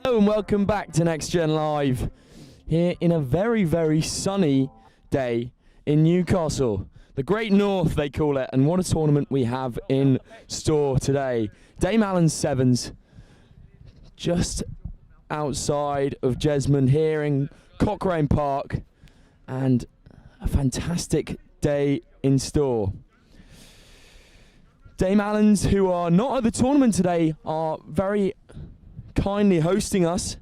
Hello and welcome back to Next Gen Live here in a very, very sunny day in Newcastle. The Great North, they call it, and what a tournament we have in store today. Dame Allen's Sevens, just outside of Jesmond here in Cochrane Park, and a fantastic day in store. Dame Allen's, who are not at the tournament today, are very kindly hosting us.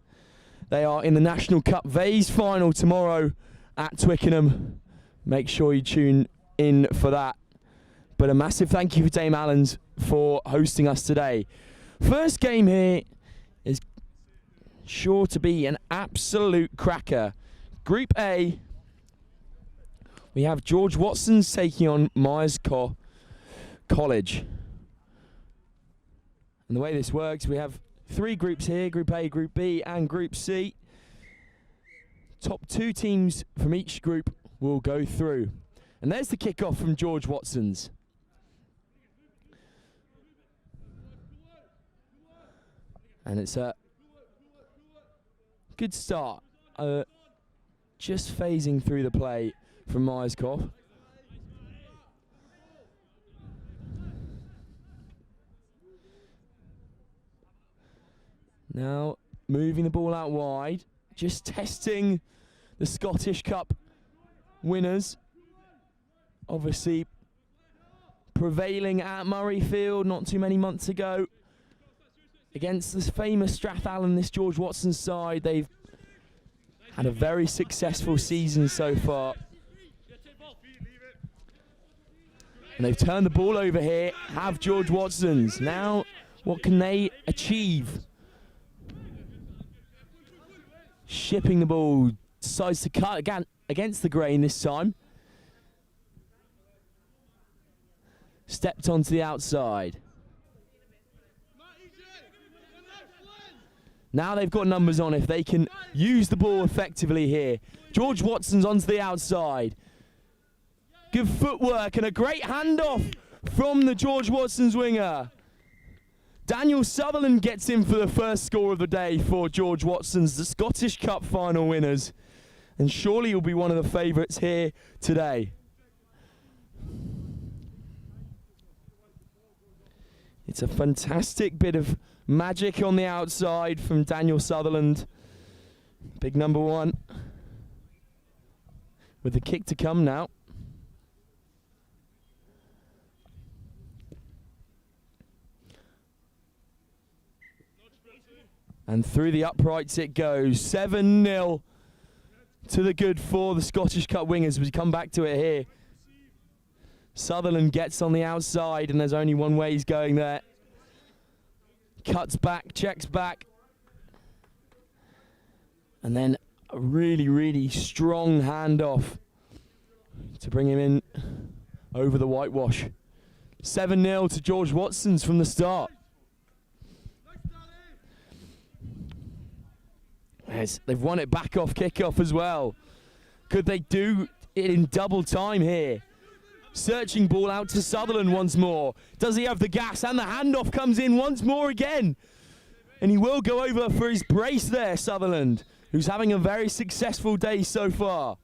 They are in the National Cup Vase final tomorrow at Twickenham. Make sure you tune in for that. But a massive thank you for Dame Allen's for hosting us today. First game here is sure to be an absolute cracker. Group A, we have George Watson's taking on Myerscough College. And the way this works, we have three groups here, Group A, Group B and Group C. Top two teams from each group will go through. And there's the kickoff from George Watson's. And it's a good start. Just phasing through the play from Myerscough. Now, moving the ball out wide, just testing the Scottish Cup winners. Obviously, prevailing at Murrayfield not too many months ago. Against this famous Strathallan, this George Watson side, they've had a very successful season so far. And they've turned the ball over here, have George Watson's. Now, what can they achieve? Shipping the ball, decides to cut again against the grain this time. Stepped onto the outside. Now they've got numbers on if they can use the ball effectively here. George Watson's onto the outside. Good footwork and a great handoff from the George Watson's winger. Daniel Sutherland gets in for the first score of the day for George Watson's, the Scottish Cup final winners. And surely he'll be one of the favourites here today. It's a fantastic bit of magic on the outside from Daniel Sutherland. Big number one. With the kick to come now. And through the uprights it goes. 7-0 to the good for the Scottish Cup wingers. We come back to it here. Sutherland gets on the outside, and there's only one way he's going there. Cuts back, checks back. And then a really, really strong handoff to bring him in over the whitewash. 7-0 to George Watson's from the start. Yes, they've won it back off kickoff as well. Could they do it in double time here? Searching ball out to Sutherland once more. Does he have the gas? And the handoff comes in once more again. And he will go over for his brace there, Sutherland, who's having a very successful day so far.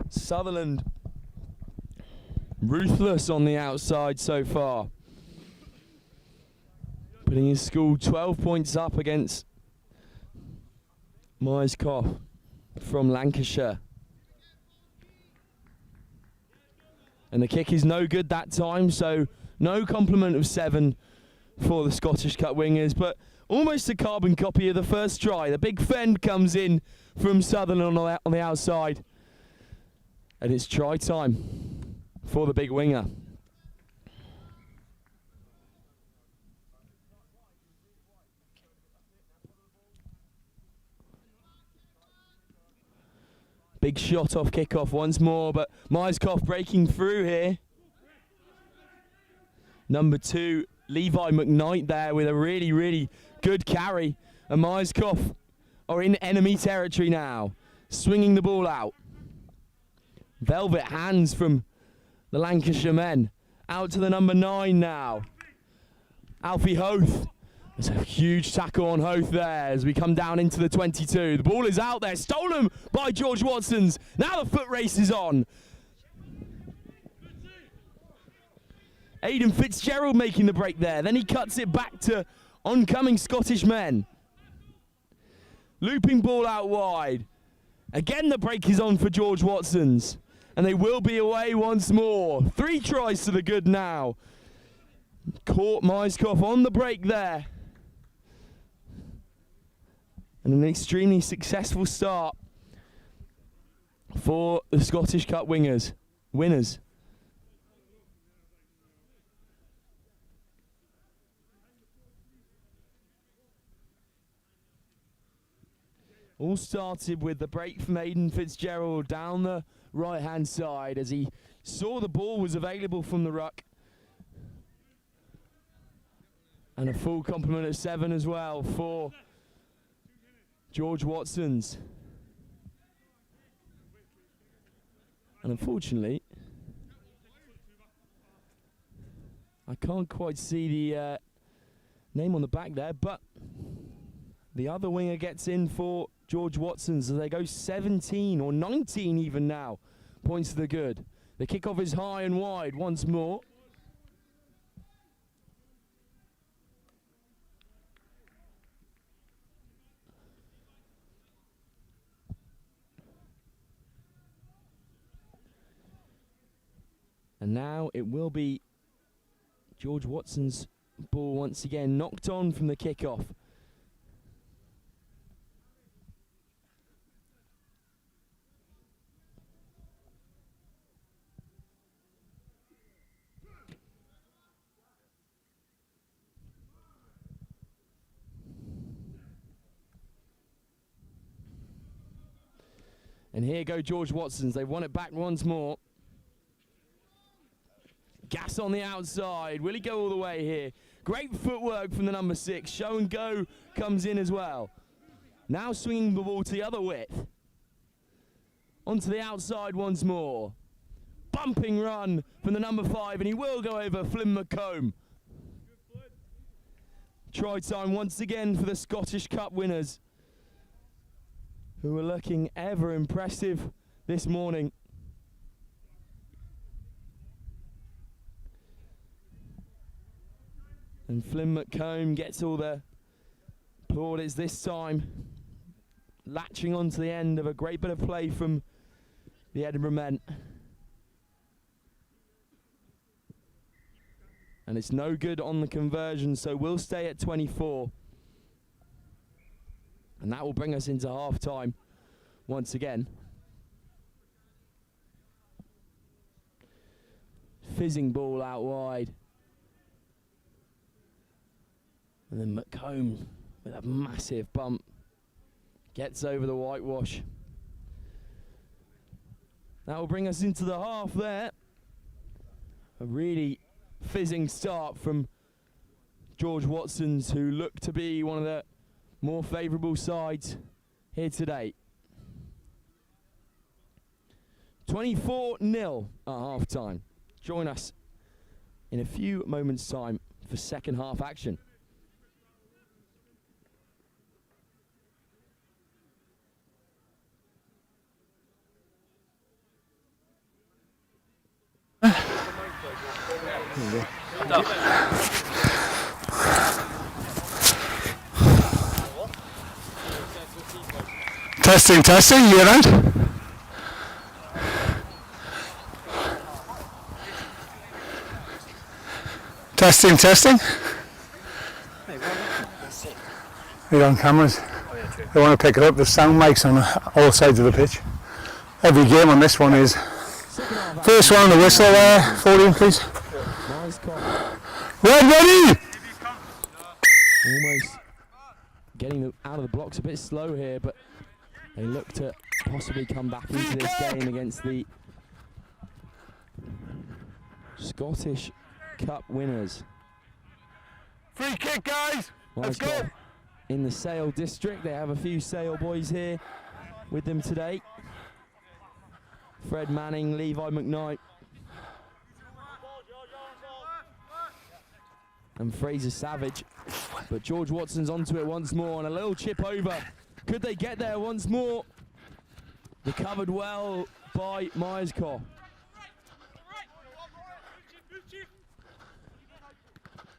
Sutherland ruthless on the outside so far. Putting his school 12 points up against Myerscough from Lancashire. And the kick is no good that time, so no complement of 7 for the Scottish Cup wingers, but almost a carbon copy of the first try. The big fend comes in from Sutherland on the outside. And it's try time for the big winger. Big shot off kickoff once more, but Myerscough breaking through here. Number 2, Levi McKnight there with a really, really good carry. And Myerscough are in enemy territory now, swinging the ball out. Velvet hands from the Lancashire men. Out to the number 9 now. Alfie Hoth. There's a huge tackle on Hoth there as we come down into the 22. The ball is out there, stolen by George Watsons. Now the foot race is on. Aidan Fitzgerald making the break there. Then he cuts it back to oncoming Scottish men. Looping ball out wide. Again the break is on for George Watsons. And they will be away once more. 3 tries to the good now. Caught Myerscough on the break there. And an extremely successful start for the Scottish Cup winners. All started with the break from Aidan Fitzgerald down the right-hand side as he saw the ball was available from the ruck. And a full complement of 7 as well for George Watsons. And unfortunately, I can't quite see the name on the back there, but the other winger gets in for George Watsons as they go 17 or 19 even now. Points to the good. The kickoff is high and wide once more. And now it will be George Watson's ball once again, knocked on from the kickoff. And here go George Watsons. They've won it back once more. Gas on the outside. Will he go all the way here? Great footwork from the number 6. Show and go comes in as well. Now swinging the ball to the other width. Onto the outside once more. Bumping run from the number 5, and he will go over Flynn McComb. Try time once again for the Scottish Cup winners, who are looking ever impressive this morning. And Flynn McComb gets all the plaudits this time, latching onto the end of a great bit of play from the Edinburgh men. And it's no good on the conversion, so we'll stay at 24. And that will bring us into half-time once again. Fizzing ball out wide. And then McComb with a massive bump gets over the whitewash. That will bring us into the half there. A really fizzing start from George Watsons, who look to be one of the more favourable sides here today. 24-0 at half-time. Join us in a few moments' time for second half action. Testing, you around? Testing. You're on cameras. They want to pick it up. There's sound mics on all sides of the pitch. Every game on this one is. First one on the whistle there, 14 please. Ready! Almost getting them out of the blocks a bit slow here, but they look to possibly come back into this game against the Scottish Cup winners. Free kick, guys! Let's go! In the Sale district, they have a few Sale boys here with them today. Fred Manning, Levi McKnight, and Fraser Savage. But George Watson's onto it once more, and a little chip over. Could they get there once more? Recovered well by Myerscough.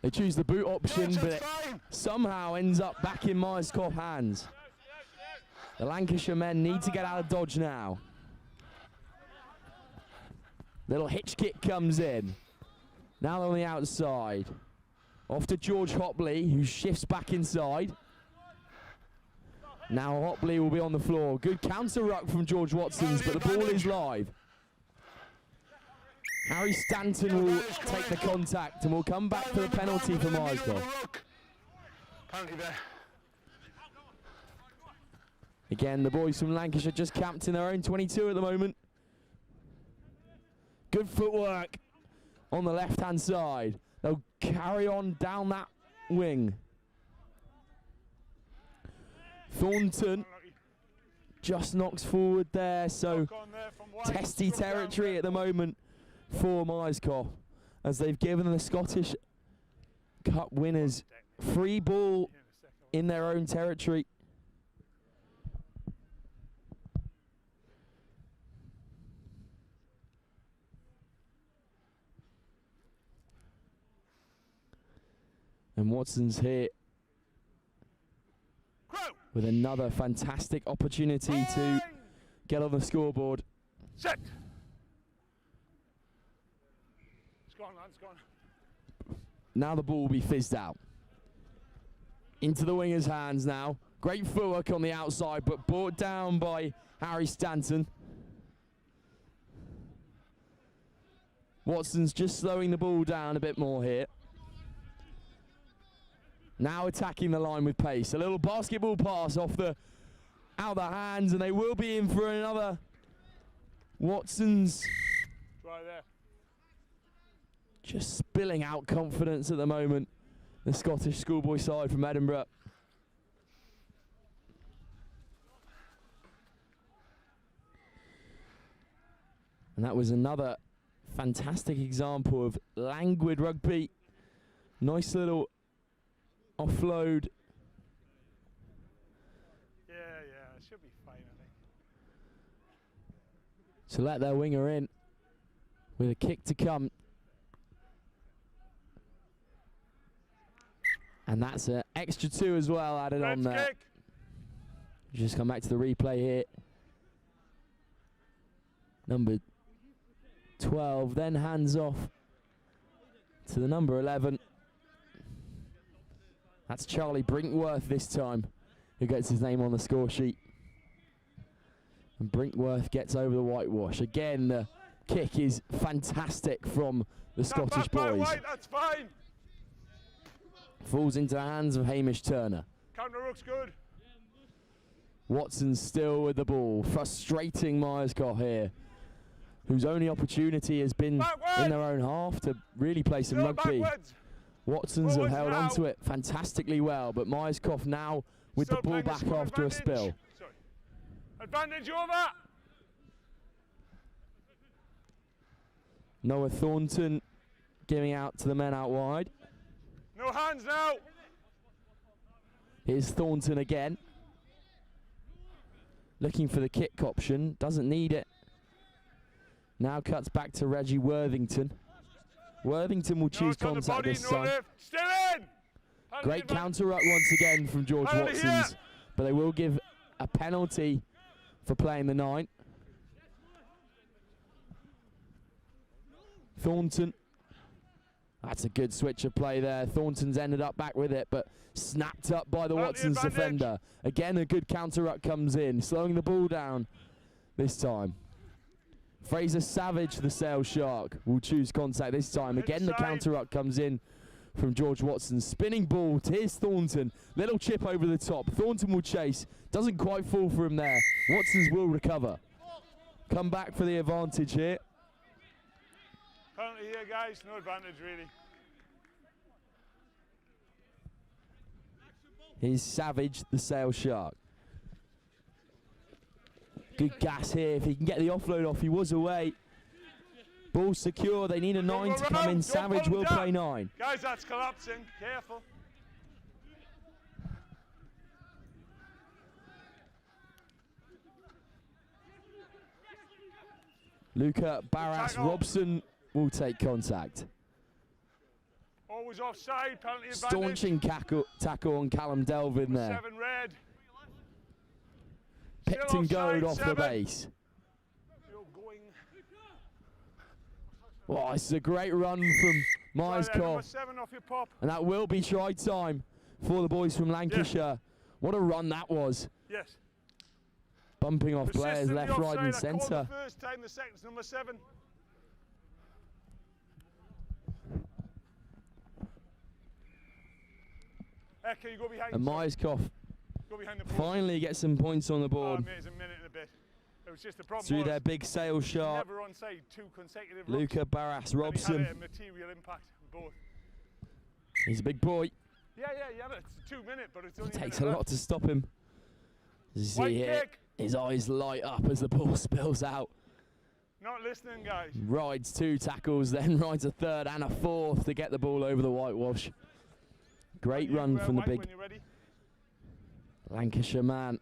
They choose the boot option, but it somehow ends up back in Myerscough hands. The Lancashire men need to get out of dodge now. Little hitch kick comes in. Now they're on the outside. Off to George Hopley, who shifts back inside. Now Hopley will be on the floor. Good counter ruck from George Watson's, but the ball is live. Harry Stanton will take the contact and will come back for the penalty for Myerscough. Again, the boys from Lancashire just camped in their own 22 at the moment. Good footwork on the left-hand side. They'll carry on down that wing. Thornton just knocks forward there, so testy territory at the moment for Myerscough, as they've given the Scottish Cup winners free ball in their own territory. And Watson's here with another fantastic opportunity to get on the scoreboard. Set. It's gone, lads, it's gone. Now the ball will be fizzed out. Into the winger's hands now. Great footwork on the outside, but brought down by Harry Stanton. Watson's just slowing the ball down a bit more here. Now attacking the line with pace. A little basketball pass off the out the hands, and they will be in for another. Watson's right there. Just spilling out confidence at the moment. The Scottish schoolboy side from Edinburgh. And that was another fantastic example of languid rugby. Nice little offload. Yeah, it should be fine, I think. To let their winger in with a kick to come. And that's an extra 2 as well added on there. Kick. Just come back to the replay here. Number 12, then hands off to the number 11. That's Charlie Brinkworth this time, who gets his name on the score sheet. And Brinkworth gets over the whitewash. Again, the kick is fantastic from the Scottish boys. White, that's fine. Falls into the hands of Hamish Turner. Counter looks good. Watson still with the ball, frustrating Myerscough here, whose only opportunity has been in their own half to really play some rugby. Watsons have held onto it fantastically well, but Myerscough now with the ball back after a spill. Sorry. Advantage over. Noah Thornton giving out to the men out wide. No hands now. Here's Thornton again. Looking for the kick option, doesn't need it. Now cuts back to Reggie Worthington. Worthington will choose contact this time. Still in. Great counter ruck once again from George Watson's, but they will give a penalty for playing the 9. Thornton. That's a good switch of play there. Thornton's ended up back with it, but snapped up by the Watson's defender. Again, a good counter ruck comes in, slowing the ball down this time. Fraser Savage, the Sale Shark, will choose contact this time. Again, the counter ruck comes in from George Watson. Spinning ball, here's Thornton. Little chip over the top. Thornton will chase. Doesn't quite fall for him there. Watson's will recover. Come back for the advantage here. Penalty here, guys. No advantage, really. Here's Savage, the Sale Shark. Good gas here. If he can get the offload off, he was away. Ball secure. They need a 9 to come in. Savage will play 9. Guys, that's collapsing. Careful. Luca Barras Robson will take contact. Always offside, penalty advantage. Staunching tackle on Callum Delvin there. 7 red. Picked and goed off the base. Wow, this is a great run from Myerscough. And that will be try time for the boys from Lancashire. What a run that was. Yes. Bumping off players left, right and centre. First time, the second's number 7. Can you go behind? And Myerscough finally gets some points on the board. Amazing minute and a bit. It was just the problem through their big sail shot. Never onside, 2 consecutive Luca Barras Robson. He had a material impact both. He's a big boy. Yeah, it's a 2 minute, but it's only it takes a lot to stop him. As you see here, his eyes light up as the ball spills out. Not listening, guys. Rides 2 tackles, then rides a 3rd and a 4th to get the ball over the whitewash. Great run from the big Lancashire man.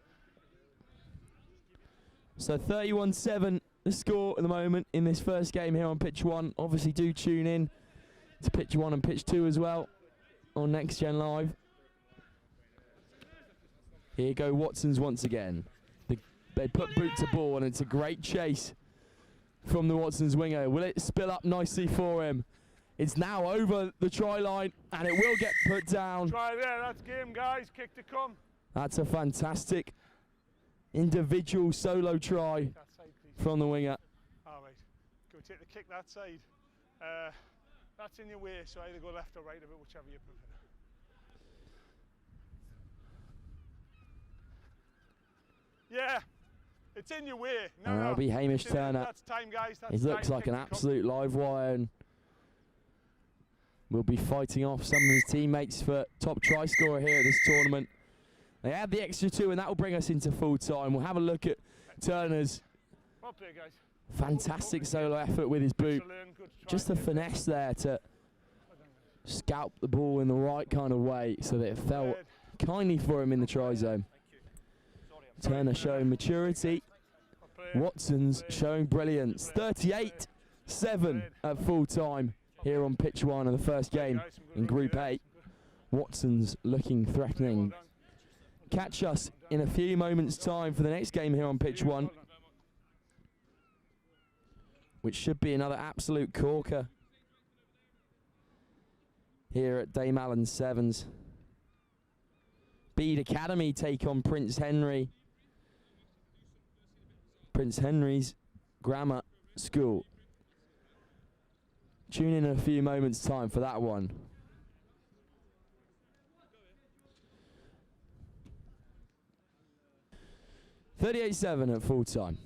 So 31-7 the score at the moment in this first game here on pitch 1. Obviously do tune in to pitch 1 and pitch 2 as well on Next Gen Live. Here go Watsons once again. They put boot to ball and it's a great chase from the Watsons winger. Will it spill up nicely for him? It's now over the try line and it will get put down. Try there, that's game, guys. Kick to come. That's a fantastic individual solo try from the winger. All right, go take the kick that side. That's in your way, so either go left or right of it, whichever you prefer. Yeah, it's in your way. No, and that'll be Hamish Turner. That's time, guys. That's he looks like an absolute live wire and will be fighting off some of his teammates for top try scorer here at this tournament. They add the extra 2 and that will bring us into full time. We'll have a look at Turner's fantastic solo effort with his boot. Just a finesse there to scalp the ball in the right kind of way so that it fell kindly for him in the try zone. Turner showing maturity. Watson's showing brilliance. 38-7 at full time here on pitch 1 of the first game in Group A. Watson's looking threatening. Catch us in a few moments' time for the next game here on pitch 1, which should be another absolute corker here at Dame Allen's Sevens. Bede Academy take on Prince Henry. Prince Henry's Grammar School. Tune in a few moments' time for that one. 38-7 at full time.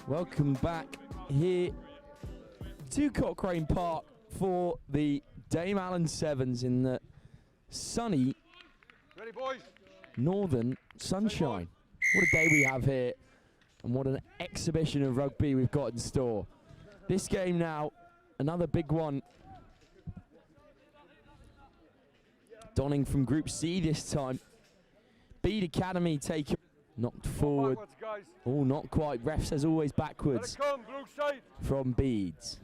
Welcome back here to Cochrane Park for the Dame Allen Sevens in the sunny Ready, boys? northern sunshine. What a day we have here, and what an exhibition of rugby we've got in store. This game now, another big one. Donning from Group C this time. Bede Academy take knocked forward. Oh, not quite. Ref says always backwards from Beads.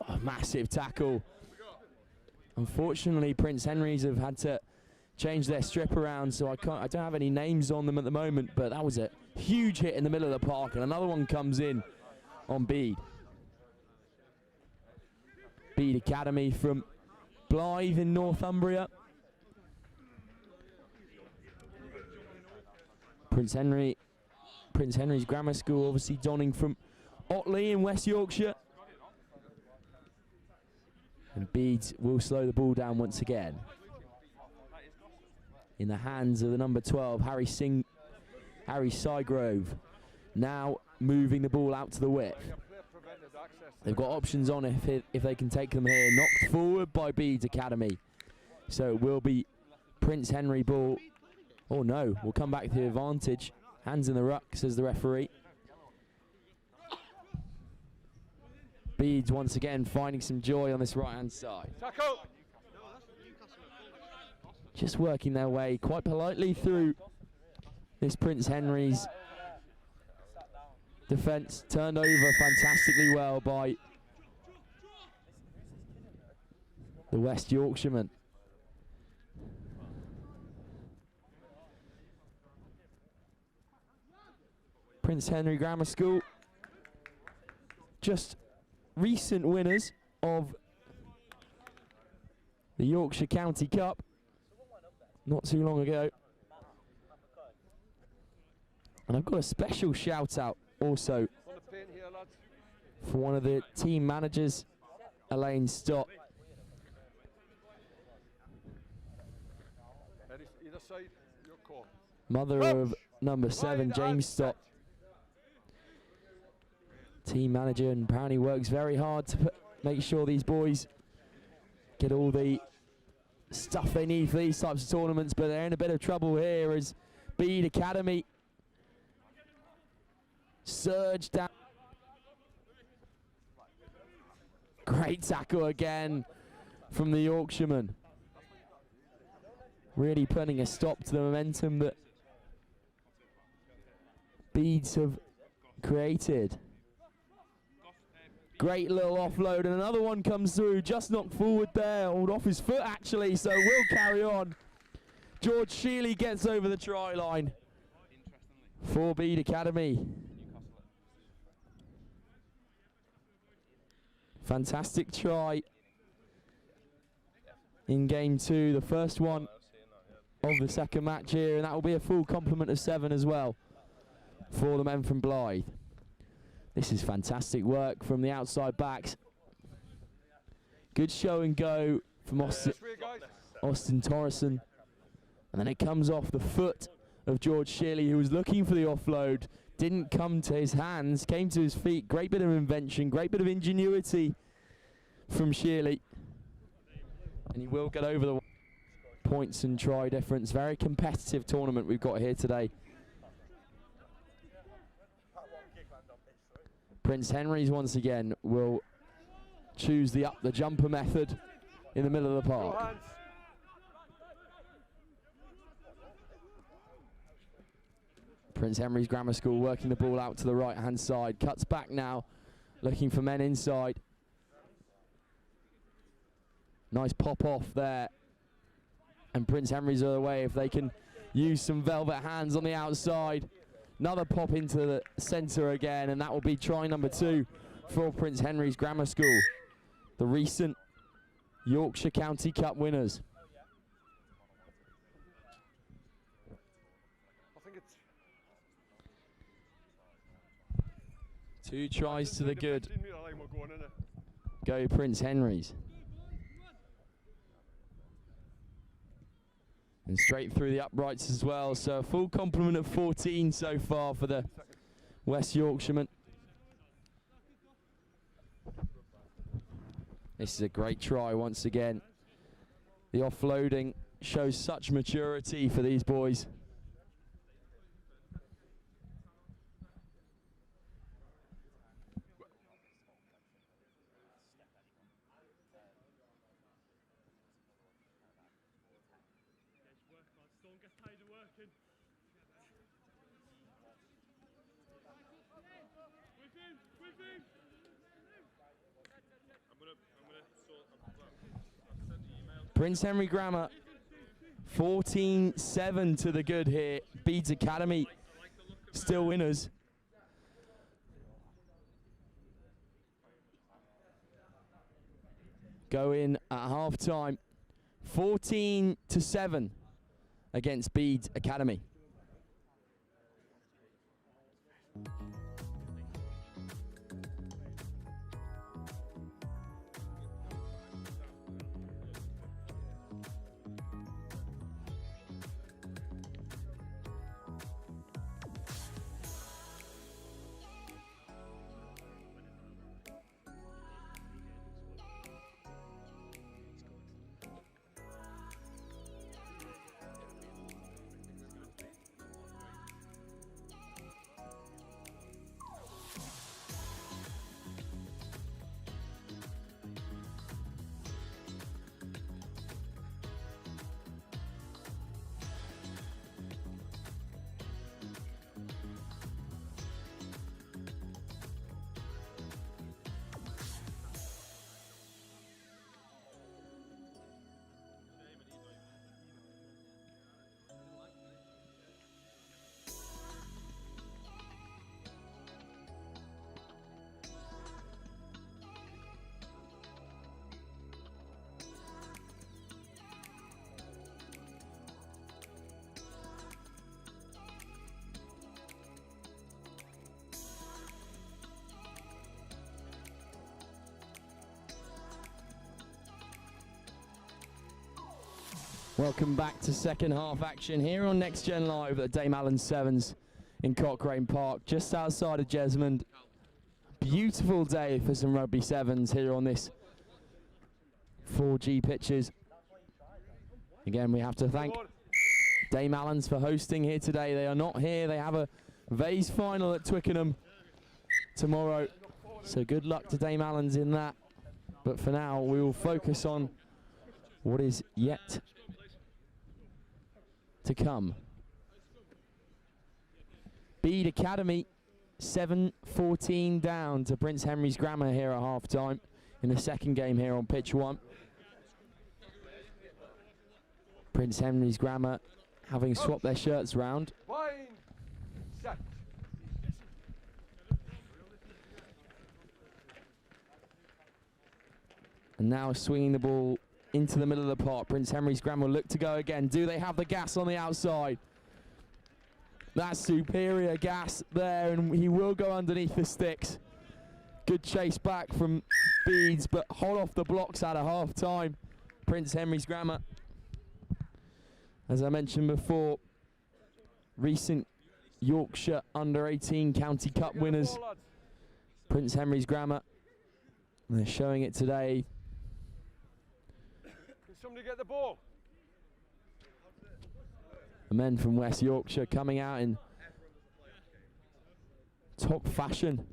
Oh, massive tackle. Unfortunately, Prince Henry's have had to change their strip around, so I don't have any names on them at the moment, but that was a huge hit in the middle of the park, and another one comes in on Bede. Bede Academy from Blythe in Northumbria. Prince Henry's Grammar School, obviously donning from Otley in West Yorkshire. And Beads will slow the ball down once again. In the hands of the number 12, Harry Sygrove. Now moving the ball out to the width. They've got options on if they can take them here. Knocked forward by Beads Academy. So it will be Prince Henry ball. Oh no, we'll come back to the advantage. Hands in the ruck, says the referee. Beads once again finding some joy on this right-hand side. Tackle. Just working their way quite politely through this Prince Henry's defence. Turned over fantastically well by the West Yorkshireman. Prince Henry Grammar School, just recent winners of the Yorkshire County Cup not too long ago. And I've got a special shout out also for one of the team managers, Elaine Stott. Mother of number 7, James Stott. Team manager, and apparently works very hard to make sure these boys get all the stuff they need for these types of tournaments, but they're in a bit of trouble here as Bede Academy surge down. Great tackle again from the Yorkshireman. Really putting a stop to the momentum that Beads have created. Great little offload, and another one comes through, just knocked forward there, off his foot actually, so will carry on. George Shealy gets over the try line for Bede Academy. Fantastic try in game 2, the first one of the second match here, and that will be a full complement of 7 as well for the men from Blythe. This is fantastic work from the outside backs. Good show and go from Austin Torreson. And then it comes off the foot of George Shealy, who was looking for the offload. Didn't come to his hands, came to his feet. Great bit of invention, great bit of ingenuity from Shealy. And he will get over the points and try difference. Very competitive tournament we've got here today. Prince Henry's once again will choose the up the jumper method in the middle of the park. Prince Henry's Grammar School working the ball out to the right hand side. Cuts back now, looking for men inside. Nice pop off there. And Prince Henry's are away if they can use some velvet hands on the outside. Another pop into the centre again, and that will be try number 2 for Prince Henry's Grammar School, the recent Yorkshire County Cup winners. I think it's 2 tries to the good. Go Prince Henry's. And straight through the uprights as well. So a full complement of 14 so far for the West Yorkshireman. This is a great try once again. The offloading shows such maturity for these boys. Prince Henry Grammar, 14-7 to the good here. Bede's Academy still winners. Go in at half time, 14-7 against Bede's Academy. Welcome back to second half action here on Next Gen Live at Dame Allen's Sevens in Cochrane Park, just outside of Jesmond. Beautiful day for some rugby sevens here on this 4G pitches. Again, we have to thank Dame Allen's for hosting here today. They are not here. They have a Vase final at Twickenham tomorrow. So good luck to Dame Allen's in that. But for now, we will focus on what is yet to come. Bede Academy 7-14 down to Prince Henry's Grammar here at half time in the second game here on pitch 1. Prince Henry's Grammar having swapped their shirts round. And now swinging the ball into the middle of the park. Prince Henry's Grammar will look to go again. Do they have the gas on the outside? That's superior gas there, and he will go underneath the sticks. Good chase back from Beads, but hot off the blocks out of half time. Prince Henry's Grammar, as I mentioned before, recent Yorkshire under-18 County Cup winners. Prince Henry's Grammar, they're showing it today. Somebody get the ball. The men from West Yorkshire coming out in top fashion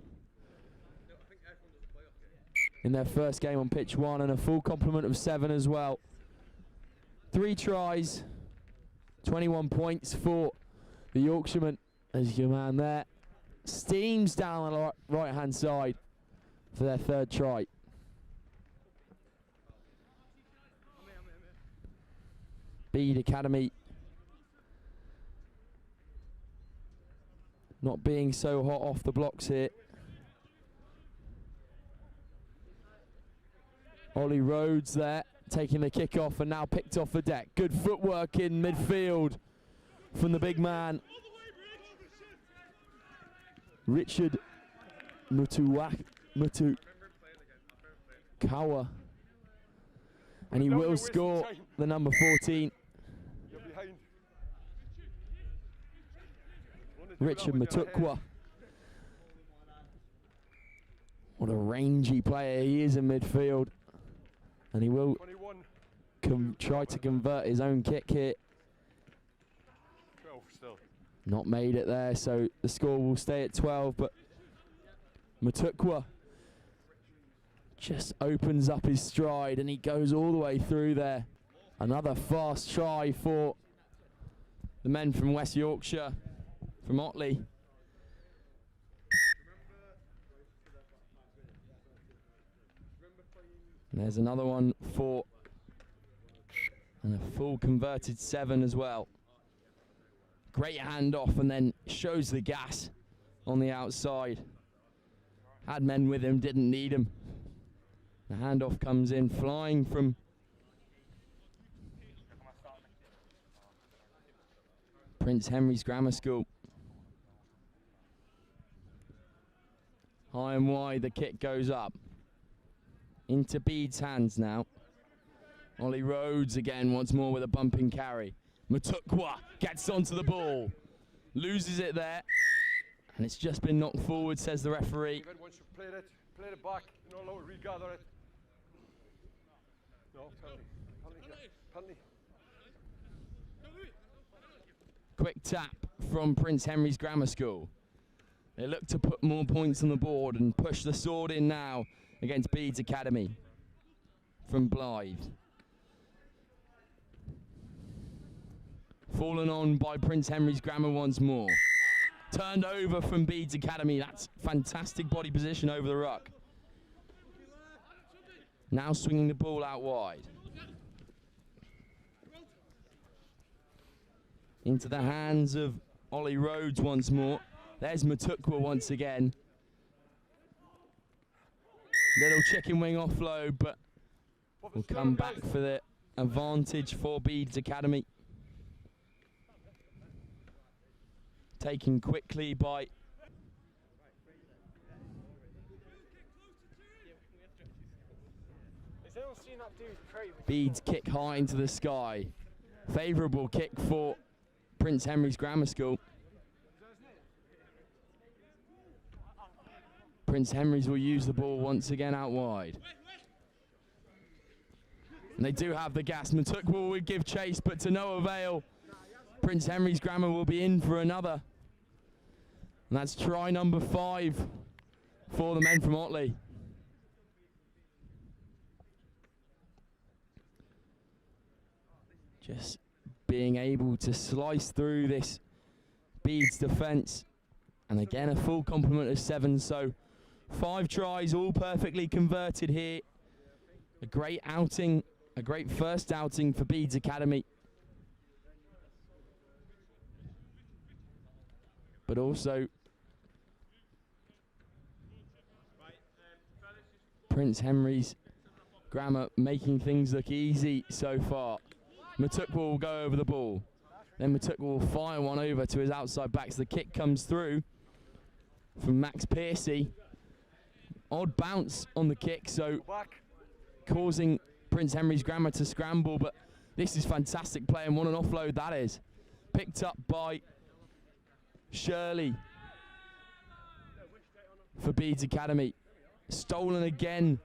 in their first game on pitch 1, and a full complement of 7 as well. 3 tries, 21 points for the Yorkshireman, as your man there steams down the right hand side for their 3rd try. Bede Academy not being so hot off the blocks here. Ollie Rhodes there taking the kick off and now picked off the deck. Good footwork in midfield from the big man Richard Mutukawa, and he will score the number 14. You're behind. Richard Myerscough. What a rangy player he is in midfield. And he will try to convert his own kick here. 12 still. Not made it there, so the score will stay at 12, but Myerscough just opens up his stride and he goes all the way through there. Another fast try for the men from West Yorkshire, from Otley. And there's another one for, and a full converted 7 as well. Great handoff and then shows the gas on the outside. Had men with him, didn't need him. The handoff comes in flying from Prince Henry's Grammar School. High and wide, the kick goes up. Into Bede's hands now. Ollie Rhodes again once more with a bumping carry. Myerscough gets onto the ball. Loses it there. And it's just been knocked forward, says the referee. Once you've played it back, you're not allowed to regather it. No, penalty. Quick tap from Prince Henry's Grammar School. They look to put more points on the board and push the sword in now against Bede's Academy from Blythe. Fallen on by Prince Henry's Grammar once more. Turned over from Bede's Academy. That's fantastic body position over the ruck. Now swinging the ball out wide. Into the hands of Ollie Rhodes once more. There's Myerscough once again. Little chicken wing offload, but will come back for the advantage for Bede's Academy. Taken quickly by Bede's kick high into the sky. Favourable kick for Prince Henry's Grammar School. Prince Henry's will use the ball once again out wide. And they do have the gas. Myerscough will give chase, but to no avail. Prince Henry's Grammar will be in for another. And that's try number 5 for the men from Otley. Just being able to slice through this Bede's defence. And again, a full complement of 7, so 5 tries, all perfectly converted here. A great outing, a great first outing for Bede's Academy. But also Prince Henry's Grammar making things look easy so far. Myerscough will go over the ball. Then Myerscough will fire one over to his outside backs. The kick comes through from Max Piercy. Odd bounce on the kick, so causing Prince Henry's Grammar to scramble, but this is fantastic play and what an offload that is. Picked up by Shirley for Bede's Academy. Stolen again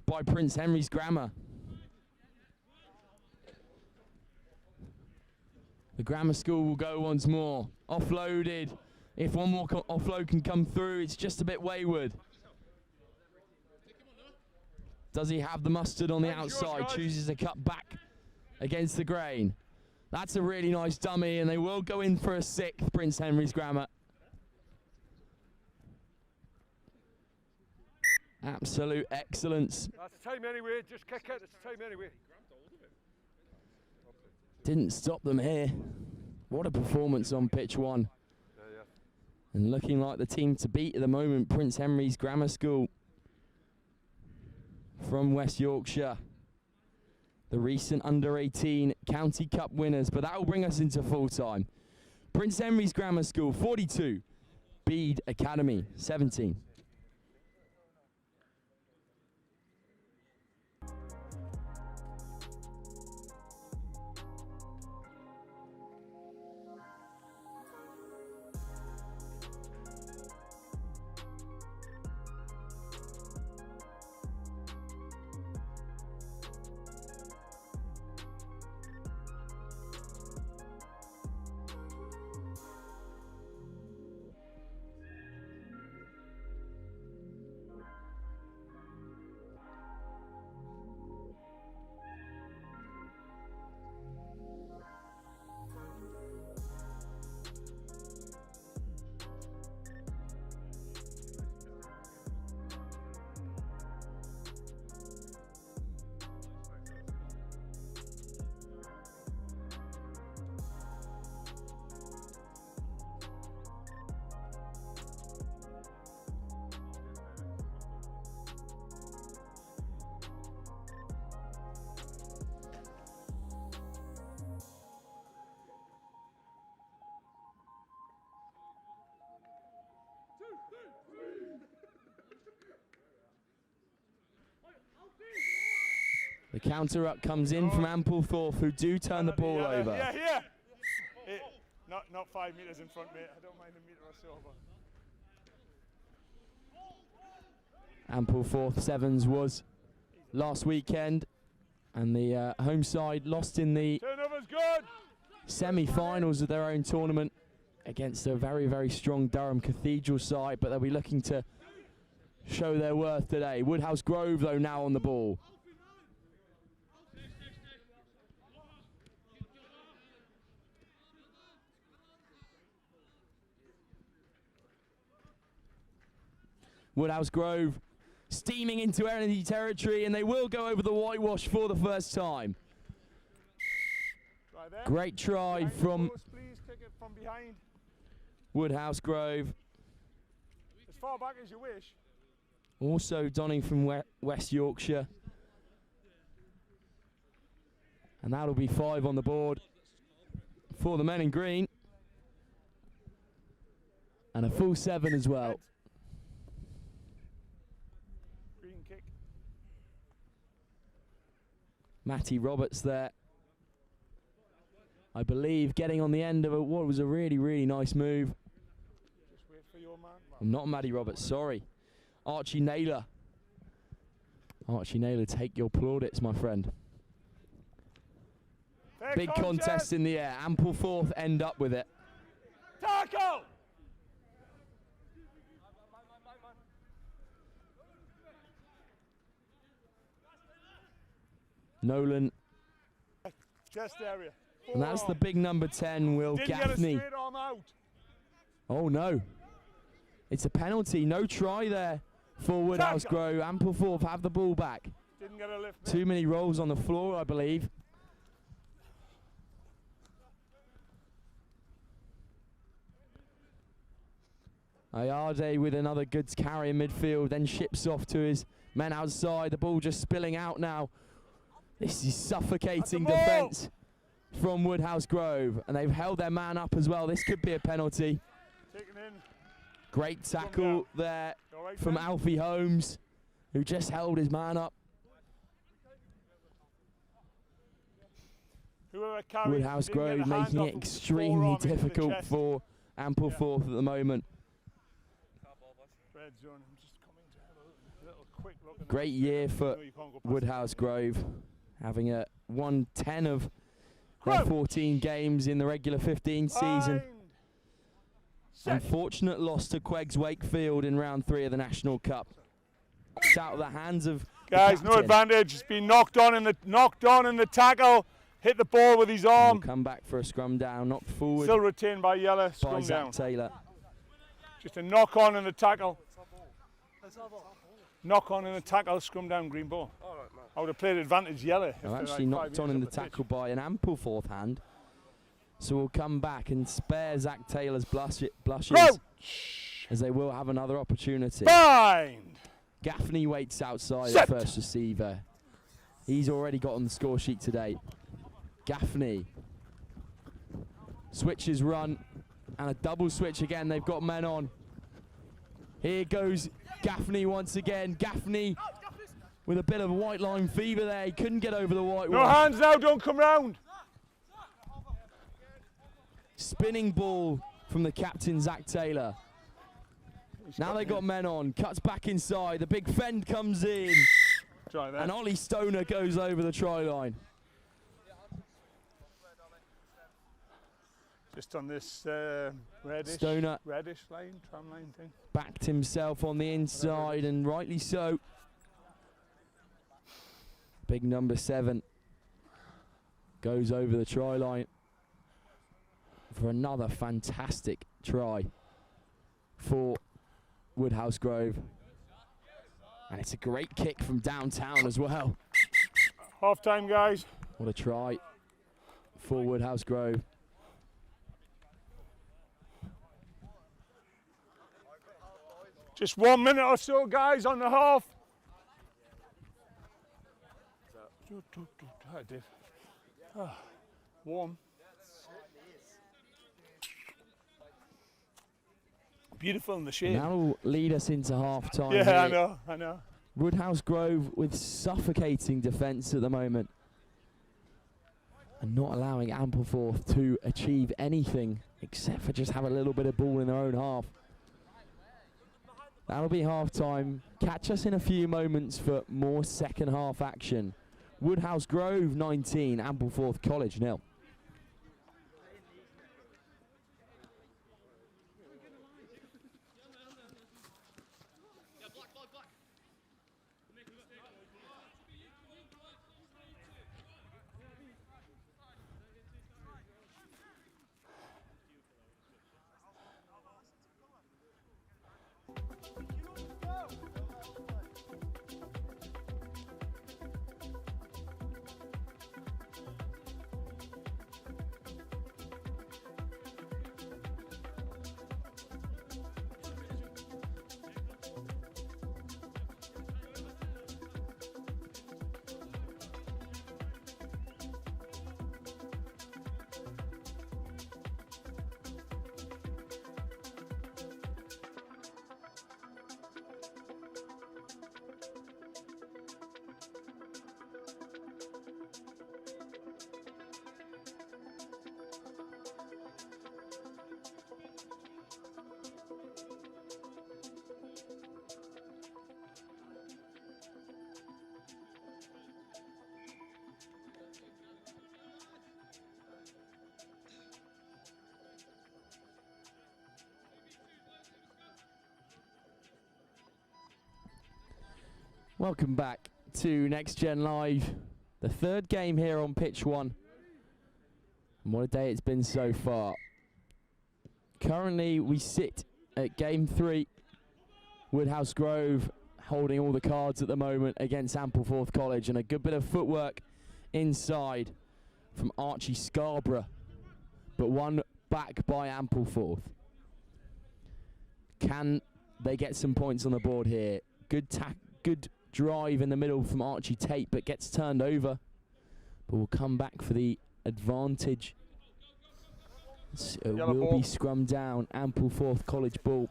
by Prince Henry's Grammar. The Grammar School will go once more. Offloaded. If one more offload can come through, it's just a bit wayward. Does he have the mustard on the outside? Chooses to cut back against the grain. That's a really nice dummy, and they will go in for a 6th, Prince Henry's Grammar. Absolute excellence. That's time anyway, just kick it, it's time anyway. Didn't stop them here. What a performance on pitch 1. And looking like the team to beat at the moment, Prince Henry's Grammar School from West Yorkshire. The recent under-18 County Cup winners, but that will bring us into full time. Prince Henry's Grammar School 42, Bede Academy 17. The counter up comes in from Ampleforth, who do turn the ball over. Yeah, yeah. Not 5 metres in front, mate. I don't mind a metre or so. But Ampleforth Sevens was last weekend, and the home side lost in the turnover's good. semi-finals of their own tournament against a very, very strong Durham Cathedral side, but they'll be looking to show their worth today. Woodhouse Grove, though, now on the ball. Woodhouse Grove steaming into enemy territory, and they will go over the whitewash for the first time. Great try from Woodhouse Grove. As far back as you wish. Also Donning from West Yorkshire. And that'll be 5 on the board for the men in green. And a full 7 as well. Green kick. Matty Roberts there, I believe, getting on the end of what was a really, really nice move. Just wait for your man. Not Matty Roberts, sorry. Archie Naylor. Archie Naylor, take your plaudits, my friend. Fair Big contest in the air. Ampleforth end up with it. Tackle! Nolan. Chest area. And that's the big number 10, Will Didn't Gaffney. get a straight arm out. Oh no. It's a penalty. No try there for Woodhouse Grove. Ampleforth have the ball back. Didn't get a lift. Too many rolls on the floor, I believe. Ayade with another good carry in midfield, then ships off to his men outside. The ball just spilling out now. This is suffocating defence from Woodhouse Grove, and they've held their man up as well. This could be a penalty. Taken in. Great tackle there from Alfie Holmes, who just held his man up. Woodhouse Grove making it extremely difficult for Ampleforth at the moment. Great year for Woodhouse Grove, having a 1-10 of their 14 games in the regular 15 season. Unfortunate loss to Queggs Wakefield in round 3 of the National Cup. It's out of the hands of guys. No advantage. It's been knocked on in the tackle. Hit the ball with his arm. We'll come back for a scrum down, knocked forward. Still retained by Yellow. Scrum down. Taylor. Just a knock on in the tackle. Knock on in the tackle. Scrum down. Green ball. I would have played advantage Yellow. No, actually knocked on in the tackle by an Ampleforth hand. So we'll come back and spare Zach Taylor's blushes, as they will have another opportunity. Bind. Gaffney waits outside the first receiver. He's already got on the score sheet today. Gaffney. Switches run, and a double switch again. They've got men on. Here goes Gaffney once again. Gaffney with a bit of white line fever there. He couldn't get over the white one. No hands now, don't come round. Spinning ball from the captain, Zach Taylor. Now they got men on. Cuts back inside. The big fend comes in. And Ollie Stoner goes over the try line. Just on this reddish line, tram line thing. Backed himself on the inside, and rightly so. Big number 7 goes over the try line for another fantastic try for Woodhouse Grove. And it's a great kick from downtown as well. Half time, guys. What a try for Woodhouse Grove. Just 1 minute or so, guys, on the half. Hi, Dave. Warm. Beautiful in the shade. That'll lead us into half time. Yeah, I know. Woodhouse Grove with suffocating defence at the moment. And not allowing Ampleforth to achieve anything except for just have a little bit of ball in their own half. That'll be half time. Catch us in a few moments for more second half action. Woodhouse Grove 19, Ampleforth College 0. Welcome back to Next Gen Live, the third game here on pitch 1. And what a day it's been so far. Currently we sit at game 3. Woodhouse Grove holding all the cards at the moment against Ampleforth College, and a good bit of footwork inside from Archie Scarborough, but one back by Ampleforth. Can they get some points on the board here? Good drive in the middle from Archie Tate, but gets turned over. But we'll come back for the advantage. It will be scrummed down. Ampleforth College ball.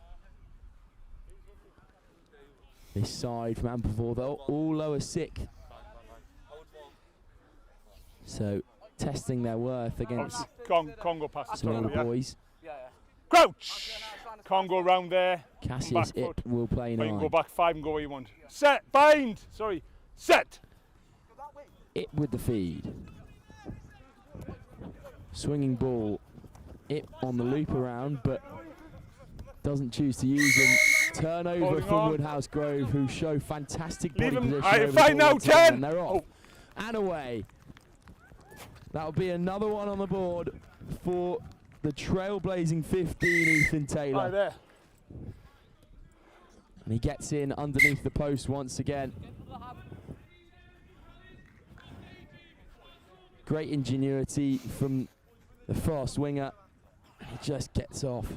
This side from Ampleforth, all lower sick. So testing their worth against Congo pass some of the boys. Crouch! Congo round there. Cassius Ip will play 9. You can go back 5 and go where you want. Set! Bind! Sorry. Set! Ip with the feed. Swinging ball. Ip on the loop around, but doesn't choose to use him. Turnover from Woodhouse Grove, who show fantastic body position. Fine now, 10! And they're off. And away. That'll be another one on the board for the trailblazing 15, Ethan Taylor. Right there. And he gets in underneath the post once again. Great ingenuity from the fast winger. He just gets off.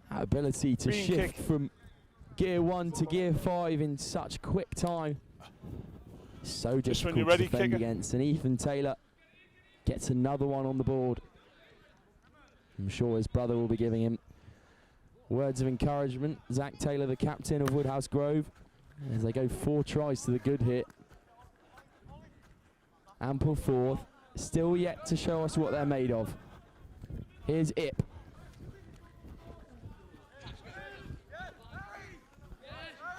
That ability to shift from gear 1 to gear 5 in such quick time. So difficult to defend against. And Ethan Taylor gets another one on the board. I'm sure his brother will be giving him words of encouragement. Zach Taylor, the captain of Woodhouse Grove, as they go 4 tries to the good hit. Ampleforth still yet to show us what they're made of. Here's Ip.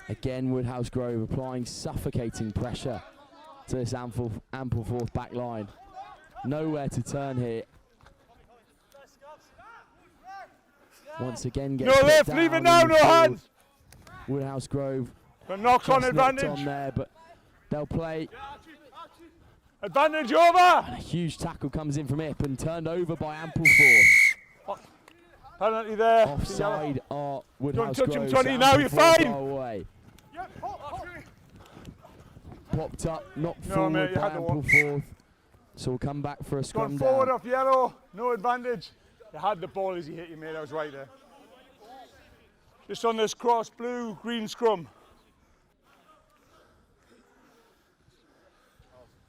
Again, Woodhouse Grove applying suffocating pressure to this Ampleforth back line. Nowhere to turn here. Once again, gets no left, leave it now, no hands. Woodhouse Grove. But knock on advantage. On there, but they'll play. Advantage over. And a huge tackle comes in from Ip and turned over by Ampleforth. Penalty there. Offside are Woodhouse Don't touch Grove. him, 20, now you're fine. Away. Popped up, knocked forward by Ampleforth. So we'll come back for a scrum down. Gone forward off yellow, no advantage. You had the ball as he hit you, mate. I was right there. Just on this cross, blue, green scrum.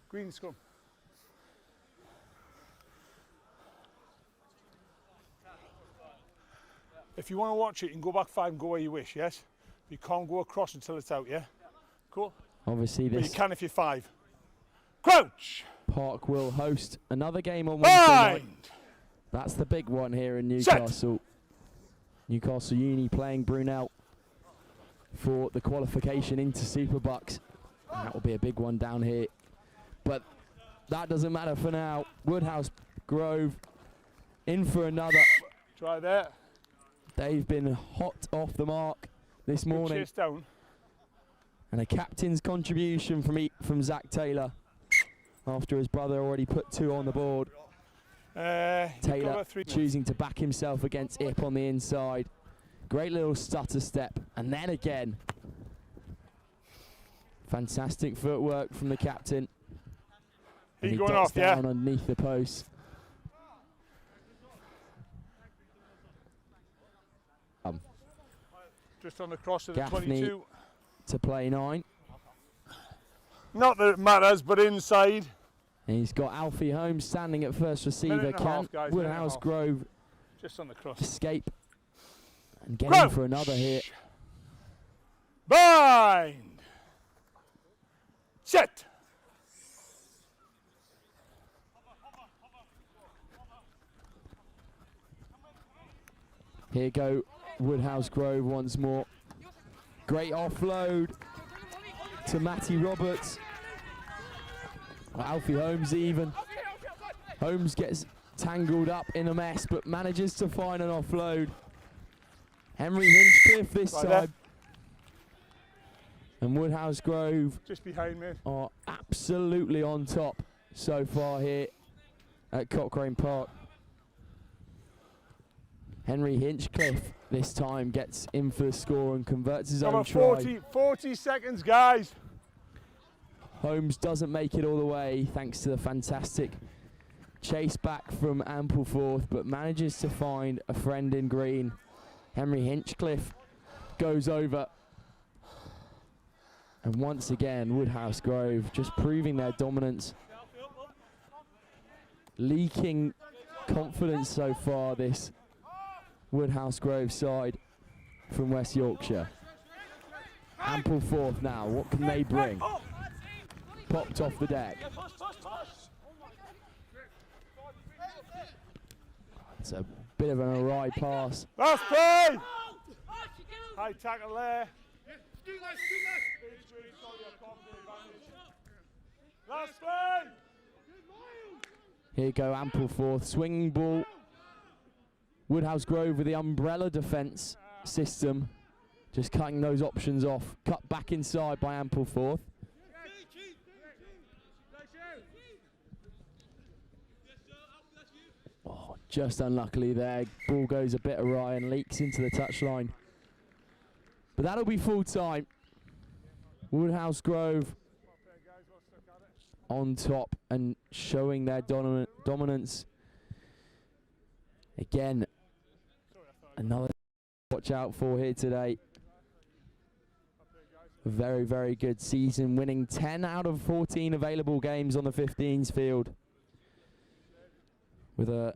Green scrum. If you want to watch it, you can go back 5 and go where you wish, yes? You can't go across until it's out, yeah? Cool. Obviously, But you this can if you're 5. Crouch! park will host another game on Wednesday night. Bind! That's the big one here in Set. Newcastle. Newcastle Uni playing Brunel for the qualification into Super Bucks. And that will be a big one down here. But that doesn't matter for now. Woodhouse Grove in for another. Try that. They've been hot off the mark this morning. Chase down. And a captain's contribution from Zach Taylor after his brother already put 2 on the board. Taylor choosing to back himself against Ip on the inside. Great little stutter step. And then again. Fantastic footwork from the captain. And he going dots off, yeah? down underneath the post. Just on the cross of the Gaffney 22. to play 9. Not that it matters, but inside. And he's got Alfie Holmes standing at first receiver. Minute and a Can half, guys, minute and a Woodhouse half. Grove Just on the cross. escape and get in for another here? Bind! Set! Here go Woodhouse Grove once more. Great offload to Matty Roberts. Alfie Holmes even. Holmes gets tangled up in a mess but manages to find an offload. Henry Hinchcliffe this Right time. there. And Woodhouse Grove Just behind me. are absolutely on top so far here at Cochrane Park. Henry Hinchcliffe this time gets in for the score and converts his own About try. 40 seconds, guys. Holmes doesn't make it all the way thanks to the fantastic chase back from Ampleforth, but manages to find a friend in green. Henry Hinchcliffe goes over. And once again, Woodhouse Grove just proving their dominance. Leaking confidence so far, this Woodhouse Grove side from West Yorkshire. Ampleforth now, what can they bring? Popped off the deck. It's a bit of an awry pass. Last play! High tackle there. Last play! Here go Ampleforth, swinging ball. Woodhouse Grove with the umbrella defence system, just cutting those options off. Cut back inside by Ampleforth. Oh, just unluckily there. Ball goes a bit awry and leaks into the touchline. But that'll be full time. Woodhouse Grove on top and showing their dominance. Again, another to watch out for here today. A very, very good season, winning 10 out of 14 available games on the 15s field. With a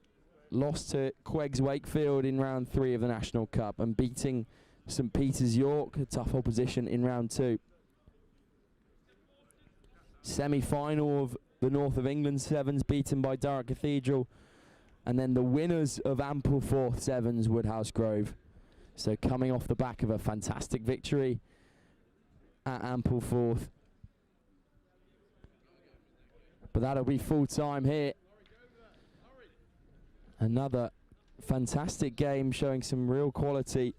loss to Queggs Wakefield in round 3 of the National Cup and beating St Peter's York, a tough opposition, in round 2. Semi-final of the North of England Sevens, beaten by Durham Cathedral. And then the winners of Ampleforth Sevens, Woodhouse Grove. So coming off the back of a fantastic victory at Ampleforth. But that'll be full time here. Another fantastic game showing some real quality.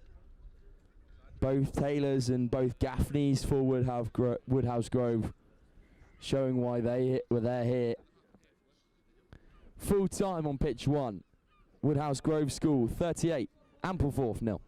Both Taylors and both Gaffneys for Woodhouse Grove, showing why they were there here. Full time on pitch 1. Woodhouse Grove School 38, Ampleforth 0.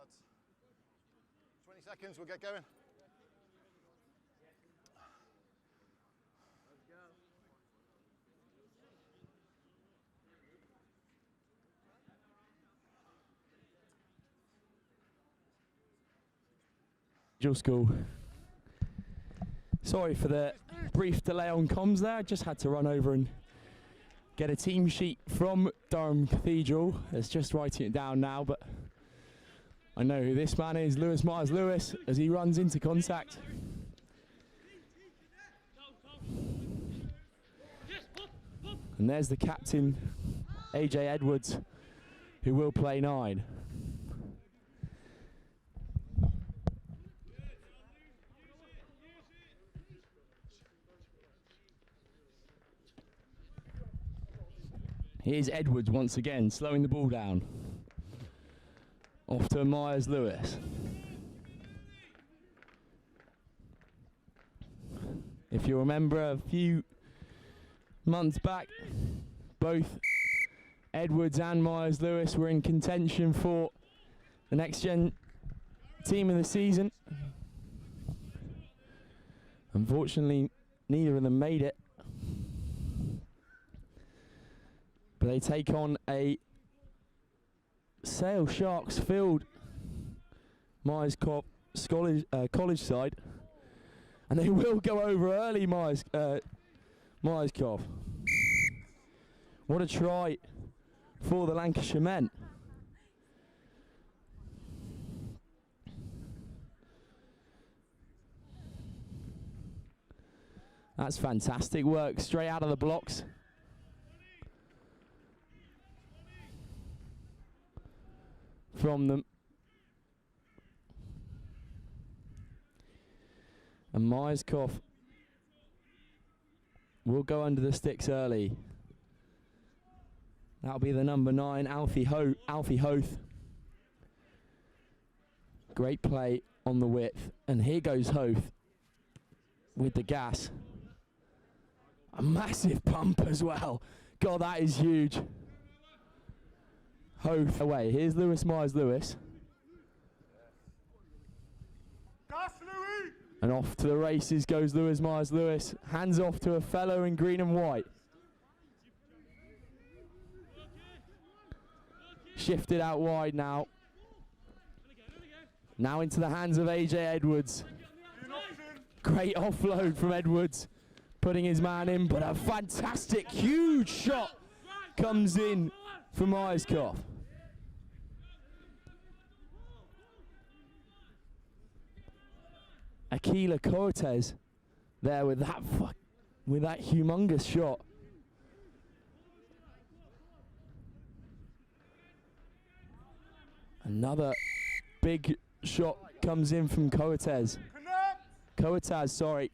lads. 20 seconds, we'll get going. School. Sorry for the brief delay on comms there. I just had to run over and get a team sheet from Durham Cathedral. It's just writing it down now, but I know who this man is, Lewis Myers-Lewis, as he runs into contact. And there's the captain, AJ Edwards, who will play 9. Here's Edwards once again, slowing the ball down. Off to Myers-Lewis. If you remember a few months back, both Edwards and Myers-Lewis were in contention for the next gen team of the season. Unfortunately, neither of them made it. But they take on a Sale Sharks filled Myerscough college side, and they will go over early. Myerscough. What a try for the Lancashire men. That's fantastic work straight out of the blocks. From them. And Myerscough will go under the sticks early. That'll be the number 9, Alfie Hoth. Great play on the width. And here goes Hoth with the gas. A massive pump as well. God, that is huge. Hoth away. Here's Lewis Myers-Lewis. And off to the races goes Lewis Myers-Lewis. Hands off to a fellow in green and white. Shifted out wide now. Now into the hands of AJ Edwards. Great offload from Edwards. Putting his man in, but a fantastic, huge shot comes in for Myerscough. Aquila Cortez there with that humongous shot. Another big shot comes in from Cortez. Sorry.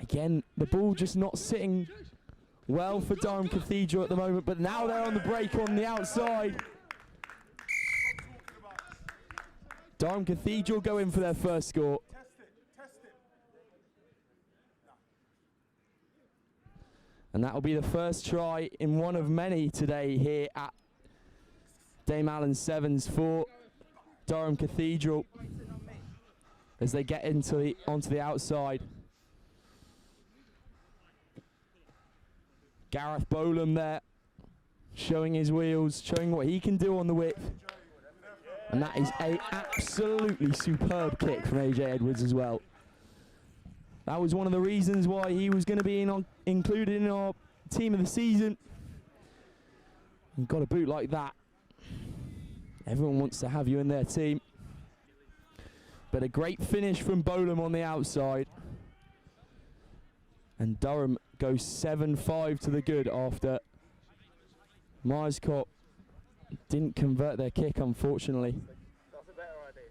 Again, the ball just not sitting well for Durham Cathedral at the moment, but now they're on the break on the outside. Durham Cathedral go in for their first score. And that will be the first try in one of many today here at Dame Allen Sevens for Durham Cathedral as they get onto the outside. Gareth Bolam there, showing his wheels, showing what he can do on the width. And that is an absolutely superb kick from AJ Edwards as well. That was one of the reasons why he was going to be included in our team of the season. And got a boot like that. Everyone wants to have you in their team. But a great finish from Bolam on the outside. And Durham goes 7-5 to the good after Myerscough didn't convert their kick, unfortunately. That's a better idea.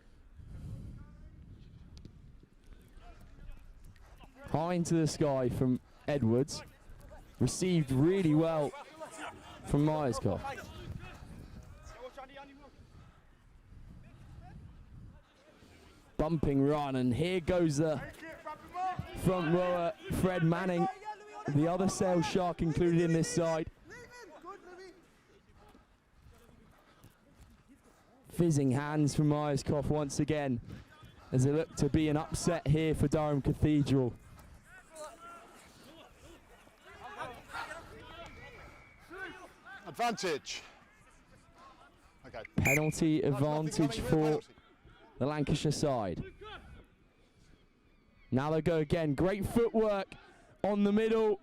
High into the sky from Edwards. Received really well from Myerscough. Bumping run, and here goes the front rower, Fred Manning. The other Sale Shark included in this side. Fizzing hands from Myerscough once again as it looked to be an upset here for Durham Cathedral. Advantage. Okay. Penalty advantage for Penalty. the Lancashire side. Now they go again. Great footwork on the middle.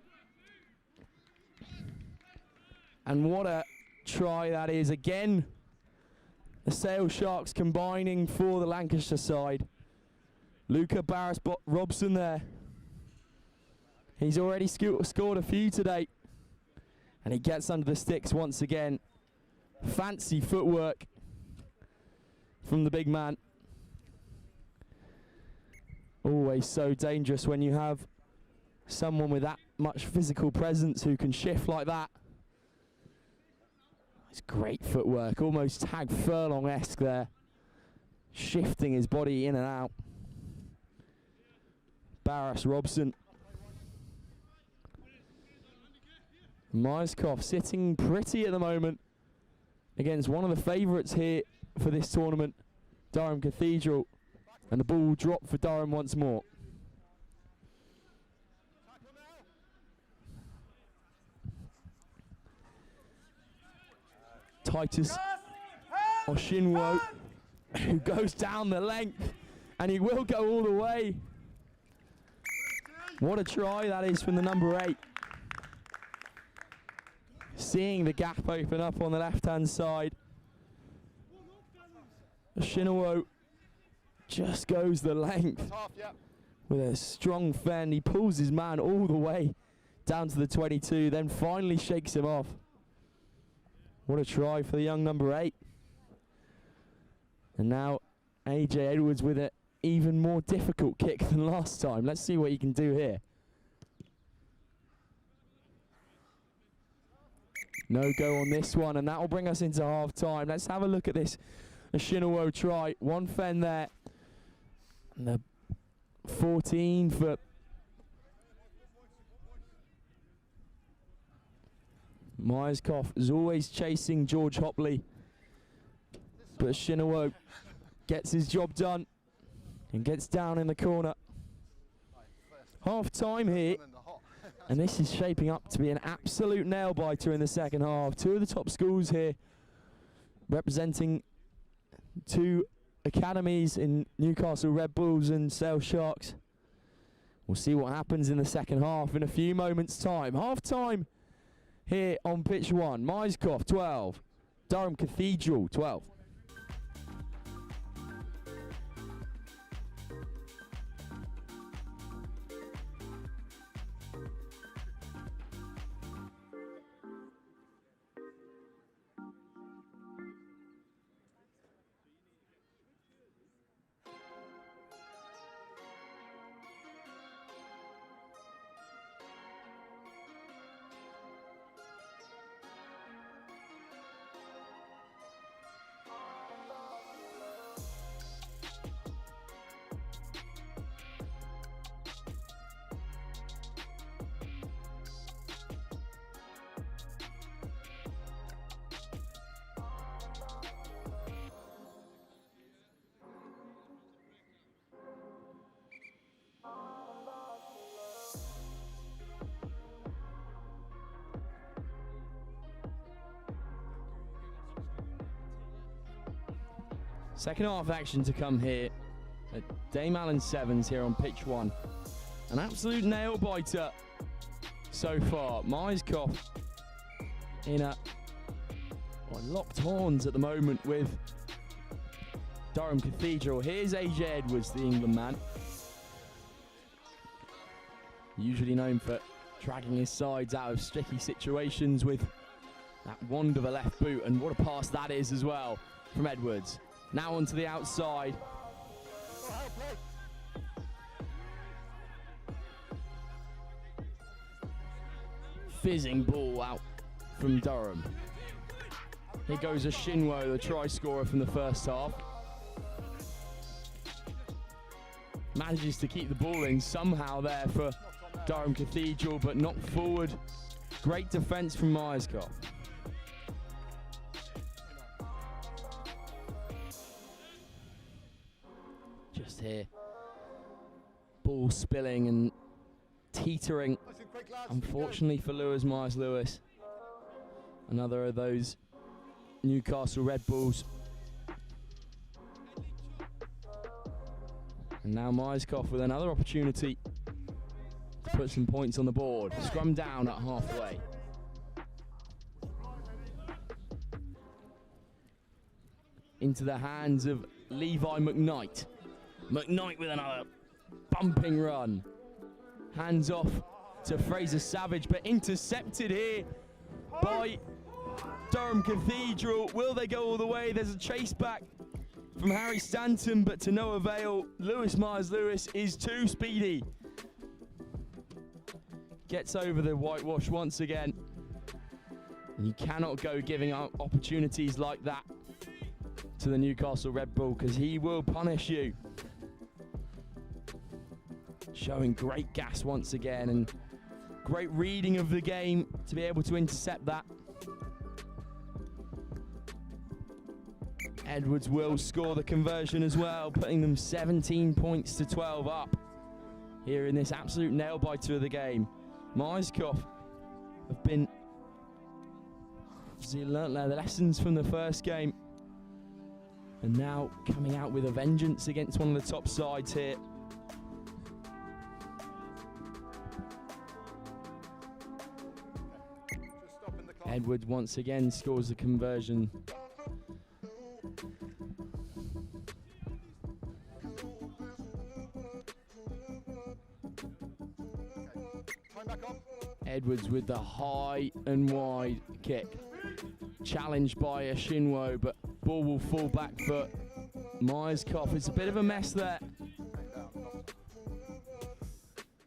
And what a try that is. Again, the Sale Sharks combining for the Lancashire side. Luca Barris-Robson there. He's already scored a few today. And he gets under the sticks once again. Fancy footwork from the big man. Always so dangerous when you have someone with that much physical presence who can shift like that. It's great footwork, almost Tag Furlong-esque there. Shifting his body in and out. Barris-Robson. Myerscough sitting pretty at the moment against one of the favourites here for this tournament, Durham Cathedral. And the ball dropped for Durham once more. Titus Oshinwo, who goes down the length, and he will go all the way. What a try that is from the number 8. Seeing the gap open up on the left-hand side. Oshinwo just goes the length with a strong fend. He pulls his man all the way down to the 22, then finally shakes him off. What a try for the young number 8. And now AJ Edwards with an even more difficult kick than last time. Let's see what he can do here. No go on this one, and that will bring us into half time. Let's have a look at this Oshinwo try. One fend there. And the 14 for Myerscough is always chasing George Hopley, but Oshinwo gets his job done and gets down in the corner. Half time here, and this is shaping up to be an absolute nail biter in the second half. Two of the top schools here representing two academies in Newcastle Red Bulls and Sale Sharks. We'll see what happens in the second half in a few moments' time. Half time here on pitch 1. Myerscough 12, Durham Cathedral 12. Second half action to come here at Dame Allen Sevens here on pitch 1. An absolute nail biter so far. Myerscough in a locked horns at the moment with Durham Cathedral. Here's AJ Edwards, the England man. Usually known for dragging his sides out of sticky situations with that wand of a left boot, and what a pass that is as well from Edwards. Now onto the outside. Fizzing ball out from Durham. Here goes Oshinwo, the try scorer from the first half. Manages to keep the ball in somehow there for Durham Cathedral, but not forward. Great defence from Myerscough. here. Ball spilling and teetering, unfortunately for Myers-Lewis. Another of those Newcastle Red Bulls. And now Myerscough with another opportunity to put some points on the board. Scrum down at halfway. Into the hands of Levi McKnight. McKnight with another bumping run. Hands off to Fraser Savage, but intercepted here by Durham Cathedral. Will they go all the way? There's a chase back from Harry Stanton, but to no avail. Myers-Lewis is too speedy. Gets over the whitewash once again. And you cannot go giving out opportunities like that to the Newcastle Red Bull, because he will punish you. Showing great gas once again and great reading of the game to be able to intercept that. Edwards will score the conversion as well, putting them 17 points to 12 up here in this absolute nail-biter of the game. Myerscough have been, they learnt their lessons from the first game, and now coming out with a vengeance against one of the top sides here. Edwards once again scores the conversion. Edwards with the high and wide kick. Challenged by a Shinwo, but ball will fall back for Myerscough. It's a bit of a mess there.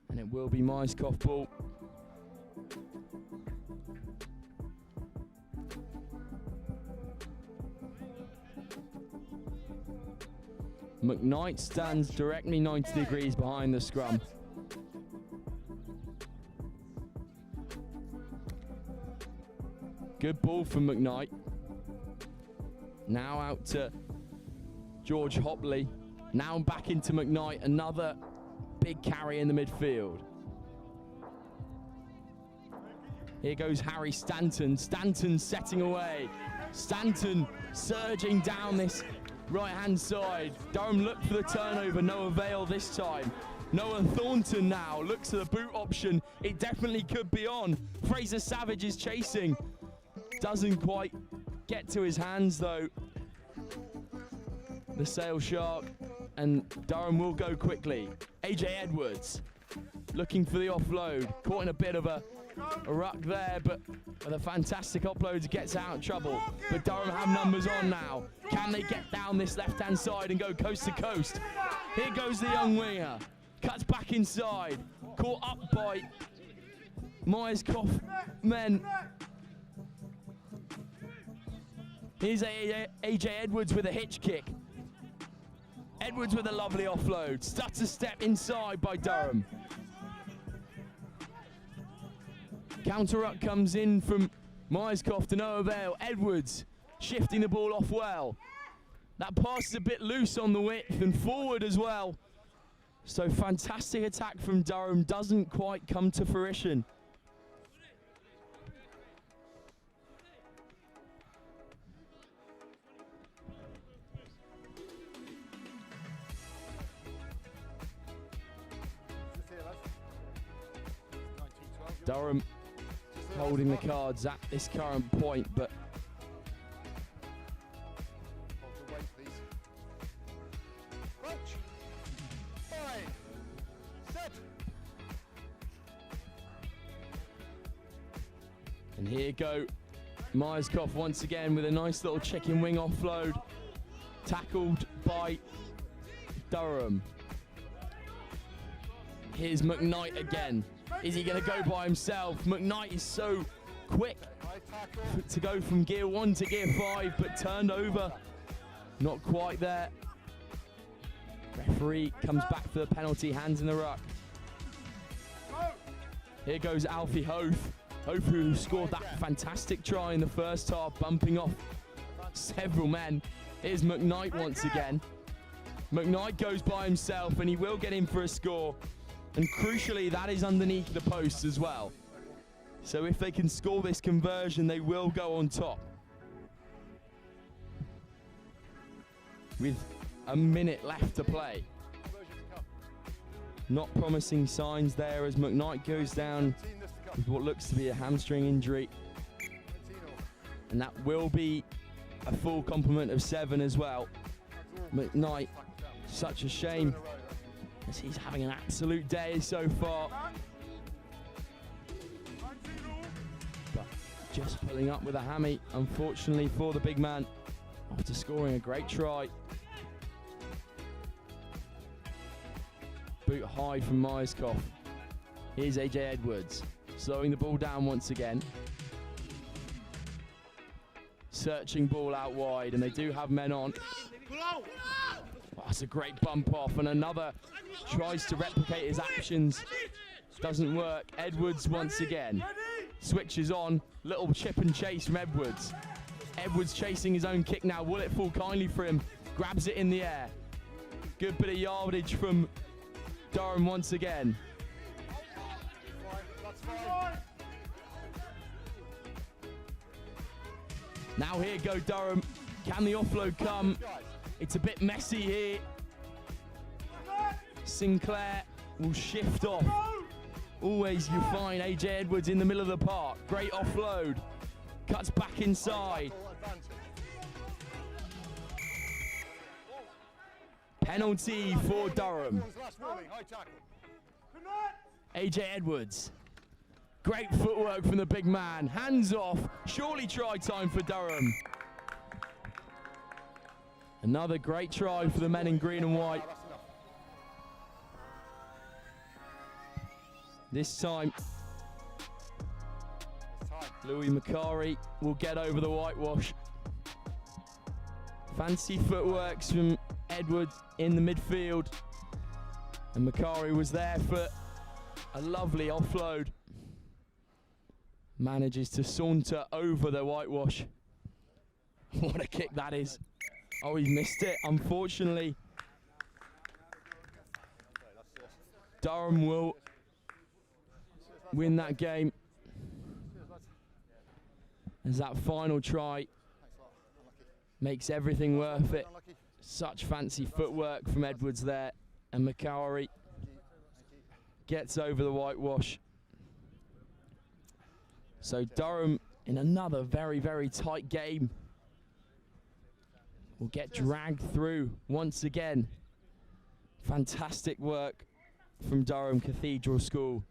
And it will be Myerscough ball. McKnight stands directly 90 degrees behind the scrum. Good ball from McKnight. Now out to George Hopley. Now back into McKnight. Another big carry in the midfield. Here goes Harry Stanton. Stanton setting away. Stanton surging down this right-hand side. Durham looked for the turnover, no avail this time. Noah Thornton now looks at the boot option. It definitely could be on. Fraser Savage is chasing. Doesn't quite get to his hands though. The sail shark, and Durham will go quickly. AJ Edwards looking for the offload. Caught in a bit of a ruck there, but with a fantastic offload, gets out of trouble. But Durham have numbers on now. Can they get down this left-hand side and go coast to coast? Here goes the young winger. Cuts back inside. Caught up by Myerscough men. Here's AJ Edwards with a hitch kick. Edwards with a lovely offload. Stutter step inside by Durham. Counter up comes in from Myerscough to no avail. Edwards shifting the ball off well. That pass is a bit loose on the width and forward as well. So fantastic attack from Durham, doesn't quite come to fruition. Durham holding the cards at this current point, but and here go Myerscough once again with a nice little chicken wing offload, tackled by Durham. Here's McKnight again. Is he going to go by himself? McKnight is so quick to go from gear 1 to gear 5, but turned over. Not quite there. Referee comes back for the penalty, hands in the ruck. Here goes Alfie Hoth. Hoth, who scored that fantastic try in the first half, bumping off several men. Here's McKnight once again. McKnight goes by himself and he will get in for a score. And crucially, that is underneath the post as well. So if they can score this conversion, they will go on top. With a minute left to play. Not promising signs there as McKnight goes down with what looks to be a hamstring injury. And that will be a full complement of 7 as well. McKnight, such a shame as he's having an absolute day so far. But just pulling up with a hammy, unfortunately for the big man, after scoring a great try. Boot high from Myerscough. Here's AJ Edwards, slowing the ball down once again. Searching ball out wide, and they do have men on. Oh, that's a great bump off, and another tries to replicate his actions. Doesn't work. Edwards once again. Switches on. Little chip and chase from Edwards. Edwards chasing his own kick now. Will it fall kindly for him? Grabs it in the air. Good bit of yardage from Durham once again. Now here go Durham. Can the offload come? It's a bit messy here. Sinclair will shift off. Always you find AJ Edwards in the middle of the park. Great offload. Cuts back inside. Penalty for Durham. AJ Edwards. Great footwork from the big man. Hands off. Surely try time for Durham. Another great try for the men in green and white. This time, Louis Macari will get over the whitewash. Fancy footworks from Edwards in the midfield. And Macari was there for a lovely offload. Manages to saunter over the whitewash. What a kick that is. Oh, he missed it, unfortunately. Durham will win that game. As that final try makes everything worth it. Such fancy footwork from Edwards there. And Macari gets over the whitewash. So Durham in another very, very tight game will get dragged through once again. Fantastic work from Durham Cathedral School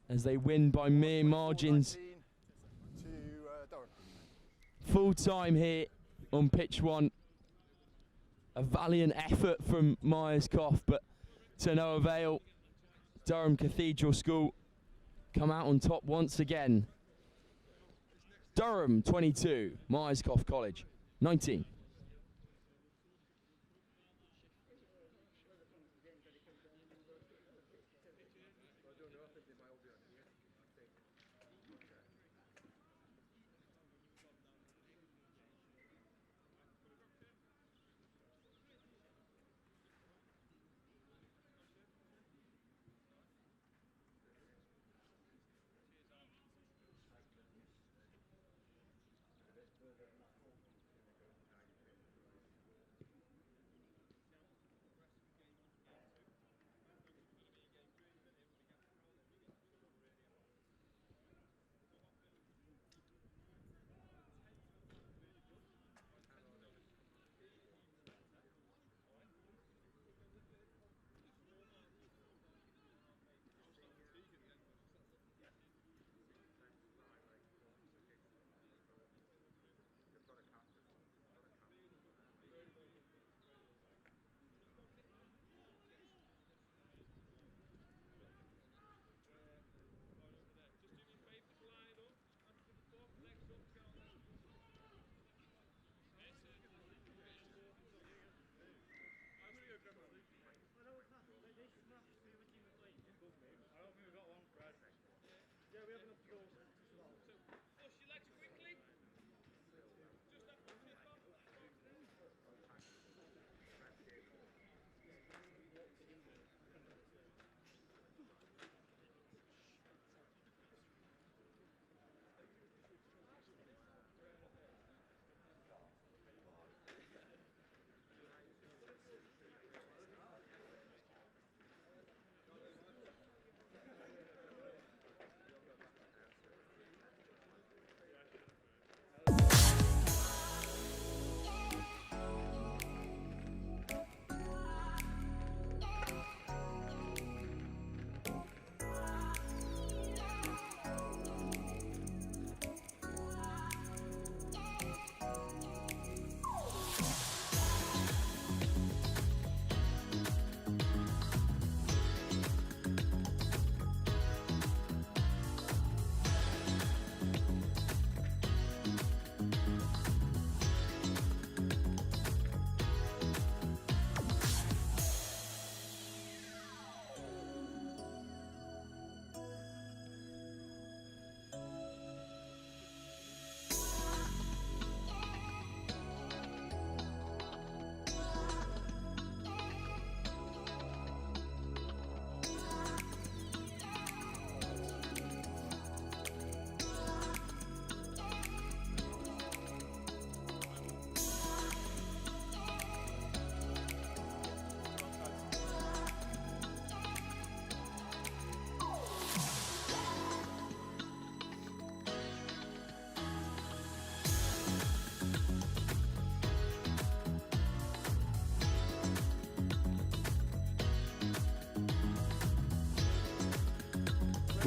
as they win by mere margins. Full time here on pitch 1. A valiant effort from Myerscough, but to no avail. Durham Cathedral School come out on top once again. Durham 22, Myerscough College 19.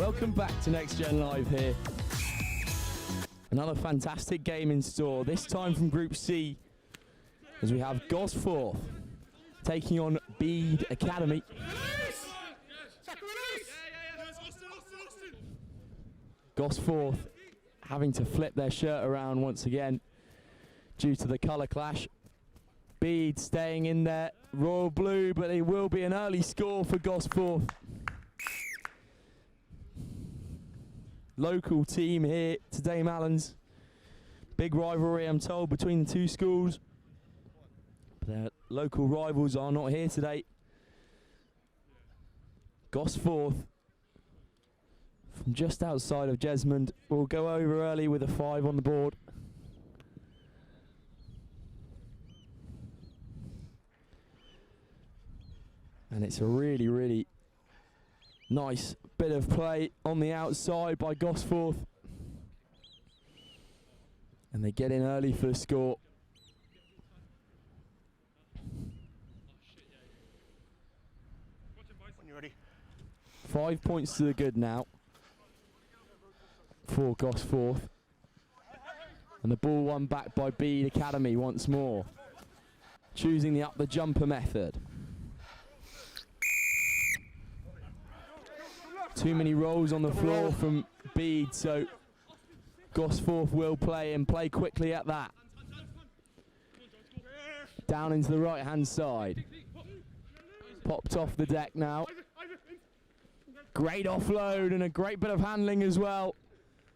Welcome back to Next Gen Live here. Another fantastic game in store, this time from Group C, as we have Gosforth taking on Bede Academy. Gosforth having to flip their shirt around once again due to the colour clash. Bede staying in their royal blue, but it will be an early score for Gosforth. Local team here to Dame Allen's. Big rivalry, I'm told, between the two schools. But their local rivals are not here today. Gosforth, from just outside of Jesmond, will go over early with a 5 on the board. And it's a really, really nice bit of play on the outside by Gosforth. And they get in early for the score. When you're ready. 5 points to the good now for Gosforth. And the ball won back by Bede Academy once more, choosing the up the jumper method. Too many rolls on the floor from Bede, so Gosforth will play and play quickly at that. Down into the right hand side. Popped off the deck now. Great offload and a great bit of handling as well.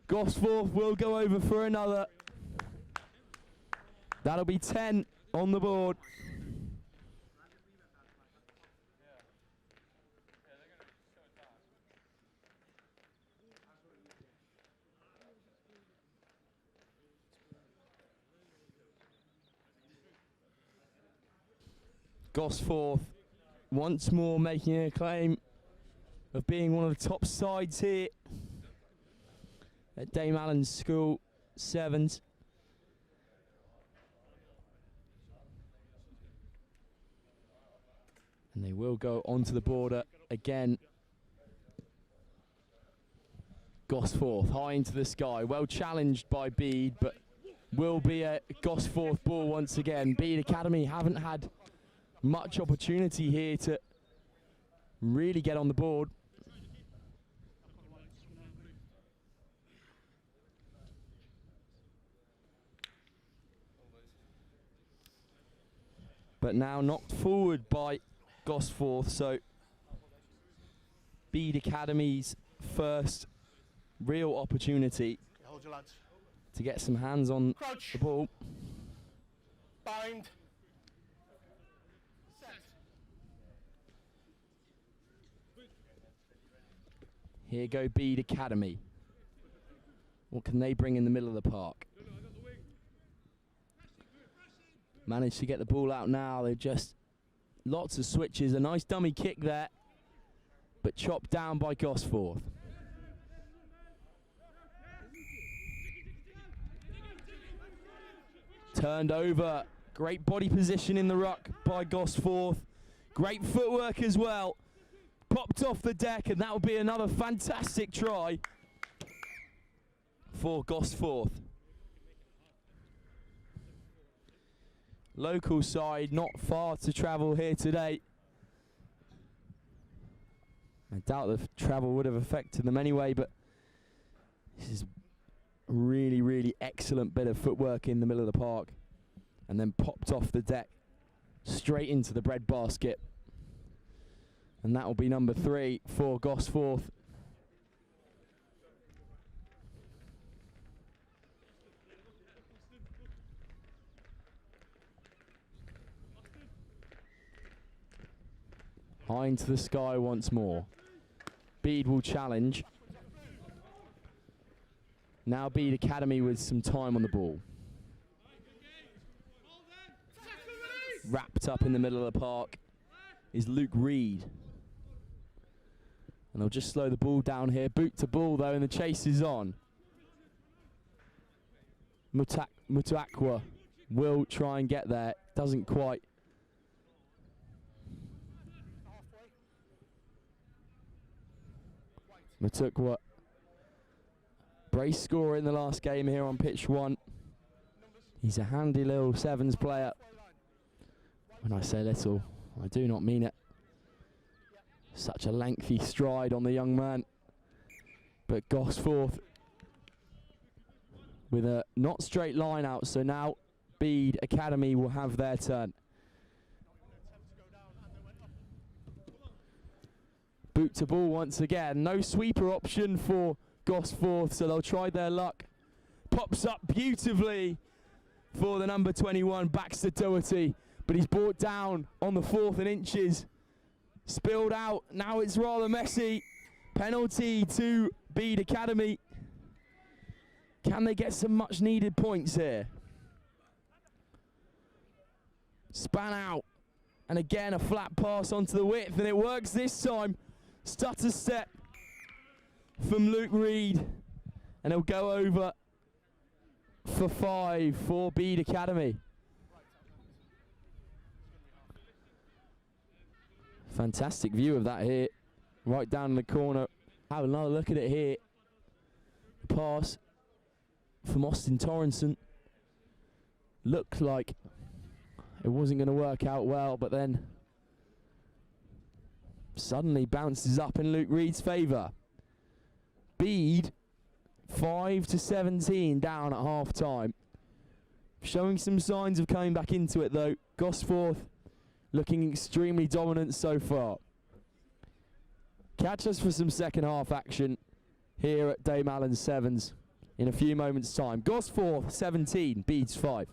Gosforth will go over for another. That'll be 10 on the board. Gosforth once more making a claim of being one of the top sides here at Dame Allen's School Sevens. And they will go onto the border again. Gosforth high into the sky, well challenged by Bede, but will be a Gosforth ball once again. Bede Academy haven't had much opportunity here to really get on the board. But now knocked forward by Gosforth, so Bede Academy's first real opportunity Hold your lads. to get some hands on Crouch. the ball. Bind. Set. Here go Bede Academy. What can they bring in the middle of the park? Managed to get the ball out now. They're just lots of switches. A nice dummy kick there, but chopped down by Gosforth. Turned over. Great body position in the ruck by Gosforth. Great footwork as well. Popped off the deck, and that will be another fantastic try for Gosforth. Local side, not far to travel here today. I doubt the travel would have affected them anyway, but this is a really, really excellent bit of footwork in the middle of the park. And then popped off the deck, straight into the bread basket. And that will be number 3 for Gosforth. High into the sky once more. Bede will challenge. Now Bede Academy with some time on the ball. Wrapped up in the middle of the park is Luke Reed. And they'll just slow the ball down here. Boot to ball though, and the chase is on. Mutuakwa will try and get there. Doesn't quite. We took what? Brace scorer in the last game here on pitch 1. He's a handy little sevens player. When I say little, I do not mean it. Such a lengthy stride on the young man. But Gosforth with a not straight line out, so now Bede Academy will have their turn. Boot to ball once again. No sweeper option for Gosforth, so they'll try their luck. Pops up beautifully for the number 21, Baxter Doherty, but he's brought down on the 4th and inches. Spilled out, now it's rather messy. Penalty to Bede Academy. Can they get some much needed points here? Span out, and again a flat pass onto the width, and it works this time. Stutter step from Luke Reed, and he'll go over for 5 for Bede Academy. Fantastic view of that here, right down in the corner. Have another look at it here. Pass from Austin Torrenson. Looked like it wasn't going to work out well, but then suddenly bounces up in Luke Reed's favour. Bede 5-17 down at half time. Showing some signs of coming back into it though. Gosforth looking extremely dominant so far. Catch us for some second half action here at Dame Allen's Sevens in a few moments time. Gosforth 17, Bede's 5.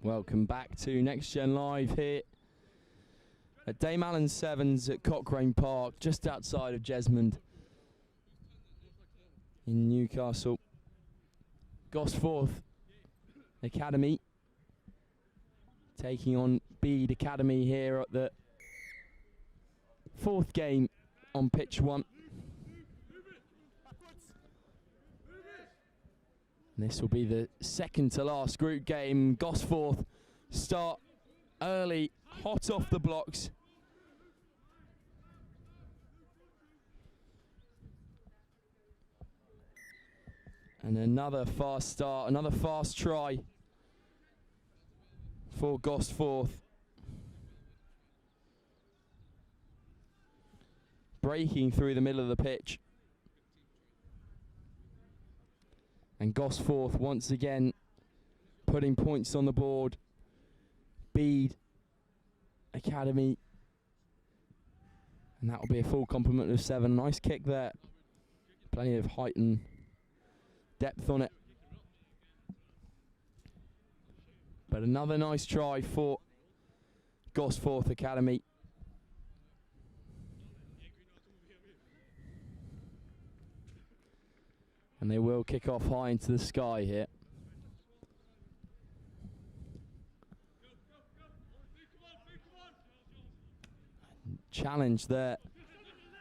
Welcome back to Next Gen Live here at Dame Allen's Sevens at Cochrane Park, just outside of Jesmond in Newcastle. Gosforth Academy taking on Bede Academy here at the 4th game on pitch 1. This will be the second to last group game. Gosforth start early, hot off the blocks. And another fast start, another fast try for Gosforth. Breaking through the middle of the pitch. And Gosforth once again putting points on the board. Bede Academy. And that will be a full complement of 7. Nice kick there. Plenty of height and depth on it. But another nice try for Gosforth Academy. And they will kick off high into the sky here. Challenge there.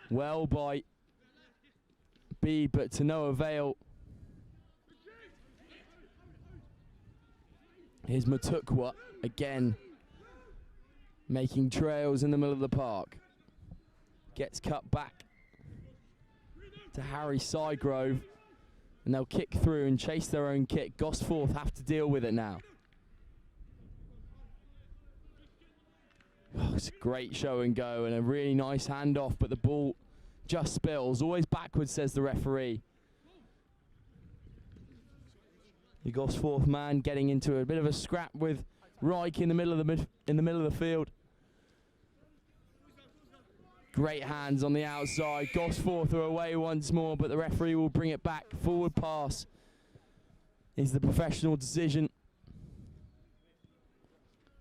Well by Bede, but to no avail. Here's Myerscough again, making trails in the middle of the park. Gets cut back to Harry Sygrove, and they'll kick through and chase their own kick. Gosforth have to deal with it now. Oh, it's a great show and go and a really nice handoff, but the ball just spills. Always backwards, says the referee. The Gosforth man getting into a bit of a scrap with Reich in the middle of the field. Great hands on the outside. Gosforth are away once more, but the referee will bring it back. Forward pass is the professional decision.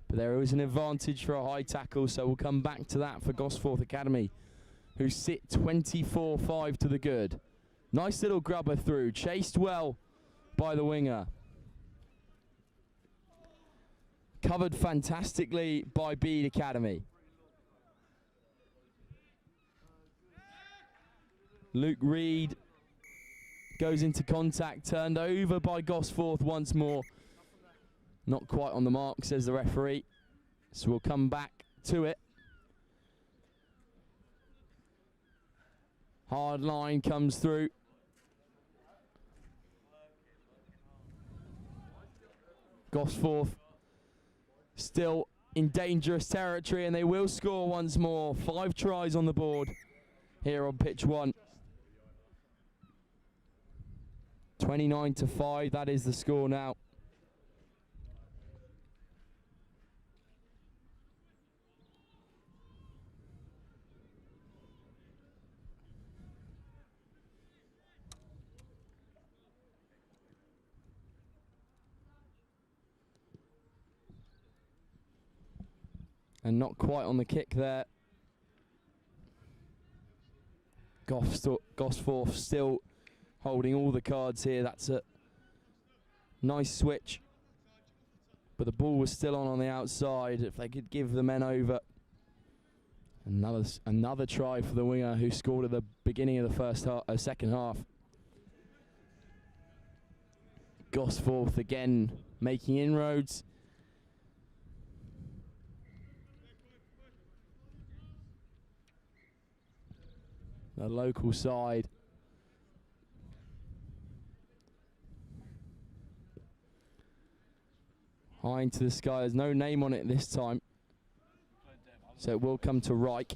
But there is an advantage for a high tackle, so we'll come back to that for Gosforth Academy, who sit 24-5 to the good. Nice little grubber through, chased well by the winger. Covered fantastically by Bede Academy. Luke Reed goes into contact, turned over by Gosforth once more. Not quite on the mark, says the referee. So we'll come back to it. Hard line comes through. Gosforth still in dangerous territory, and they will score once more. 5 tries on the board here on pitch 1. 29-5, that is the score now. And not quite on the kick there. Gosforth still holding all the cards here. That's a nice switch. But the ball was still on the outside. If they could give the men over. Another try for the winger who scored at the beginning of the second half. Gosforth again making inroads. The local side. High into the sky. There's no name on it this time. So it will come to Reich.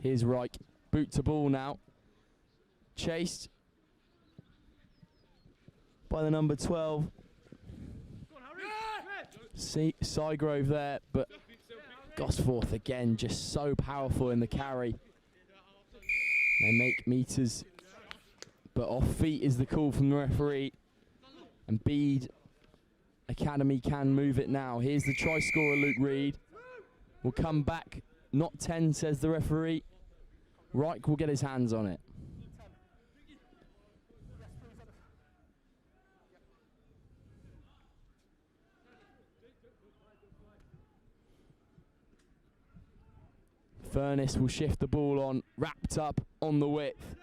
Here's Reich. Boot to ball now. Chased by the number 12. Sygrove there, but Gosforth again just so powerful in the carry. They make meters, but off feet is the call from the referee. And Bede Academy can move it now. Here's the try scorer, Luke Reed. Will come back, not 10, says the referee. Reich will get his hands on it. Furness will shift the ball on, wrapped up on the width.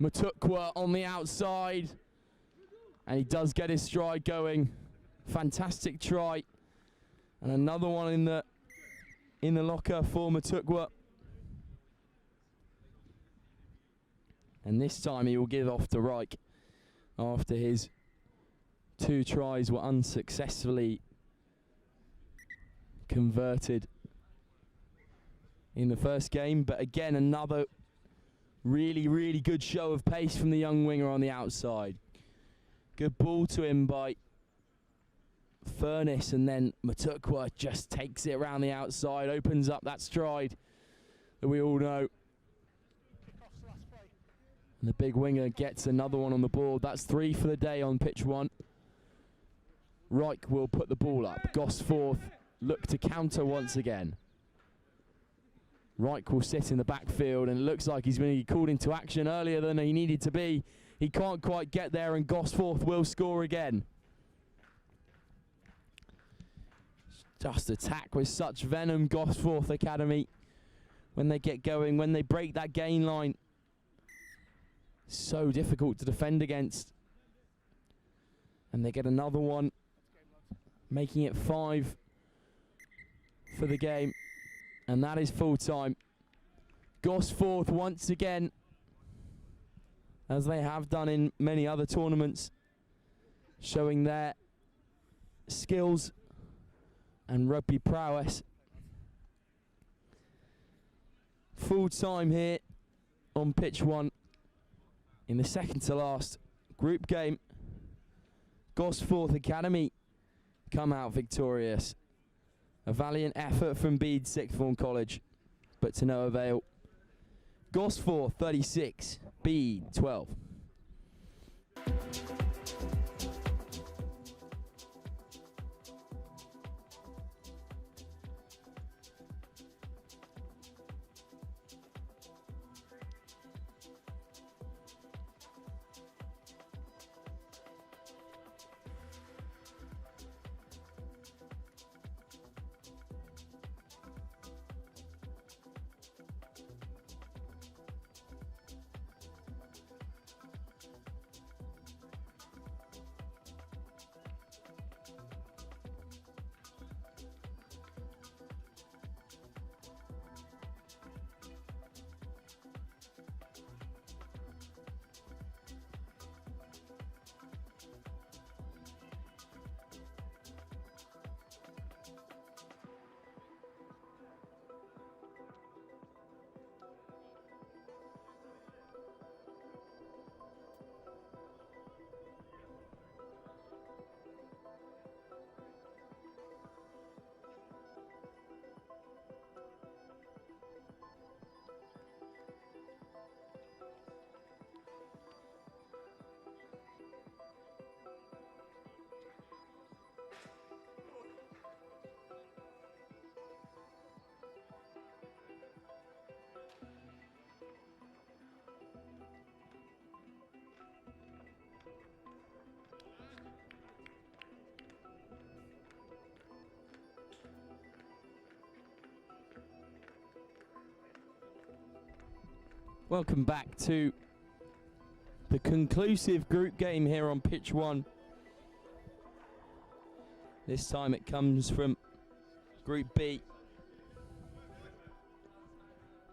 Myerscough on the outside, and he does get his stride going. Fantastic try, and another one in the locker for Myerscough. And this time he will give off to Reich after his 2 tries were unsuccessfully converted in the first game. But again, another really good show of pace from the young winger on the outside. Good ball to him by Furness, and then Myerscough just takes it around the outside, opens up that stride that we all know. And the big winger gets another one on the board. That's 3 for the day on pitch 1. Reich will put the ball up. Gosforth look to counter once again. Reich will sit in the backfield, and it looks like he's been called into action earlier than he needed to be. He can't quite get there, and Gosforth will score again. Just attack with such venom, Gosforth Academy. When they get going, when they break that gain line. So difficult to defend against. And they get another one, making it 5 for the game. And that is full time. Gosforth once again, as they have done in many other tournaments, showing their skills and rugby prowess. Full time here on pitch 1 in the second to last group game. Gosforth Academy come out victorious. A valiant effort from Bede Sixth Form College, but to no avail. Gosforth 36, Bede 12. Welcome back to the conclusive group game here on pitch 1. This time it comes from Group B.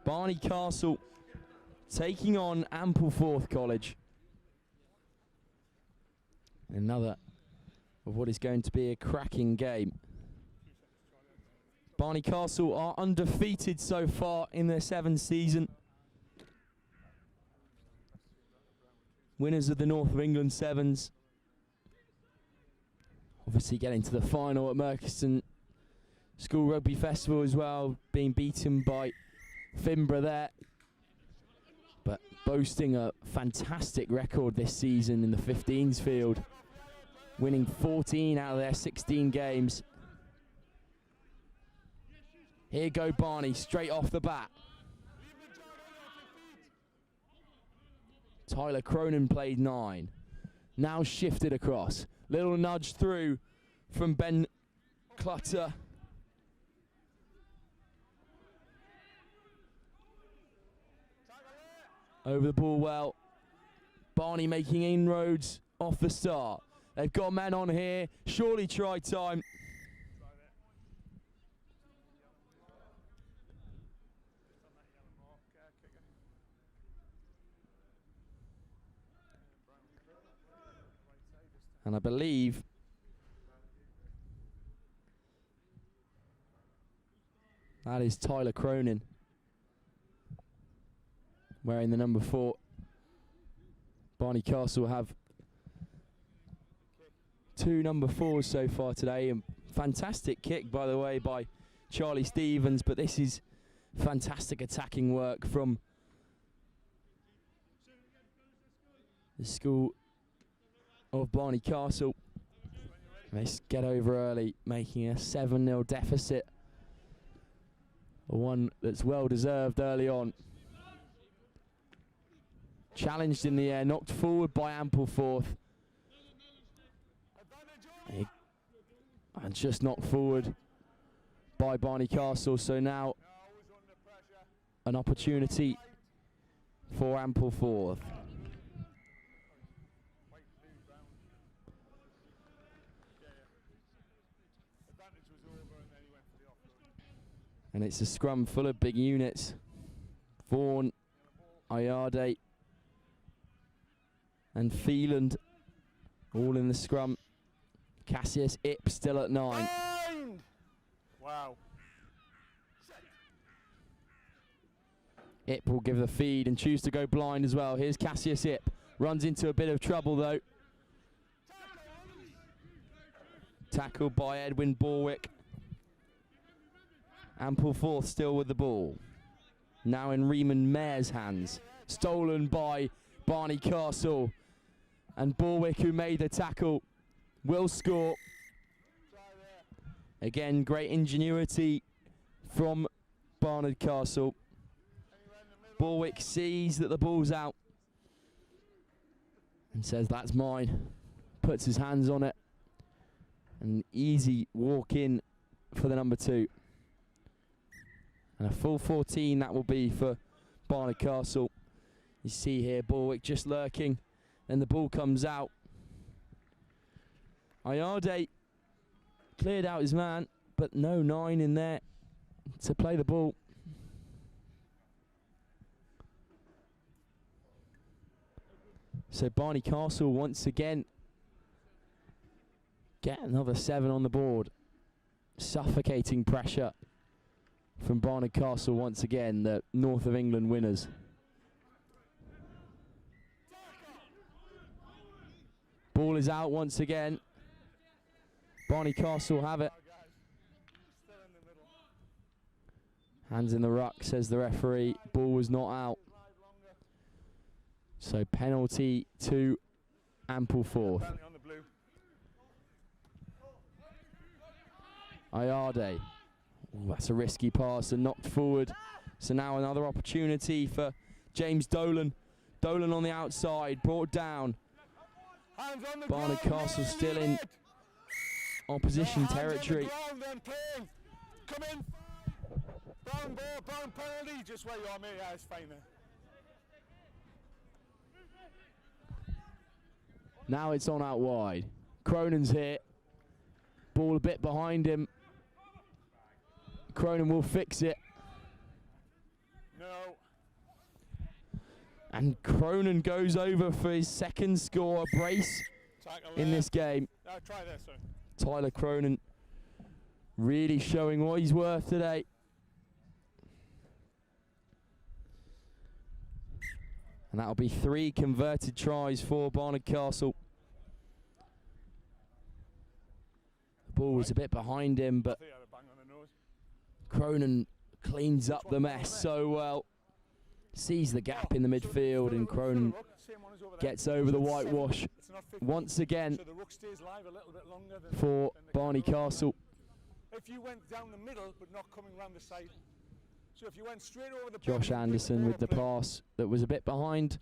Barney Castle taking on Ampleforth College. Another of what is going to be a cracking game. Barney Castle are undefeated so far in their 7th season. Winners of the North of England Sevens. Obviously getting to the final at Myerscough School Rugby Festival as well, being beaten by Finborough there. But boasting a fantastic record this season in the 15s field. Winning 14 out of their 16 games. Here go Barney, straight off the bat. Tyler Cronin played 9. Now shifted across. Little nudge through from Ben Clutter. Over the ball well. Barney making inroads off the start. They've got men on here. Surely try time. And I believe that is Tyler Cronin wearing the number 4. Barney Castle have 2 number 4s so far today. And fantastic kick, by the way, by Charlie Stevens. But this is fantastic attacking work from the school of Barney Castle. They get over early, making a 7-0 deficit. One that's well deserved early on. Challenged in the air, knocked forward by Ampleforth. And just knocked forward by Barney Castle. So now an opportunity for Ampleforth. And it's a scrum full of big units. Vaughan, Ayade and Phelan all in the scrum. Cassius Ip still at 9. Blind! Wow. Ip will give the feed and choose to go blind as well. Here's Cassius Ip. Runs into a bit of trouble though. Tackled by Edwin Borwick. Ampleforth still with the ball. Now in Riemann Mayor's hands. Stolen by Barney Castle. And Borwick, who made the tackle, will score. Again, great ingenuity from Barnard Castle. Borwick sees that the ball's out and says, that's mine. Puts his hands on it. An easy walk in for the number 2. And a full 14 that will be for Barnard Castle. You see here Borwick just lurking. Then the ball comes out. Ayade cleared out his man, but no 9 in there to play the ball. So Barney Castle once again get another 7 on the board. Suffocating pressure from Barnard Castle once again, the North of England winners. Ball is out once again. Barney Castle have it. Hands in the ruck, says the referee. Ball was not out. So penalty to Ampleforth. Ayade. Ooh, that's a risky pass and knocked forward. So now another opportunity for James Dolan. Dolan on the outside, brought down. Barnard Castle still in opposition territory. Come in. Brown ball, brown penalty. Just where you are, mate. Yeah, it's fine there. Now it's on out wide. Cronen's here. Ball a bit behind him. Cronin will fix it. No. And Cronin goes over for his second score, a brace in this game. Now try this one. Tyler Cronin really showing what he's worth today. And that'll be 3 converted tries for Barnard Castle. The ball was a bit behind him, but Cronin cleans up the mess so well. Sees the gap in the midfield, and Cronin gets over the whitewash once again for Barney Castle. If you went down the middle but not coming round the side. So if you went straight over the Josh Anderson with the pass that was a bit behind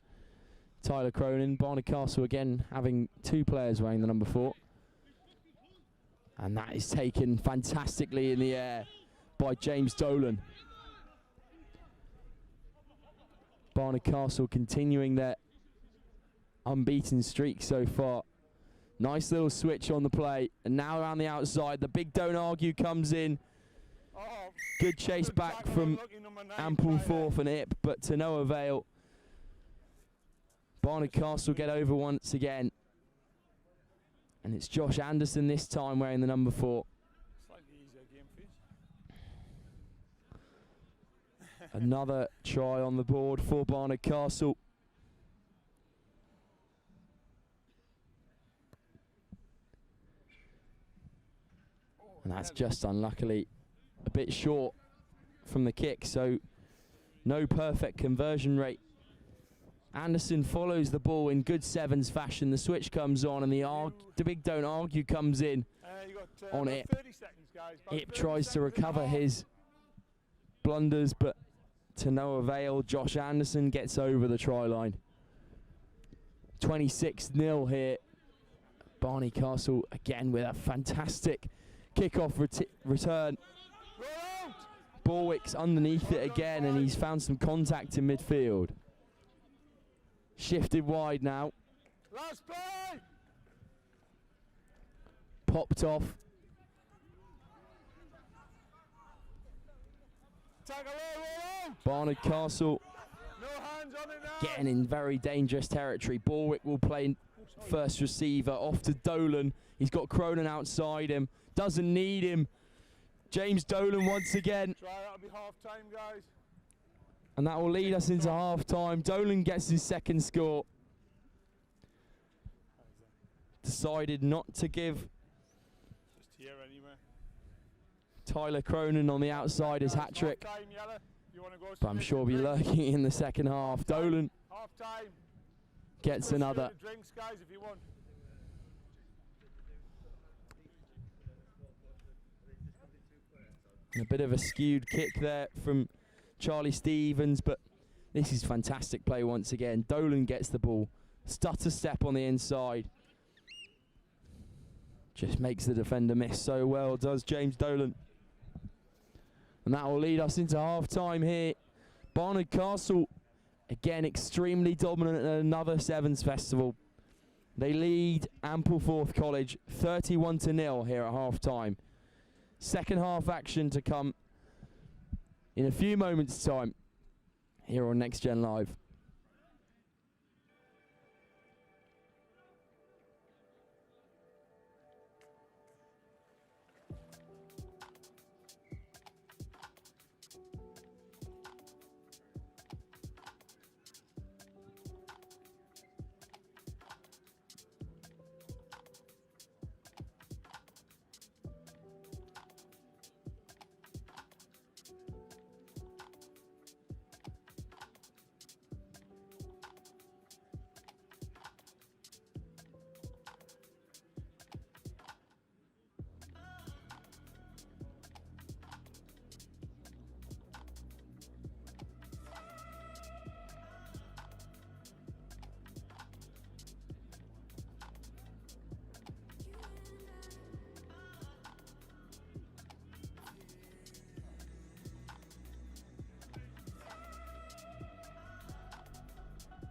Tyler Cronin. Barnard Castle again having 2 players wearing the number 4. And that is taken fantastically in the air by James Dolan. Barnard Castle continuing their unbeaten streak so far. Nice little switch on the play. And now around the outside, the big don't argue comes in. Good chase back from Ampleforth and Ip, but to no avail. Barnard Castle get over once again. And it's Josh Anderson this time wearing the number 4. Another try on the board for Barnard Castle. And that's just unluckily a bit short from the kick, so no perfect conversion rate. Anderson follows the ball in good 7s fashion. The switch comes on and the big don't argue comes in on Ip. Ip tries to recover his blunders, but to no avail. Josh Anderson gets over the try line. 26-0 here. Barney Castle again with a fantastic kickoff return. Borwick's underneath it again, and he's found some contact in midfield. Shifted wide now. Last play. Popped off. tackle there, roll out. Barnard Castle No hands on it now. getting in very dangerous territory. Borwick will play first receiver off to Dolan. He's got Cronin outside him. Doesn't need him. James Dolan once again. Try that'll be half time, guys. And that will lead us into half time. Dolan gets his second score. Decided not to give Just here anyway. Tyler Cronin on the outside his hat trick. Half time, Yella. You wanna go But I'm straight sure to he'll be drinks? lurking in the second half. Dolan Half time. gets Go another. straight to drinks, guys, if you want. And a bit of a skewed kick there from Charlie Stevens, but this is fantastic play once again. Dolan gets the ball. Stutter step on the inside. Just makes the defender miss so well, does James Dolan. And that will lead us into half time here. Barnard Castle, again, extremely dominant at another Sevens Festival. They lead Ampleforth College 31-0 here at half time. Second half action to come in a few moments' time here on Next Gen Live.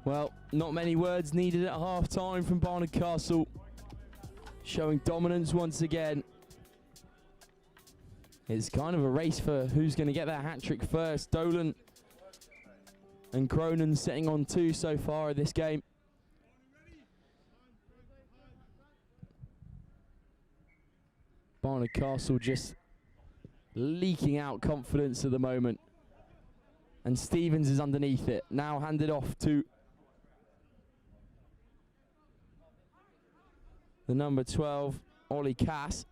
Well, not many words needed at half time from Barnard Castle. Showing dominance once again. It's kind of a race for who's going to get that hat-trick first. Dolan and Cronin sitting on 2 so far in this game. Barnard Castle just leaking out confidence at the moment. And Stevens is underneath it. Now handed off to the number 12, Ollie Cass.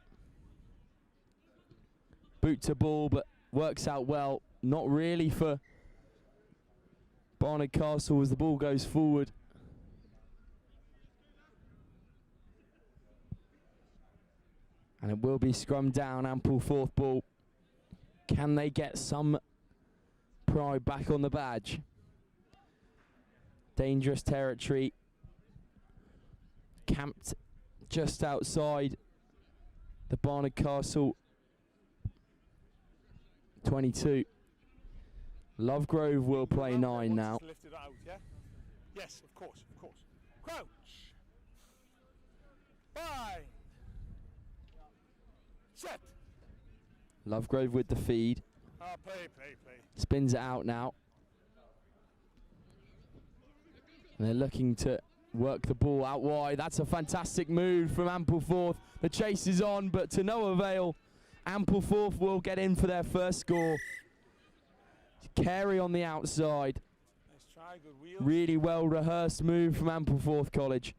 Boot to ball, but works out well. Not really for Barnard Castle as the ball goes forward. And it will be scrummed down, Ampleforth ball. Can they get some pride back on the badge? Dangerous territory. Camped just outside the Barnard Castle 22. Lovegrove will play 9 now. Lift it out, yeah? Yes, of course, of course. Crouch. Bind. Set. Lovegrove with the feed. Play. Spins it out now. And they're looking to work the ball out wide. That's a fantastic move from Ampleforth. The chase is on, but to no avail. Ampleforth will get in for their first score. Carey on the outside. Nice try, good wheels. Really well rehearsed move from Ampleforth College.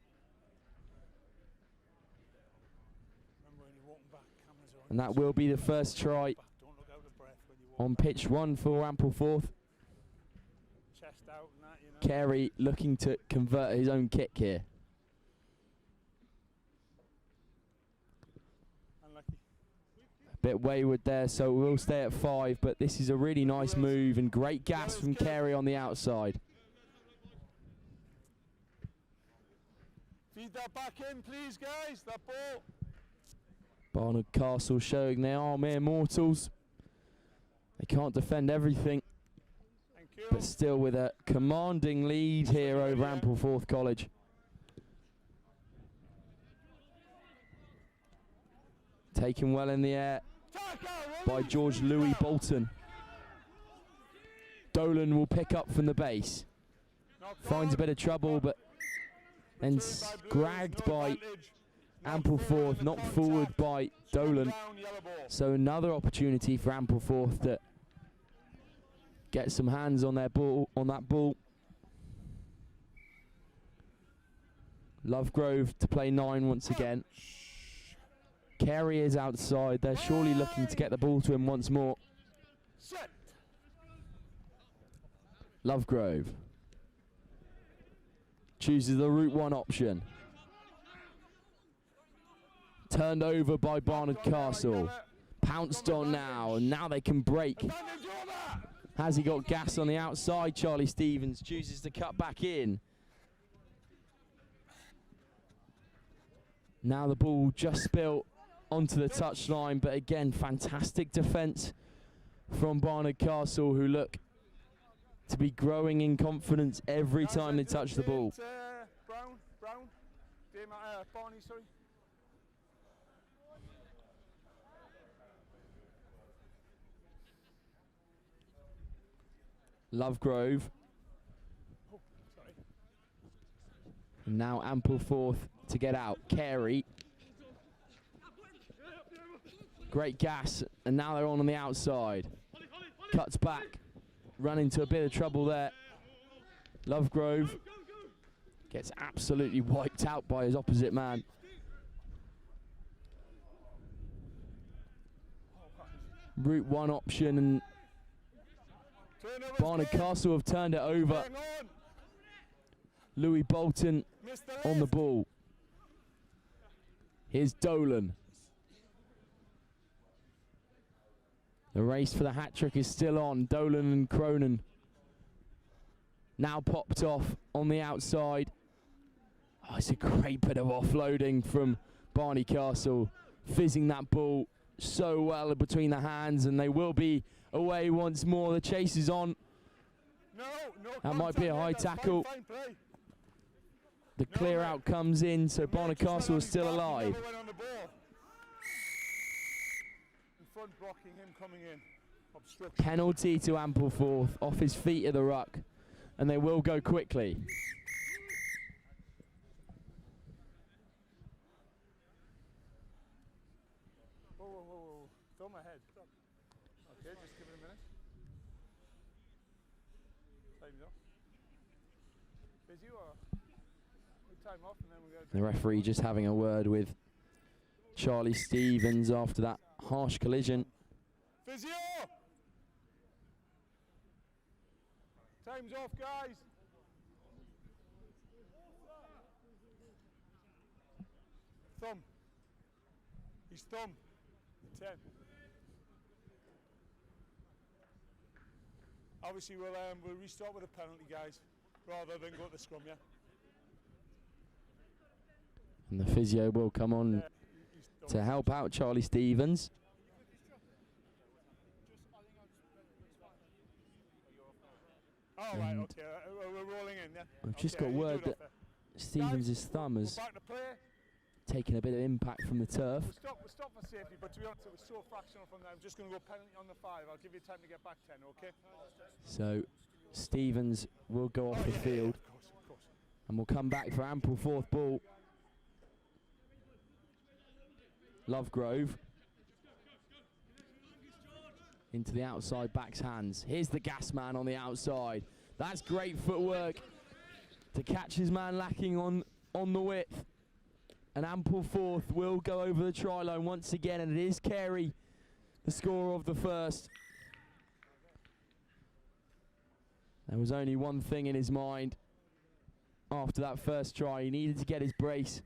Remember when you're walking back, cameras are on. And that will be the first try Back. Don't look out of breath when you walk on pitch 1 for Ampleforth. chest out and that, you know. Carey looking to convert his own kick here. Unlucky. Bit wayward there, so we'll stay at 5, but this is a really nice move and great gas from Carey on the outside. Feed that back in, please, guys. That ball. Barnard Castle showing they are mere mortals. They can't defend everything, Thank you. but still with a commanding lead here over Ampleforth College. Taken well in the air by George Louis Bolton. Dolan will pick up from the base. Finds a bit of trouble, but then gragged by Ampleforth, knocked forward by Dolan. So another opportunity for Ampleforth to get some hands on their ball, on that ball. Lovegrove to play 9 once again. Carey is outside. They're surely looking to get the ball to him once more. Lovegrove chooses the Route 1 option. Turned over by Barnard Castle. Pounced on now, and now they can break. Has he got gas on the outside? Charlie Stevens chooses to cut back in. Now the ball just spilled onto the touchline, but again, fantastic defence from Barnard Castle, who look to be growing in confidence every time they touch the ball. Barney, sorry. Lovegrove. And now Ampleforth to get out. Carey. Great gas, and now they're on the outside. Cuts back. Run into a bit of trouble there. Lovegrove gets absolutely wiped out by his opposite man. Route 1 option, and Barnard Castle have turned it over. Louis Bolton on the ball. Here's Dolan. The race for the hat-trick is still on. Dolan and Cronin now popped off on the outside. Oh, it's a great bit of offloading from Barney Castle. Fizzing that ball so well between the hands, and they will be away once more. The chase is on. That might be a high tackle. The clear out comes in, so Barnard Castle is still alive. Blocking him coming in. Penalty to Ampleforth off his feet at the ruck, and they will go quickly. Whoa. Fill my head. Okay, just give it a minute. Time's off. Busy or time off, and then we'll go. The referee just having a word with Charlie Stevens after that harsh collision. Physio! Time's off, guys. Thumb. His thumb. 10. Obviously, we'll restart with a penalty, guys, rather than go to the scrum, yeah? And the physio will come on to help out Charlie Stevens. Oh, right, okay, we're rolling in, yeah? We've just got word that Stevens' thumb has taken a bit of impact from the turf. We'll stop for safety, but to be honest, it was so fractional from there. I'm just going to go penalty on the 5. I'll give you time to get back 10, okay? So Stevens will go off the field, of course. and we'll come back for Ampleforth ball. Lovegrove into the outside back's hands. Here's the gas man on the outside. That's great footwork to catch his man lacking on the width. And Ampleforth will go over the try line once again, and it is Carey, the scorer of the first. There was only one thing in his mind after that first try. He needed to get his brace,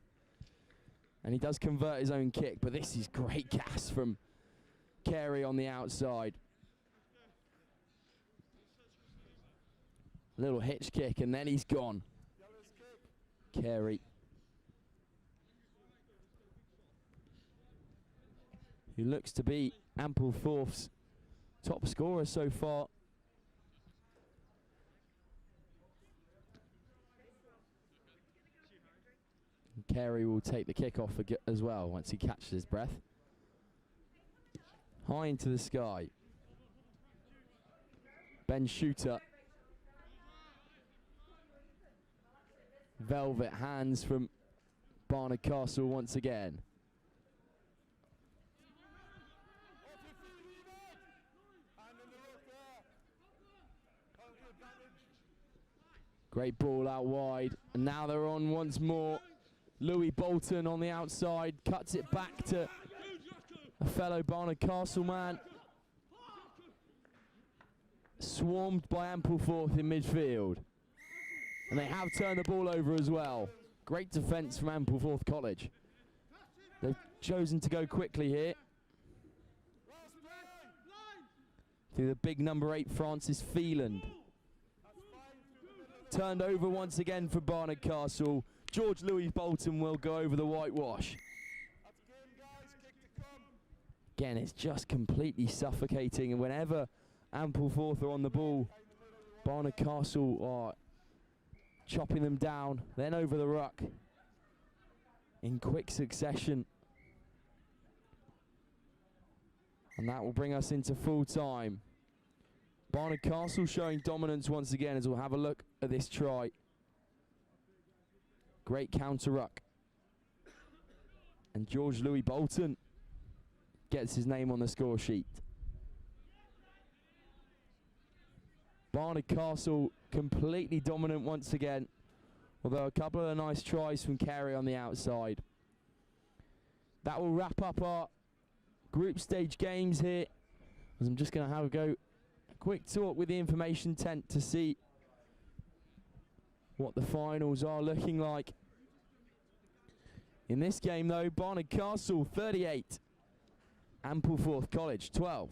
and he does convert his own kick, but this is great gas from Carey on the outside. Little hitch kick, and then he's gone. Carey, who looks to be Ampleforth's top scorer so far. Carey will take the kick off as well once he catches his breath. High into the sky. Ben Shooter. Velvet hands from Barnard Castle once again. Great ball out wide, and now they're on once more. Louis Bolton on the outside, cuts it back to a fellow Barnard Castle man. Swarmed by Ampleforth in midfield. And they have turned the ball over as well. Great defence from Ampleforth College. They've chosen to go quickly here. Through the big number 8, Francis Phelan. Turned over once again for Barnard Castle. George Louis Bolton will go over the whitewash. Again, it's just completely suffocating, and whenever Ampleforth are on the ball, Barnard Castle are chopping them down, then over the ruck in quick succession. And that will bring us into full time. Barnard Castle showing dominance once again as we'll have a look at this try. Great counter ruck. And George Louis Bolton gets his name on the score sheet. Barnard Castle completely dominant once again, although a couple of nice tries from Carey on the outside. That will wrap up our group stage games here, as I'm just going to have a quick talk with the information tent to see what the finals are looking like. In this game though, Barnard Castle 38, Ampleforth College 12.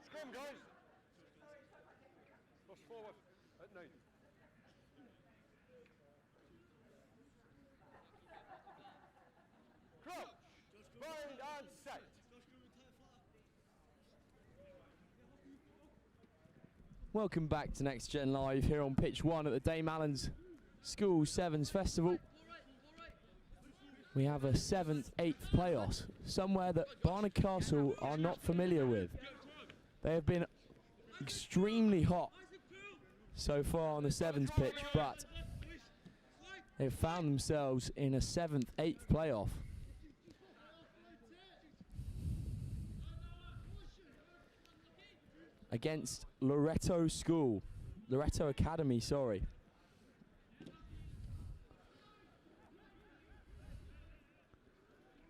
Scrum, guys. Push forward at 9. Crouch, bind and set. Welcome back to Next Gen Live here on pitch 1 at the Dame Allen's School Sevens Festival. We have a 7th, 8th playoffs, somewhere that Barnard Castle are not familiar with. They have been extremely hot so far on the sevens pitch, but they've found themselves in a 7th, 8th playoff. Against Loretto School, Loretto Academy, sorry.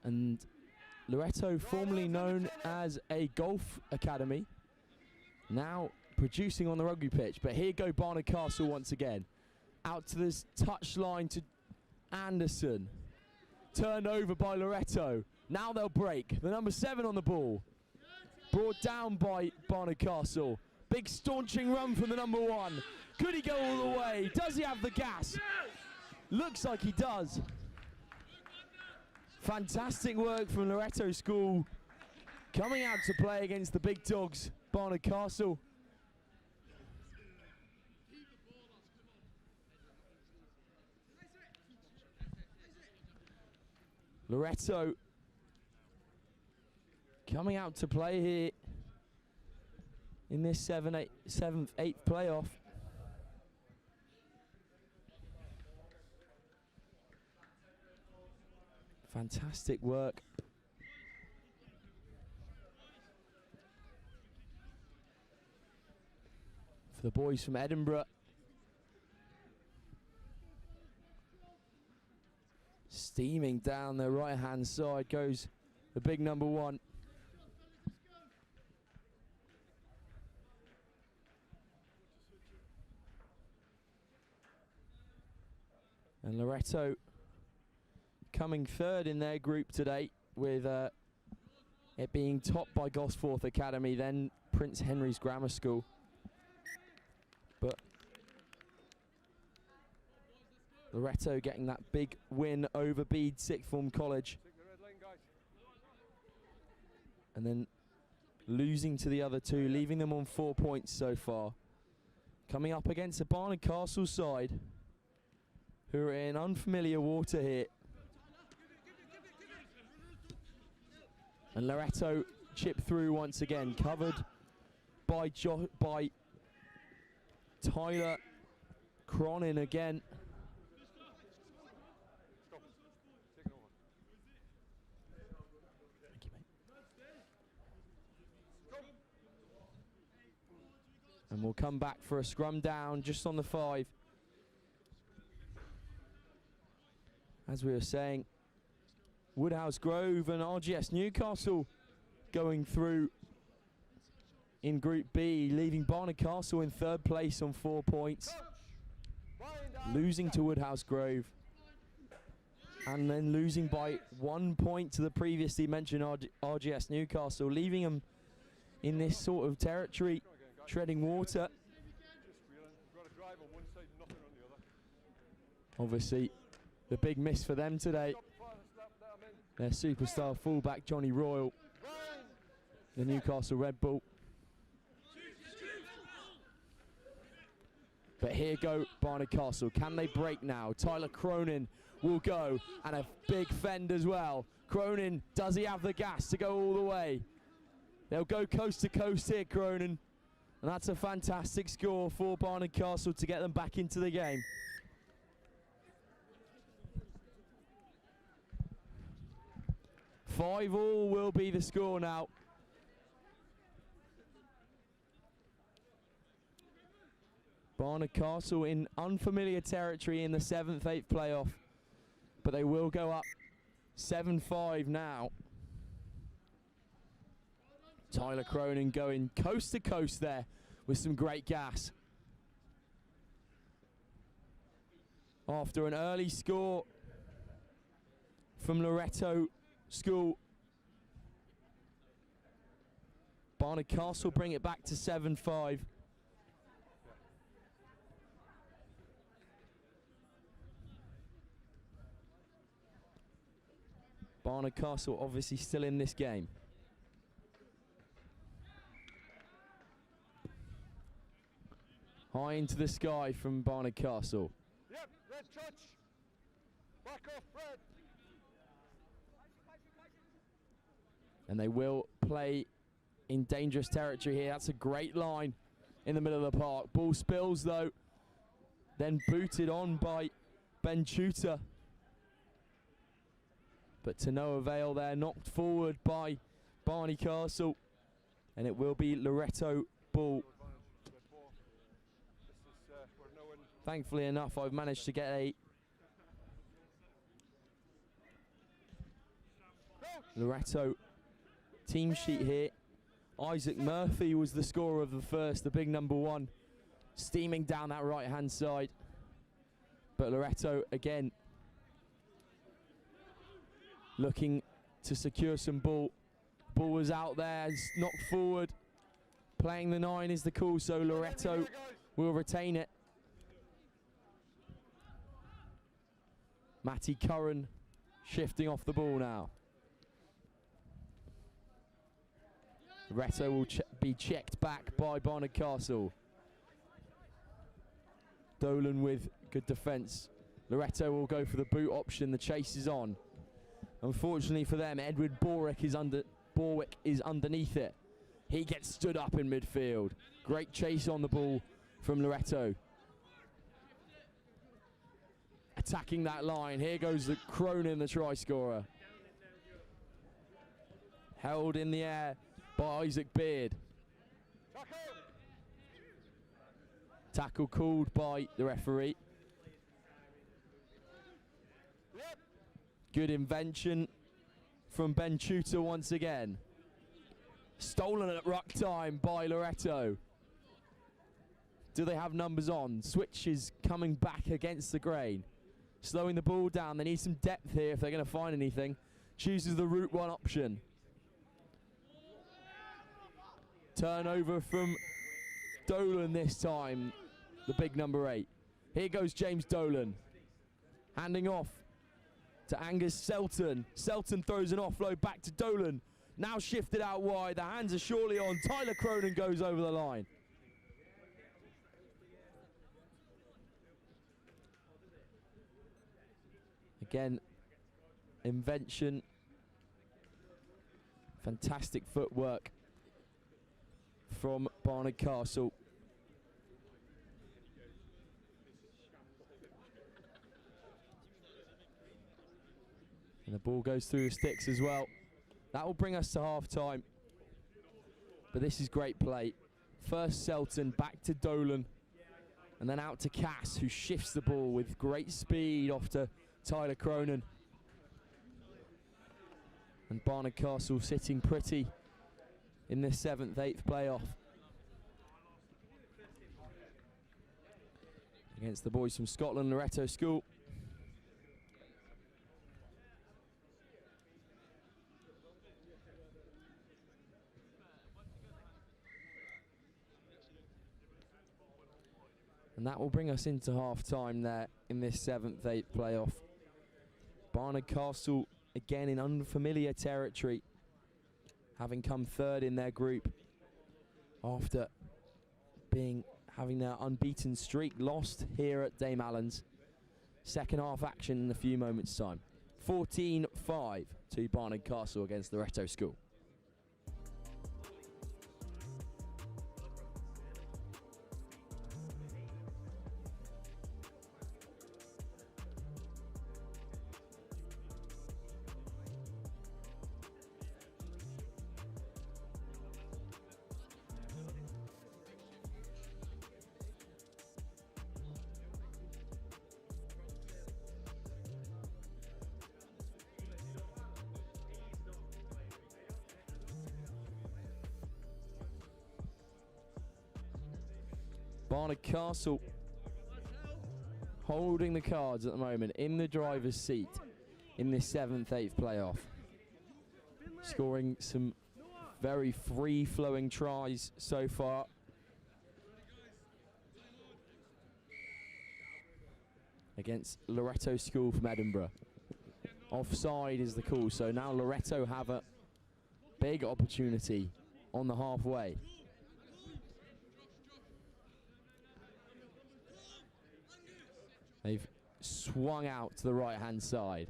And Loretto, formerly known as a golf academy, now producing on the rugby pitch. But here go Barnard Castle once again. Out to this touch line to Anderson. Turned over by Loretto. Now they'll break. The number 7 on the ball. Brought down by Barnard Castle. Big staunching run from the number 1. Could he go all the way? Does he have the gas? Looks like he does. Fantastic work from Loretto School. Coming out to play against the big dogs, Barnard Castle. Loretto coming out to play here in this 7th, 8th playoff. Fantastic work. For the boys from Edinburgh. Steaming down their right-hand side goes the big number 1. And Loretto coming 3rd in their group today, with it being topped by Gosforth Academy, then Prince Henry's Grammar School. But Loretto getting that big win over Bede Sixth Form College. And then losing to the other 2, leaving them on 4 points so far. Coming up against the Barnard Castle side, who are in unfamiliar water here. And Loretto chip through once again, covered by Tyler Cronin again. Thank you, mate. And we'll come back for a scrum down just on the 5. As we were saying, Woodhouse Grove and RGS Newcastle going through in Group B, leaving Barnard Castle in 3rd place on 4 points, losing to Woodhouse Grove, and then losing by 1 point to the previously mentioned RGS Newcastle, leaving them in this sort of territory, treading water. Obviously, the big miss for them today. Their superstar fullback Johnny Royal, the Newcastle Red Bull. But here go Barnard Castle. Can they break now? Tyler Cronin will go, and a big fend as well. Cronin, does he have the gas to go all the way? They'll go coast to coast here, Cronin. And that's a fantastic score for Barnard Castle to get them back into the game. Five all will be the score now. Barnard Castle in unfamiliar territory in the 7th-8th playoff, but they will go up 7-5 now. Tyler Cronin going coast to coast there with some great gas. After an early score from Loretto School, Barnard Castle bring it back to 7-5. Barnard Castle obviously still in this game. High into the sky from Barnard Castle. Yep, red touch. Back off, red. And they will play in dangerous territory here. That's a great line in the middle of the park. Ball spills though, then booted on by Ben Tudor. But to no avail there, knocked forward by Barney Castle. And it will be Loretto ball. Thankfully enough, I've managed to get a Loretto team sheet here. Isaac Murphy was the scorer of the first, the big number 1, steaming down that right-hand side. But Loretto again looking to secure some ball. Ball was out there, it's knocked forward. Playing the 9 is the call, so Loretto will retain it. Matty Curran shifting off the ball now. Loretto will be checked back by Barnard Castle. Dolan with good defence. Loretto will go for the boot option. The chase is on. Unfortunately for them, Edward Borwick is underneath it. He gets stood up in midfield. Great chase on the ball from Loretto. Attacking that line. Here goes the Cronin, the try scorer. Held in the air by Isaac Bead. Tackle called by the referee. Good invention from Ben Tudor once again. Stolen at ruck time by Loretto. Do they have numbers on? Switch is coming back against the grain. Slowing the ball down. They need some depth here if they're going to find anything. Chooses the route 1 option. Turnover from Dolan this time, the big number 8. Here goes James Dolan. Handing off to Angus Selton. Selton throws an offload back to Dolan. Now shifted out wide. The hands are surely on. Tyler Cronin goes over the line. Again, invention. Fantastic footwork from Barnard Castle. And the ball goes through the sticks as well. That will bring us to half time. But this is great play. First Selton, back to Dolan. And then out to Cass, who shifts the ball with great speed off to Tyler Cronin. And Barnard Castle sitting pretty in this 7th-8th playoff. Against the boys from Scotland, Loretto School. And that will bring us into half-time there in this 7th-8th playoff. Barnard Castle again in unfamiliar territory, having come 3rd in their group after having their unbeaten streak lost here at Dame Allen's. Second half action in a few moments' time. 14-5 to Barnard Castle against Loretto School. Barnard Castle holding the cards at the moment in the driver's seat in this 7th-8th playoff. Scoring some very free-flowing tries so far. Against Loretto School from Edinburgh. Offside is the call, so now Loretto have a big opportunity on the halfway. They've swung out to the right-hand side.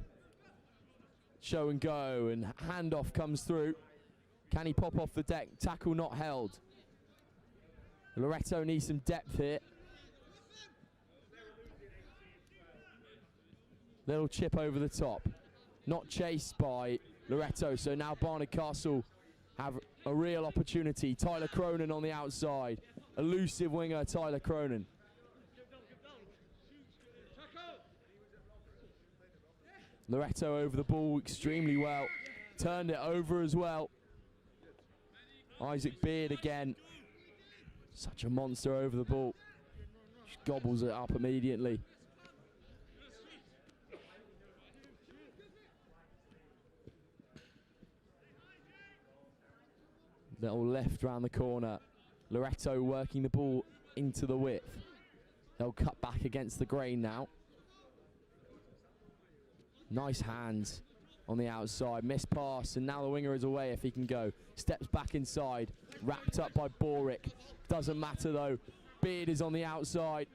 Show and go, and handoff comes through. Can he pop off the deck? Tackle not held. Loretto needs some depth here. Little chip over the top. Not chased by Loretto, so now Barnard Castle have a real opportunity. Tyler Cronin on the outside. Elusive winger, Tyler Cronin. Loretto over the ball extremely well. Turned it over as well. Isaac Beard again. Such a monster over the ball. Just gobbles it up immediately. Little left round the corner. Loretto working the ball into the width. They'll cut back against the grain now. Nice hands on the outside. Missed pass, and now the winger is away if he can go. Steps back inside. Wrapped up by Borick. Doesn't matter though. Bead is on the outside.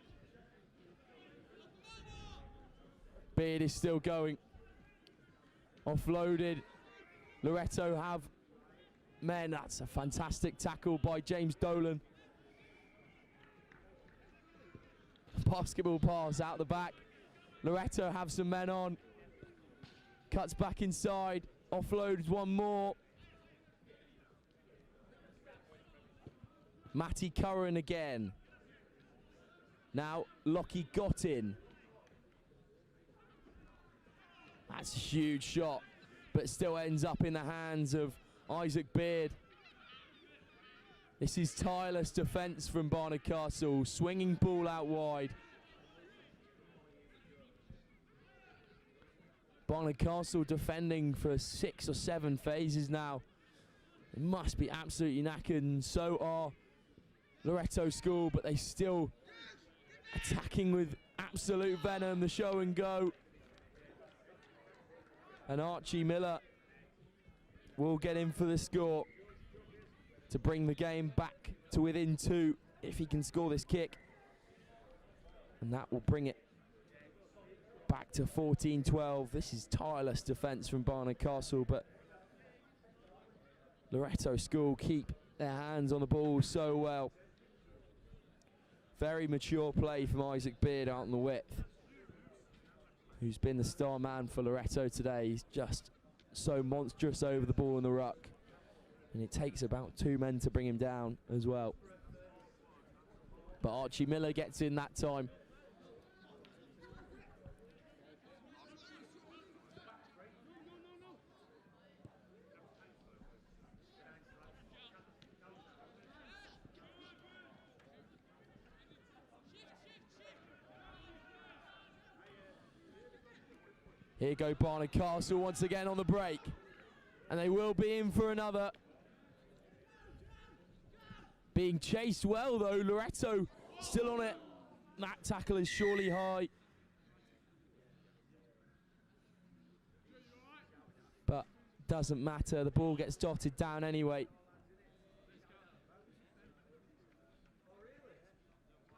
Bead is still going. Offloaded. Loretto have men. That's a fantastic tackle by James Dolan. Basketball pass out the back. Loretto have some men on. Cuts back inside. Offloads one more. Matty Curran again. Now Lockie got in. That's a huge shot, but still ends up in the hands of Isaac Beard. This is tireless defence from Barnard Castle. Swinging ball out wide. Barnard Castle defending for 6 or 7 phases now. It must be absolutely knackered, and so are Loretto School, but they still attacking with absolute venom. The show and go. And Archie Miller will get in for the score to bring the game back to within 2 if he can score this kick. And that will bring it back to 14-12. This is tireless defence from Barnard Castle, but Loretto School keep their hands on the ball so well. Very mature play from Isaac Beard out on the width, who's been the star man for Loretto today. He's just so monstrous over the ball in the ruck, and it takes about 2 men to bring him down as well. But Archie Miller gets in that time. Here go Barnard Castle once again on the break. And they will be in for another. Being chased well though, Loretto still on it. That tackle is surely high. But doesn't matter, the ball gets dotted down anyway.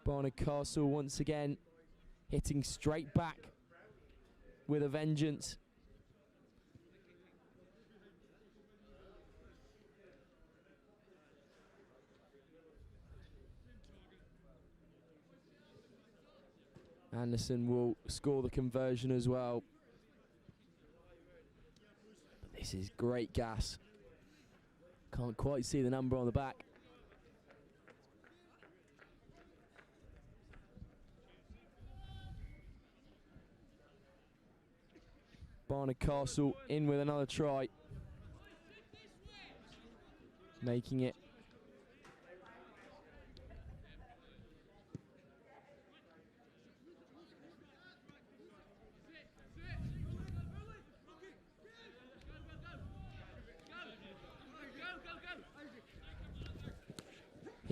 Barnard Castle once again hitting straight back with a vengeance. Anderson will score the conversion as well. But this is great gas. Can't quite see the number on the back. Barnard Castle in with another try, making it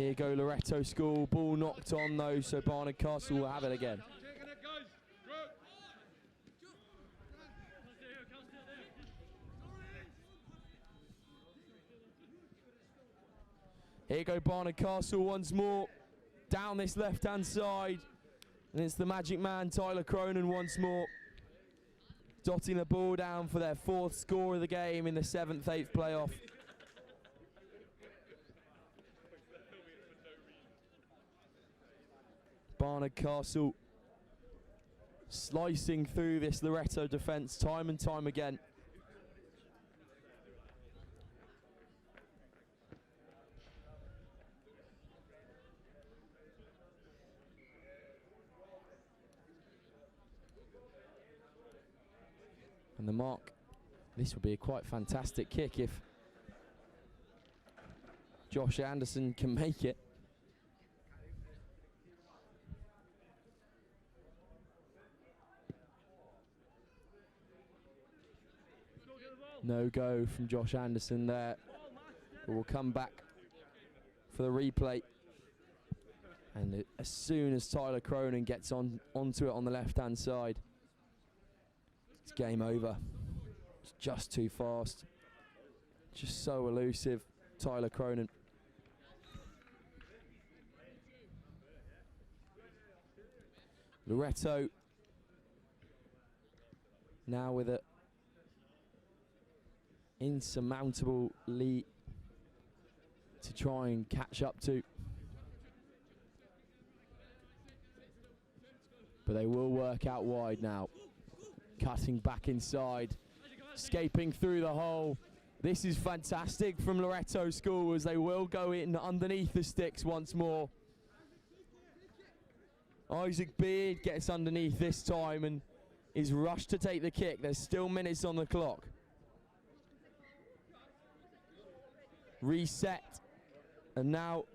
Here go Loretto School, ball knocked on though, so Barnard Castle will have it again. Here go Barnard Castle once more, down this left-hand side, and it's the magic man Tyler Cronin once more, dotting the ball down for their 4th score of the game in the 7th-8th playoff. Barnard Castle slicing through this Loretto defence time and time again. And the mark, this would be a quite fantastic kick if Josh Anderson can make it. No go from Josh Anderson there, but we'll come back for the replay. And as soon as Tyler Cronin gets onto it on the left-hand side, it's game over. It's just too fast. Just so elusive, Tyler Cronin. Loretto now with a insurmountable lead to try and catch up to. But they will work out wide now. Cutting back inside, escaping through the hole. This is fantastic from Loretto School as they will go in underneath the sticks once more. Isaac Bead gets underneath this time and is rushed to take the kick. There's still minutes on the clock. Reset, and now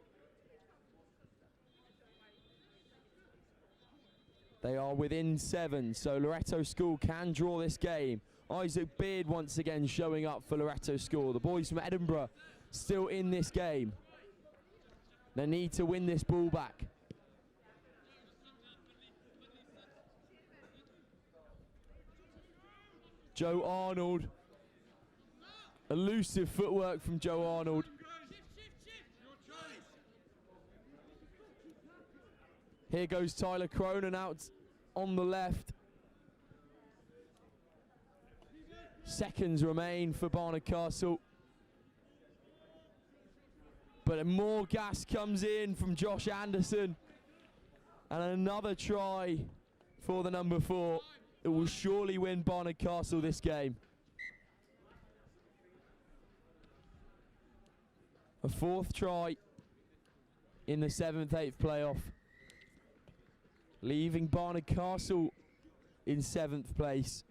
they are within 7, so Loretto School can draw this game. Isaac Beard once again showing up for Loretto School. The boys from Edinburgh still in this game. They need to win this ball back. Joe Arnold. Elusive footwork from Joe Arnold. Here goes Tyler Cronin out on the left. Seconds remain for Barnard Castle. But more gas comes in from Josh Anderson. And another try for the number 4. It will surely win Barnard Castle this game. A 4th try in the 7th-8th playoff, leaving Barnard Castle in 7th place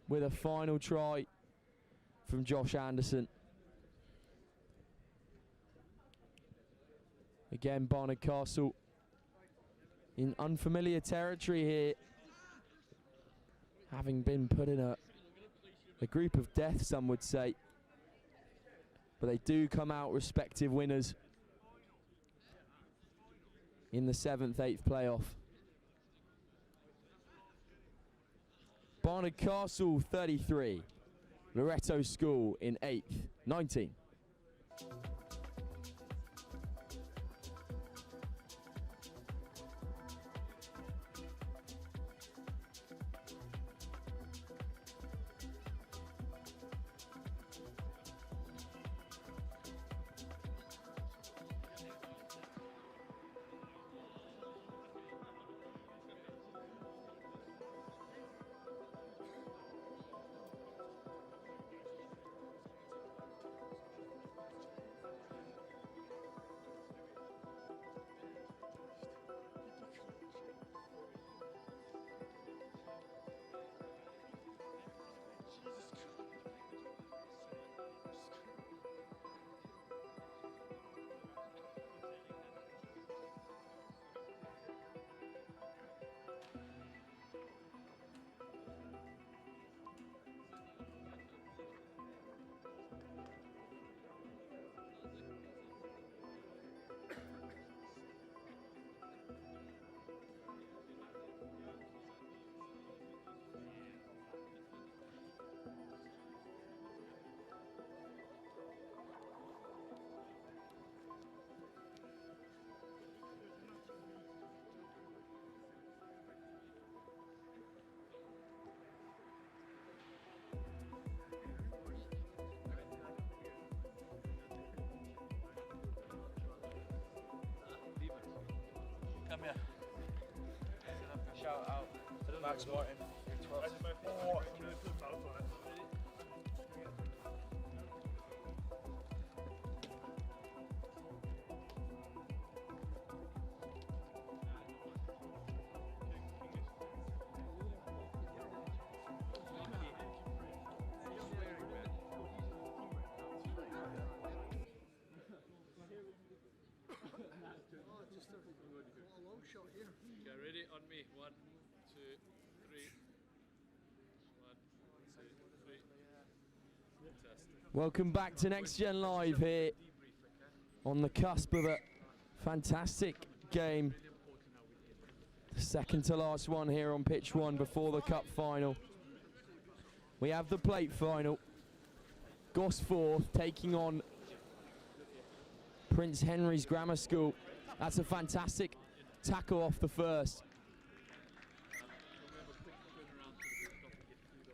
with a final try from Josh Anderson. Again, Barnard Castle in unfamiliar territory here, having been put in a group of death, some would say. But they do come out respective winners in the 7th-8th playoff. Barnard Castle 33, Loretto School in 8th, 19. here. Shout out Max Martin. Oh, Okay, ready? On me. 1, 2, 3. 1, 2, 3. Fantastic. Welcome back to Next Gen Live here on the cusp of a fantastic game. The second to last one here on pitch 1 before the cup final. We have the plate final. Gosforth taking on Prince Henry's Grammar School. That's a fantastic tackle off the first.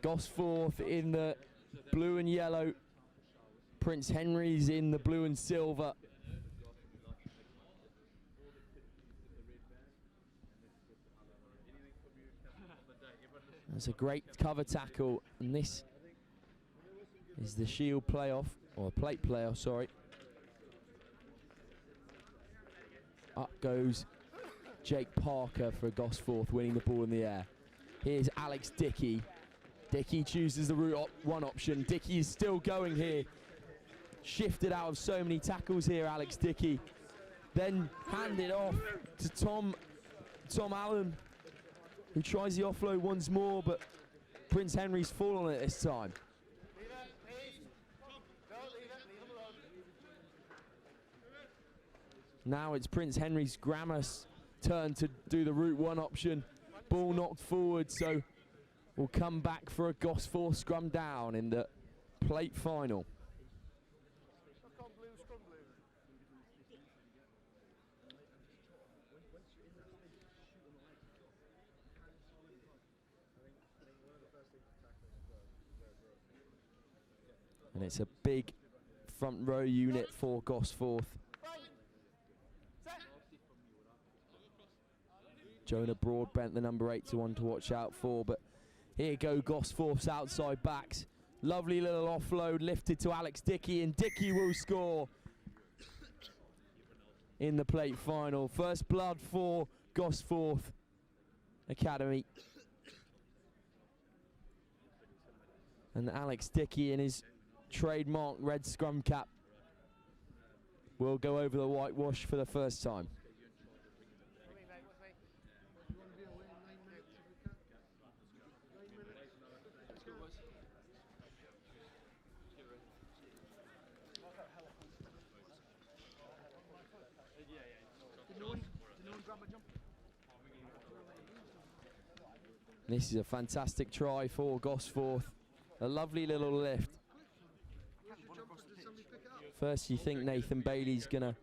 Gosforth in the blue and yellow. Prince Henry's in the blue and silver. That's a great cover tackle, and this is the shield playoff, or plate playoff, sorry. Up goes Jake Parker for Gosforth, winning the ball in the air. Here's Alex Dickey. Dickey chooses the route one option. Dickey is still going here. Shifted out of so many tackles here, Alex Dickey. Then handed off to Tom Allen, who tries the offload once more, but Prince Henry's full on it this time. Now it's Prince Henry's Grammar's turn to do the route one option. Ball knocked forward, so we'll come back for a Gosforth scrum down in the plate final. And it's a big front row unit for Gosforth. Jonah Broadbent, the number 8 to 1 to watch out for, but here go Gosforth's outside backs. Lovely little offload lifted to Alex Dickey, and Dickey will score in the plate final. First blood for Gosforth Academy. And Alex Dickey in his trademark red scrum cap will go over the whitewash for the first time. This is a fantastic try for Gosforth. A lovely little lift. First you think Nathan Bailey's gonna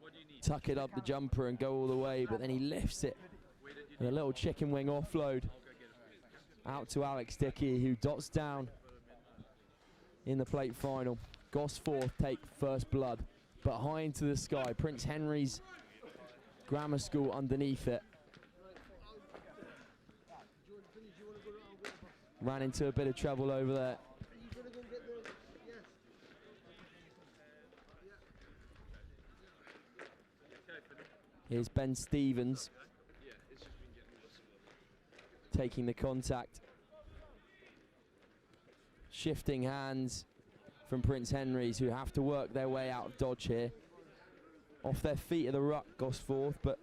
tuck it up the jumper and go all the way, but then he lifts it. And a little chicken wing offload out to Alex Dickey, who dots down in the plate final. Gosforth take first blood, but high into the sky. Prince Henry's Grammar School underneath it. Ran into a bit of trouble over there. Here's Ben Stevens taking the contact. Shifting hands from Prince Henry's, who have to work their way out of dodge here. Off their feet of the ruck, Gosforth, but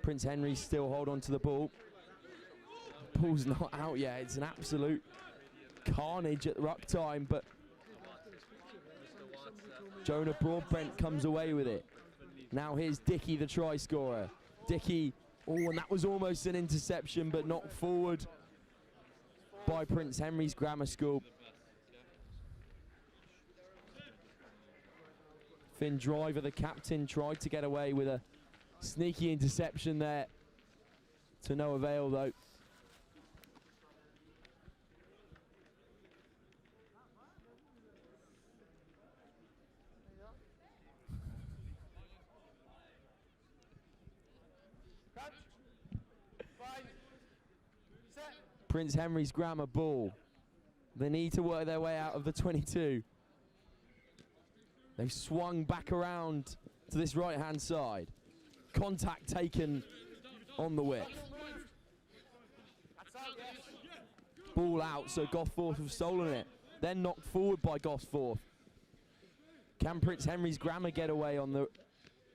Prince Henry's still hold on to the ball. Ball's not out yet. It's an absolute carnage at the ruck time, but Jonah Broadbent comes away with it. Now here's Dickey, the try scorer. Dickey, oh, and that was almost an interception, but knocked forward by Prince Henry's Grammar School. Finn Driver, the captain, tried to get away with a sneaky interception there. To no avail, though. Prince Henry's Grammar ball. They need to work their way out of the 22. They've swung back around to this right-hand side. Contact taken on the width. Ball out, so Gosforth have stolen it. Then knocked forward by Gosforth. Can Prince Henry's Grammar get away on the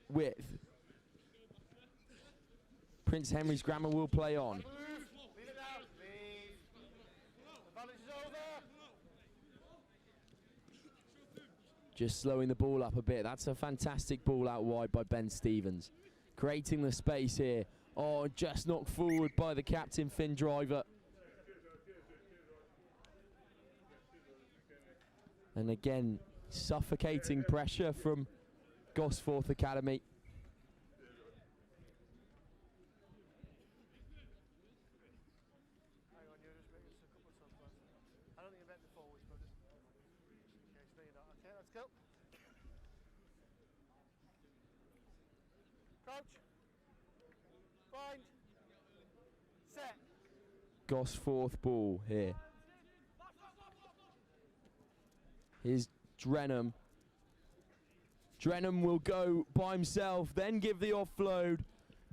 width? Prince Henry's Grammar will play on. Just slowing the ball up a bit. That's a fantastic ball out wide by Ben Stevens. Creating the space here. Oh, just knocked forward by the captain, Finn Driver. And again, suffocating pressure from Gosforth Academy. I don't think you meant the forwards, but just in case no, you're not. Okay, let's go. Crouch. Bind. Set. Gosforth ball here. Here's Drenham. Drenham will go by himself, then give the offload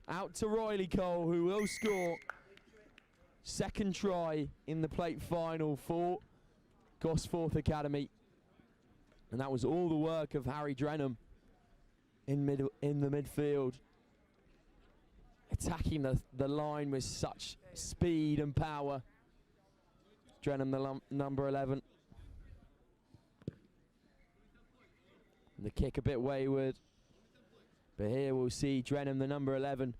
out to Riley Cole, who will score. Second try in the plate final for Gosforth Academy. And that was all the work of Harry Drenham in the midfield. Attacking the line with such speed and power. Drenham, the number 11. The kick a bit wayward. But here we'll see Drenham, the number 11,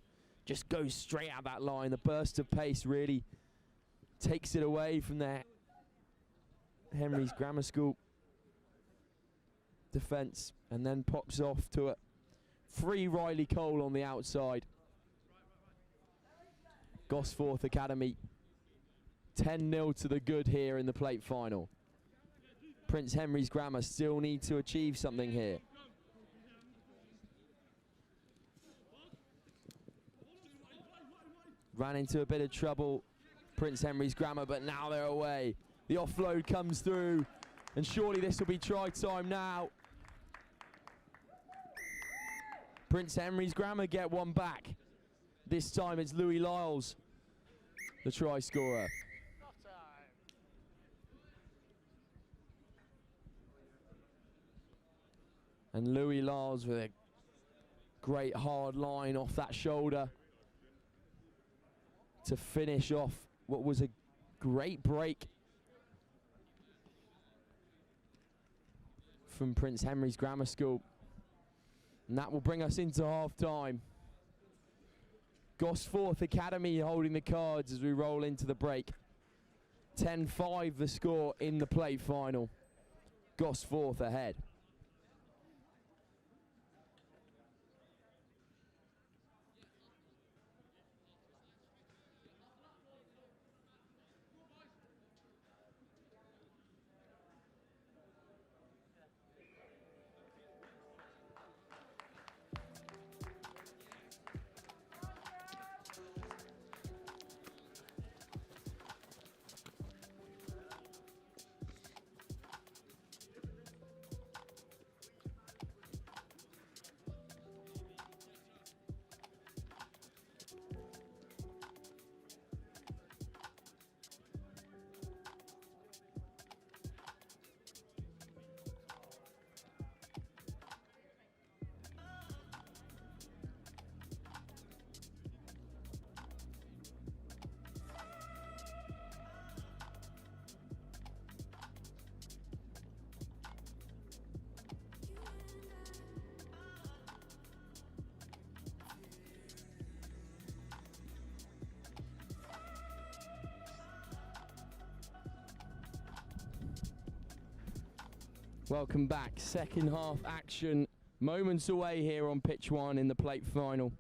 just goes straight at that line. The burst of pace really takes it away from their Henry's Grammar School defence, and then pops off to a free Riley Cole on the outside. Gosforth Academy 10-0 to the good here in the plate final. Prince Henry's Grammar still need to achieve something here. Ran into a bit of trouble, Prince Henry's Grammar, but now they're away. The offload comes through, and surely this will be try time now. Prince Henry's Grammar get one back. This time it's Louis Lyles, the try scorer. And Louis Lyles with a great hard line off that shoulder to finish off what was a great break from Prince Henry's Grammar School. And that will bring us into half time. Gosforth Academy holding the cards as we roll into the break. 10-5 the score in the plate final. Gosforth ahead. Welcome back. Second half action. Moments away here on pitch one in the plate final.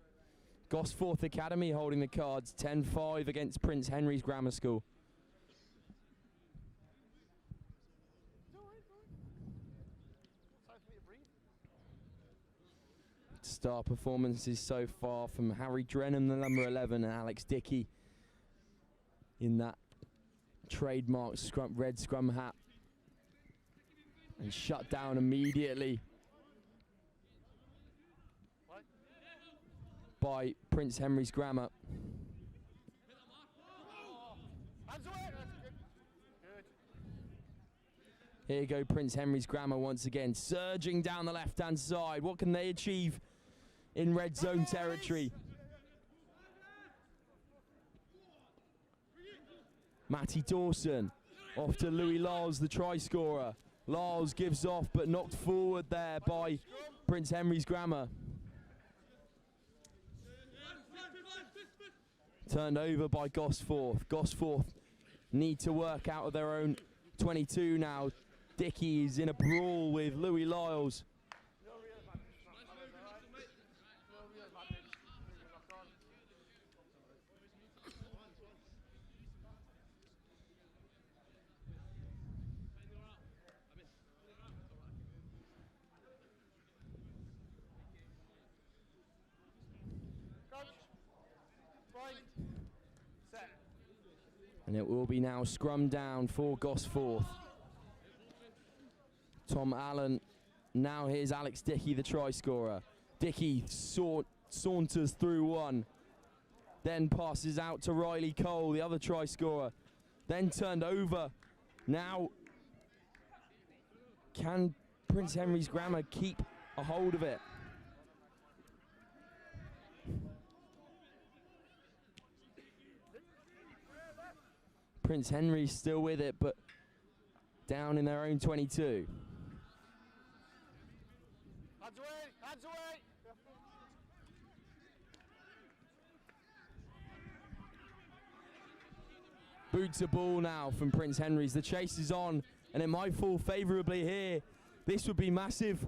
Gosforth Academy holding the cards 10-5 against Prince Henry's Grammar School. Star performances so far from Harry Drenham, the number 11, and Alex Dickey in that trademark red scrum hat, and shut down immediately by Prince Henry's Grammar. Hands away. That's good. Good. Here you go, Prince Henry's Grammar once again, surging down the left-hand side. What can they achieve in red zone territory? Matty Dawson off to Louis Lyles, the try scorer. Lyles gives off, but knocked forward there by Prince Henry's Grammar. Turned over by Gosforth. Gosforth need to work out of their own 22 now. Dickey is in a brawl with Louis Lyles. And it will be now scrum down for Gosforth. Tom Allen. Now here's Alex Dickey, the try scorer. Dickey saunters through one. Then passes out to Riley Cole, the other try scorer. Then turned over. Now, can Prince Henry's Grammar keep a hold of it? Prince Henry's still with it, but down in their own 22. Hands away. Hands away. Boots a ball now from Prince Henry's. The chase is on, and it might fall favourably here. This would be massive.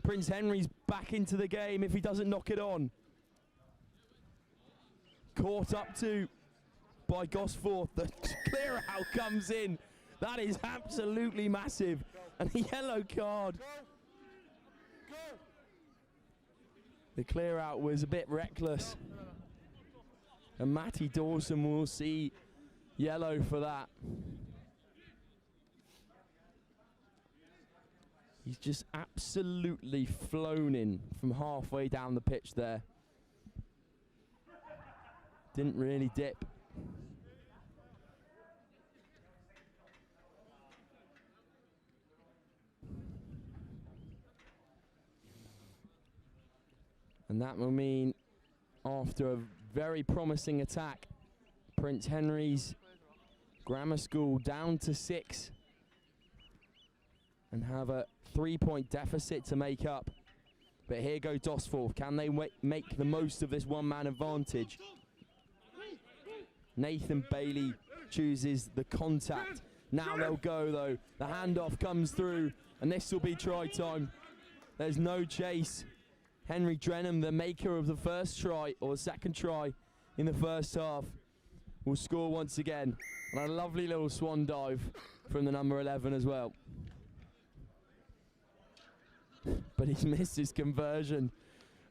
Prince Henry's back into the game if he doesn't knock it on. Caught up to by Gosforth. The clear out comes in. That is absolutely massive. And a yellow card. The clear out was a bit reckless. And Matty Dawson will see yellow for that. He's just absolutely flown in from halfway down the pitch there. Didn't really dip. And that will mean, after a very promising attack, Prince Henry's Grammar School down to 6 and have a 3-point deficit to make up. But here go Gosforth. Can they make the most of this one-man advantage? Nathan Bailey chooses the contact. Now they'll go though. The handoff comes through and this will be try time. There's no chase. Henry Drenham, the maker of the first try, or the second try in the first half, will score once again. And a lovely little swan dive from the number 11 as well. But he's missed his conversion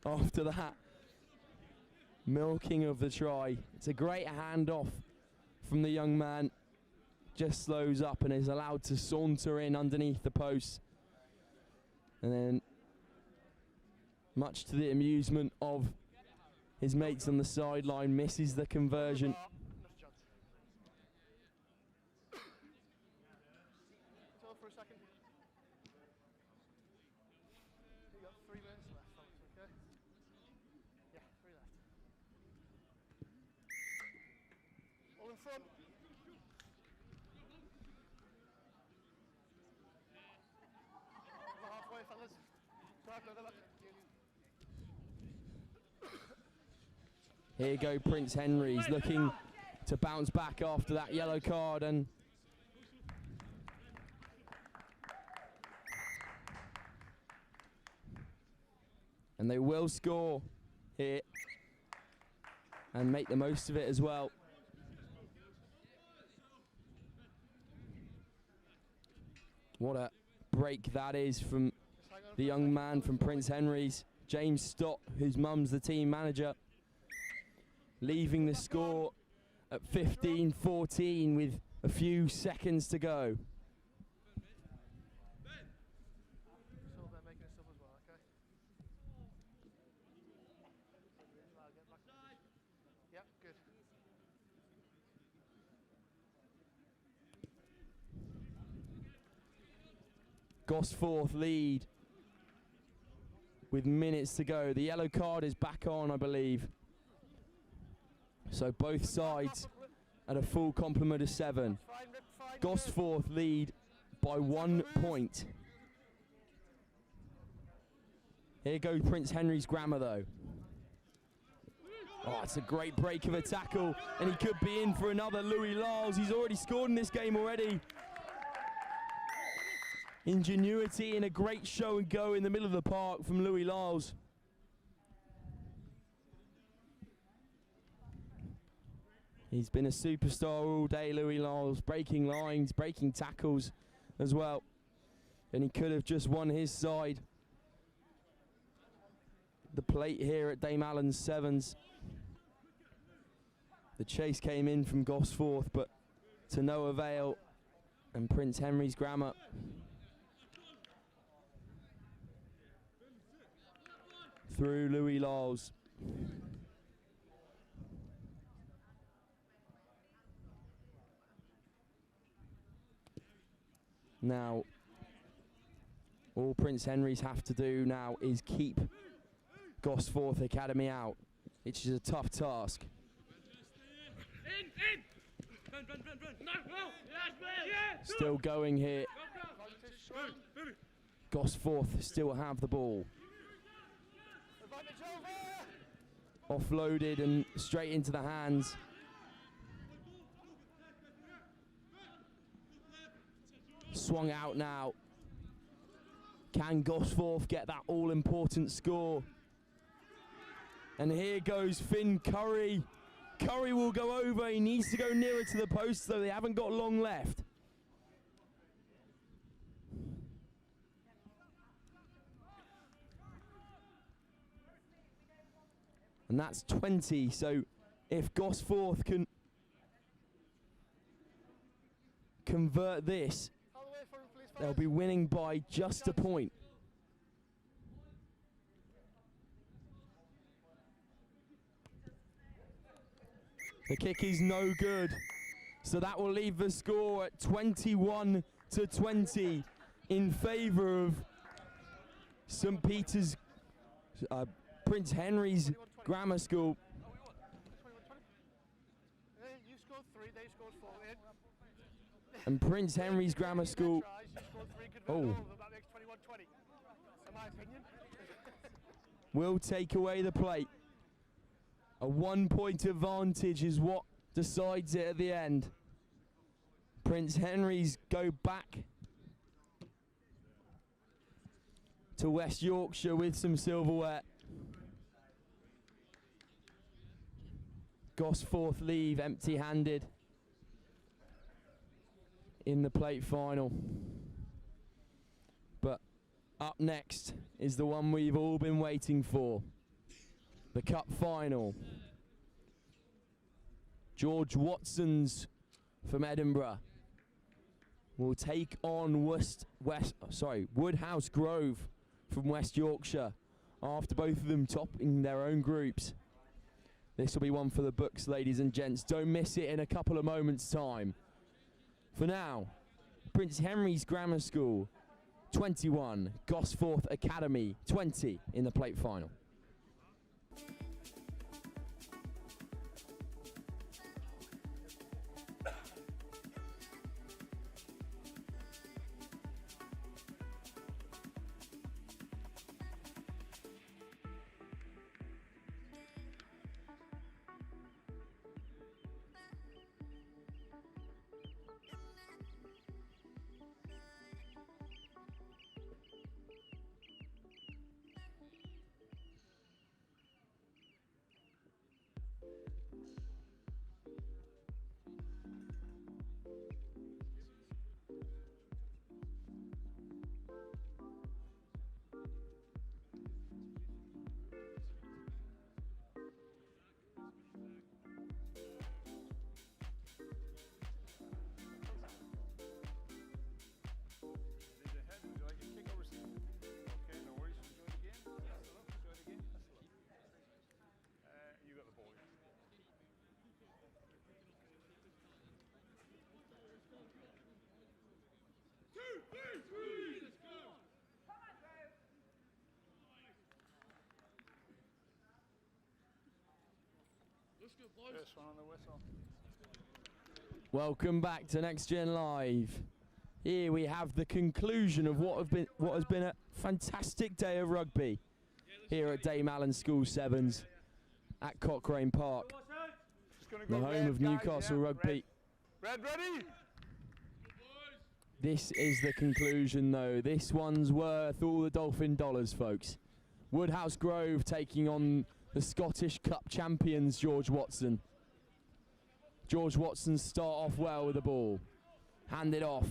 after that milking of the try. It's a great handoff from the young man. Just slows up and is allowed to saunter in underneath the post. And then, much to the amusement of his mates on the sideline, misses the conversion. For a second. You got 3 minutes left, okay? Yeah, 3 left. All in front. Over halfway, fellas. Here you go, Prince Henry's looking to bounce back after that yellow card, and they will score here and make the most of it as well. What a break that is from the young man from Prince Henry's, James Stott, whose mum's the team manager, leaving the score at 15-14 with A few seconds to go. So they're making a sub as well, okay? I'll get back. Yep, good. Gosforth lead with minutes to go. The yellow card is back on, I believe. So both sides at a full complement of 7. Gosforth lead by 1 point. Here goes Prince Henry's Grammar though. Oh, it's a great break of a tackle, and he could be in for another. Louis Lyles, he's already scored in this game already. Ingenuity and a great show and go in the middle of the park from Louis Lyles. He's been a superstar all day, Louis Lyles, breaking lines, breaking tackles as well. And he could have just won his side. The plate here at Dame Allen's Sevens. The chase came in from Gosforth, but to no avail. And Prince Henry's Grammar through Louis Lyles. Now, all Prince Henry's have to do now is keep Gosforth Academy out, which is a tough task. Still going here. Gosforth still have the ball. Offloaded and straight into the hands. Swung out now. Can Gosforth get that all-important score? And here goes Finn Curry. Curry will go over. He needs to go nearer to the post, though they haven't got long left. And that's 20, so if Gosforth can convert this, they'll be winning by just a point. The kick is no good, so that will leave the score at 21-20 in favour of St Peter's, Prince Henry's Grammar School. You scored 3, they scored 4. And Prince Henry's Grammar School. Oh. That makes 21-20. In my opinion. Will take away the plate. A 1-point advantage is what decides it at the end. Prince Henry's go back to West Yorkshire with some silverware. Gosforth leave empty-handed in the plate final. But up next is the one we've all been waiting for. The cup final. George Watson's from Edinburgh will take on Woodhouse Grove from West Yorkshire, after both of them topping their own groups. This will be one for the books, ladies and gents. Don't miss it in a couple of moments' time. For now, Prince Henry's Grammar School 21, Gosforth Academy 20 in the plate final. First one on the whistle. Welcome back to Next Gen Live. Here we have the conclusion of what has been a fantastic day of rugby here at Dame Allen School Sevens at Cochrane Park, Just gonna the go home red, of guys, Newcastle yeah. Rugby. Red ready? This is the conclusion though. This one's worth all the Dolphin dollars, folks. Woodhouse Grove taking on the Scottish Cup champions George Watson. George Watson start off well with the ball. Hand it off.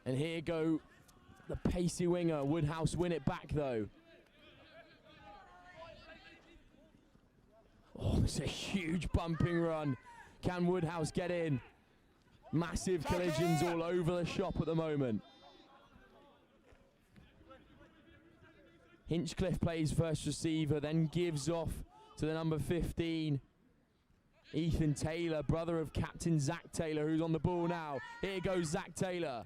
And here go the pacey winger. Woodhouse win it back though. Oh, it's a huge bumping run. Can Woodhouse get in? Massive collisions all over the shop at the moment. Hinchcliffe plays first receiver, then gives off to the number 15, Ethan Taylor, brother of captain Zach Taylor, who's on the ball now. Here goes Zach Taylor.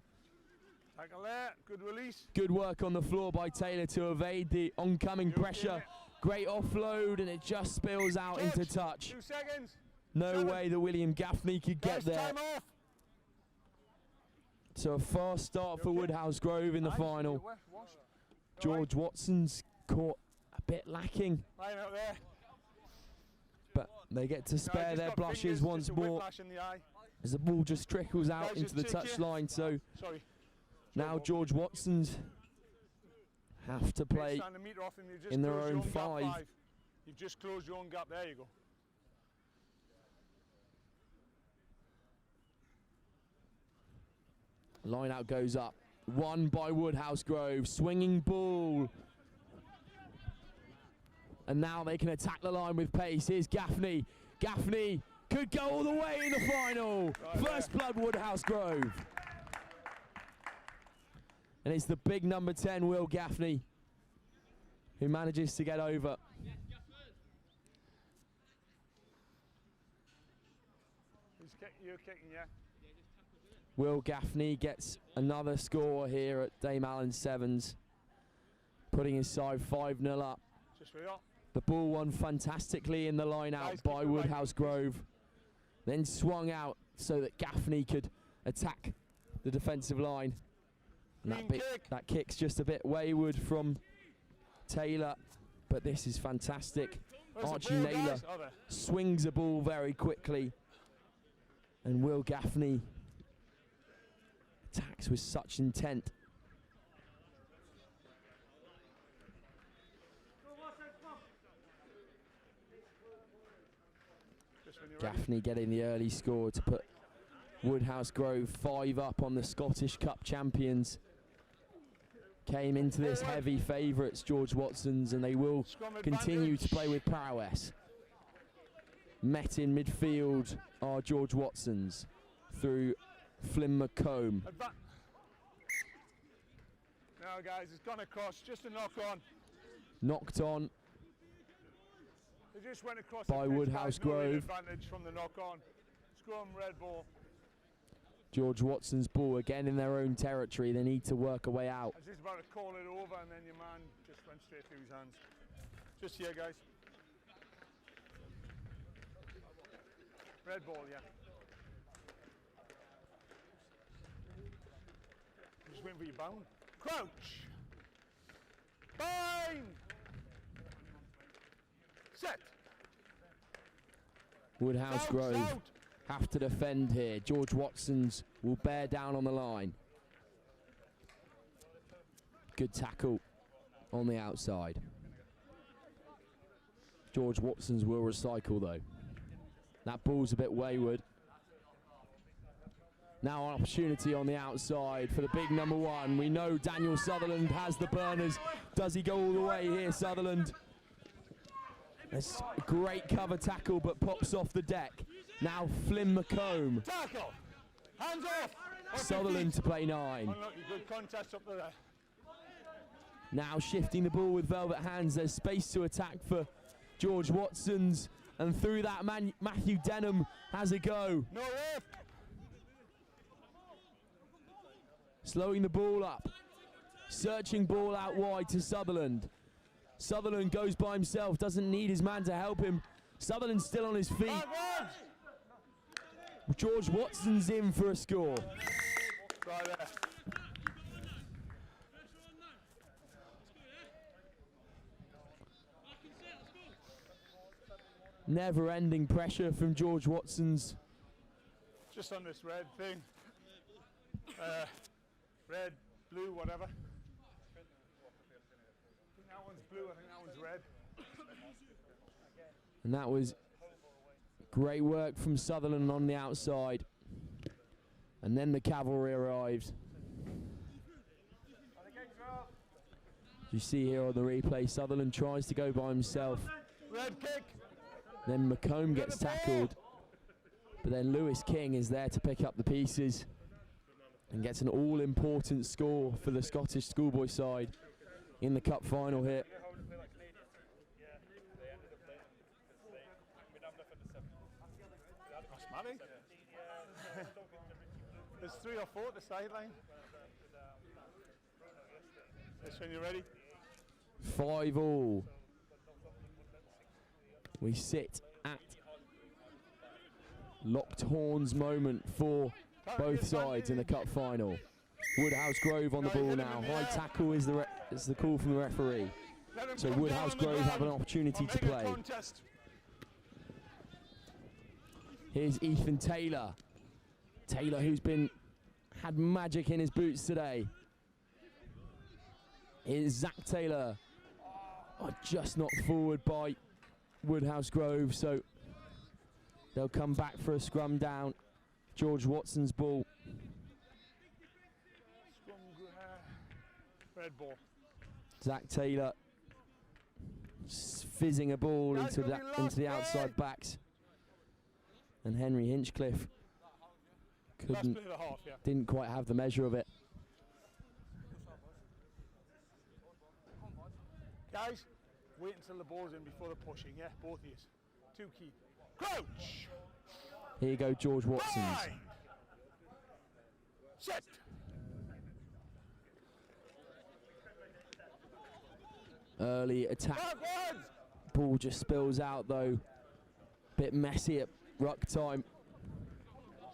Tackle there, good release. Good work on the floor by Taylor to evade the oncoming pressure. Great offload, and it just spills out into touch. 2 seconds. No way that William Gaffney could get First there. time off. So a fast start for Woodhouse Grove in the final. George Watson's caught a bit lacking, Line out there. but they get to spare their blushes once more as the ball just trickles out into the touchline. So Sorry. now George Watson's have to play Stand a metre off him, you've just in their closed own your gap 5. You've just closed your own gap, there you go. Line out goes up. Won by Woodhouse Grove. Swinging ball. And now they can attack the line with pace. Here's Gaffney. Gaffney could go all the way in the final. First blood Woodhouse Grove. And it's the big number 10, Will Gaffney, who manages to get over. You're kicking, yeah. Will Gaffney gets another score here at Dame Allen Sevens, putting his side 5-0 up. Just for you. The ball won fantastically in the line out by Woodhouse Grove, then swung out so that Gaffney could attack the defensive line. And that kick's just a bit wayward from Taylor, but this is fantastic. Archie Naylor swings the ball very quickly, and Will Gaffney attacks with such intent. Gaffney getting the early score to put Woodhouse Grove 5 up on the Scottish Cup champions. Came into this heavy favourites, George Watson's, and they will continue to play with prowess. Met in midfield are George Watson's through Flynn McComb. Now guys, it's gone across, just a knock on. Knocked on They just went across by the pitch, Woodhouse guys. No real Grove. advantage from the knock on. Scrum, red ball. George Watson's ball again in their own territory. They need to work a way out. I was just about to call it over and then your man just went straight through his hands. Just here guys. Red ball, yeah. Just waiting for your bound. Crouch. Bind. Set. Woodhouse Out, Grove out. have to defend here. George Watson's will bear down on the line. Good tackle on the outside. George Watson's will recycle though. That ball's a bit wayward. Now an opportunity on the outside for the big number 1. We know Daniel Sutherland has the burners. Does he go all the way here, Sutherland? It's a great cover tackle, but pops off the deck. Now Flynn McComb. Tackle. Hands off. Sutherland to play 9. Unlucky, good contest up there. Now shifting the ball with velvet hands. There's space to attack for George Watson's. And through that, Matthew Denham has a go. No ref. Slowing the ball up. Searching ball out wide to Sutherland. Sutherland goes by himself, doesn't need his man to help him. Sutherland's still on his feet. George Watson's in for a score. Right there. Never-ending pressure from George Watson's. Just on this red thing. Red, blue, whatever. I think that one's blue, I think that one's red. And that was great work from Sutherland on the outside. And then the cavalry arrived. You see here on the replay, Sutherland tries to go by himself. Red kick. Then McComb gets tackled. But then Lewis King is there to pick up the pieces and gets an all-important score for the Scottish schoolboy side in the cup final here. That's Matty. There's 3 or 4 at the sideline. This when you're ready. 5-all. We sit at locked horns moment for both sides in the cup final. Woodhouse Grove on the ball now. High tackle is the call from the referee. So Woodhouse Grove have an opportunity to play. Here's Ethan Taylor. Taylor, who's had magic in his boots today. Here's Zach Taylor. Oh, just knocked forward by Woodhouse Grove, so they'll come back for a scrum down. George Watson's ball. Red ball. Zach Taylor fizzing a ball into the outside backs. And Henry Hinchcliffe didn't quite have the measure of it. Guys, wait until the ball's in before the pushing, yeah? Both of you. 2 key. Crouch! Here you go, George Watson's. Sit! Early attack. Ball just spills out though. Bit messy at ruck time.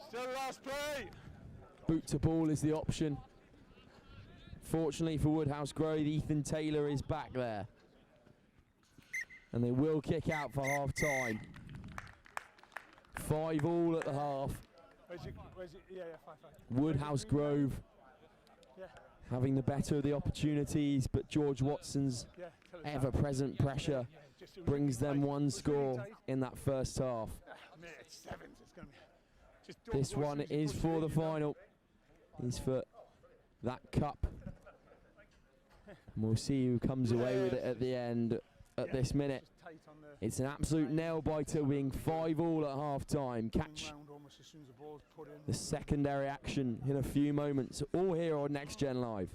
Still last play. Boot to ball is the option. Fortunately for Woodhouse Grove, Ethan Taylor is back there. And they will kick out for half time. 5-all at the half. Where's it? Yeah, 5-5. Woodhouse Grove having the better of the opportunities, but George Watson's ever-present pressure brings them one score in that first half. This one is for the final. Is for that cup. And we'll see who comes away with it at the end. At this minute, it's an absolute nail-biter, being 5-all at half-time. Catch the secondary action in a few moments, all here on Next Gen Live.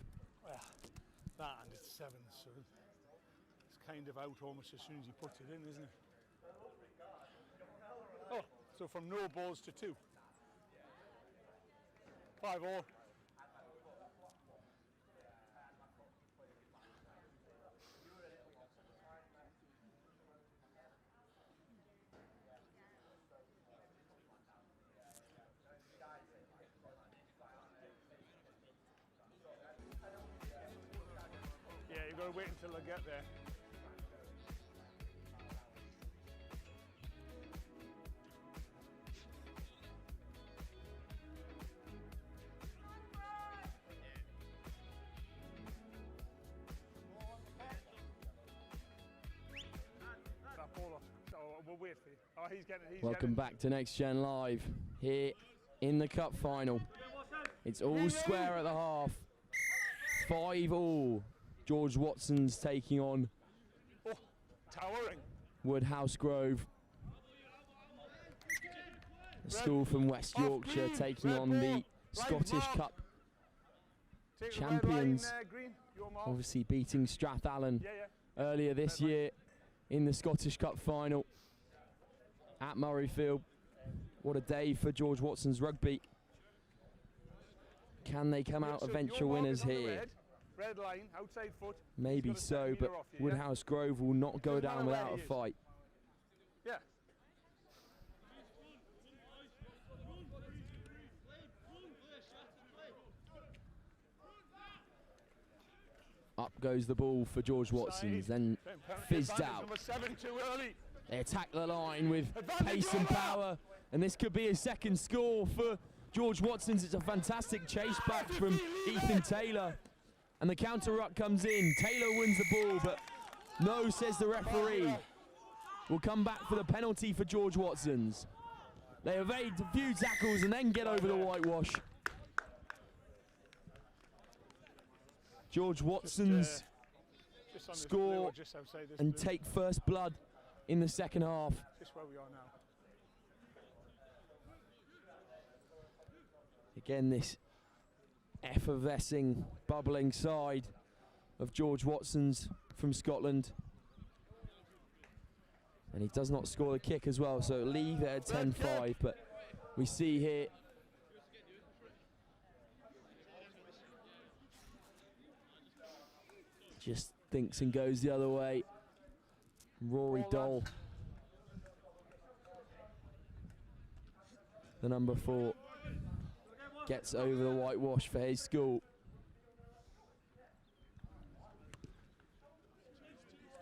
That and it's 7, so it's kind of out almost as soon as he puts it in, isn't it? Oh, so from no balls to 2. 5-all. Yeah, you've got to wait until I get there. That ball off. So we'll wait for you. Oh, he's getting it. Welcome back to Next Gen Live here in the cup final. It's all square at the half. 5-all. George Watson's taking on towering Woodhouse Grove. A school from West Yorkshire taking on the Scottish Cup champions. Obviously beating Strathallan earlier this year in the Scottish Cup final at Murrayfield. What a day for George Watson's rugby. Can they come out eventual winners here? red line, outside foot. Maybe He's got a so, but centimetre off you, yeah? Woodhouse Grove will not go Doesn't down matter where without a he is. fight. Yeah. Up goes the ball for George Watson's, then fizzed Advantage out. Number 7 too early. They attack the line with Advantage pace and over. power, and this could be a second score for George Watson's. It's a fantastic chase back from Ethan Taylor, and the counter ruck comes in. Taylor wins the ball, but no, says the referee. Will come back for the penalty for George Watson's. They evade a few tackles and then get over the whitewash. George Watson's Just on this score blue or just outside this and blue. take first blood in the second half. Just where we are now. Again, this effervescing, bubbling side of George Watson's from Scotland. And he does not score the kick as well, so it'll leave it at 10-5, but we see here just thinks and goes the other way. Rory Dole, the number 4, gets over the whitewash for his school.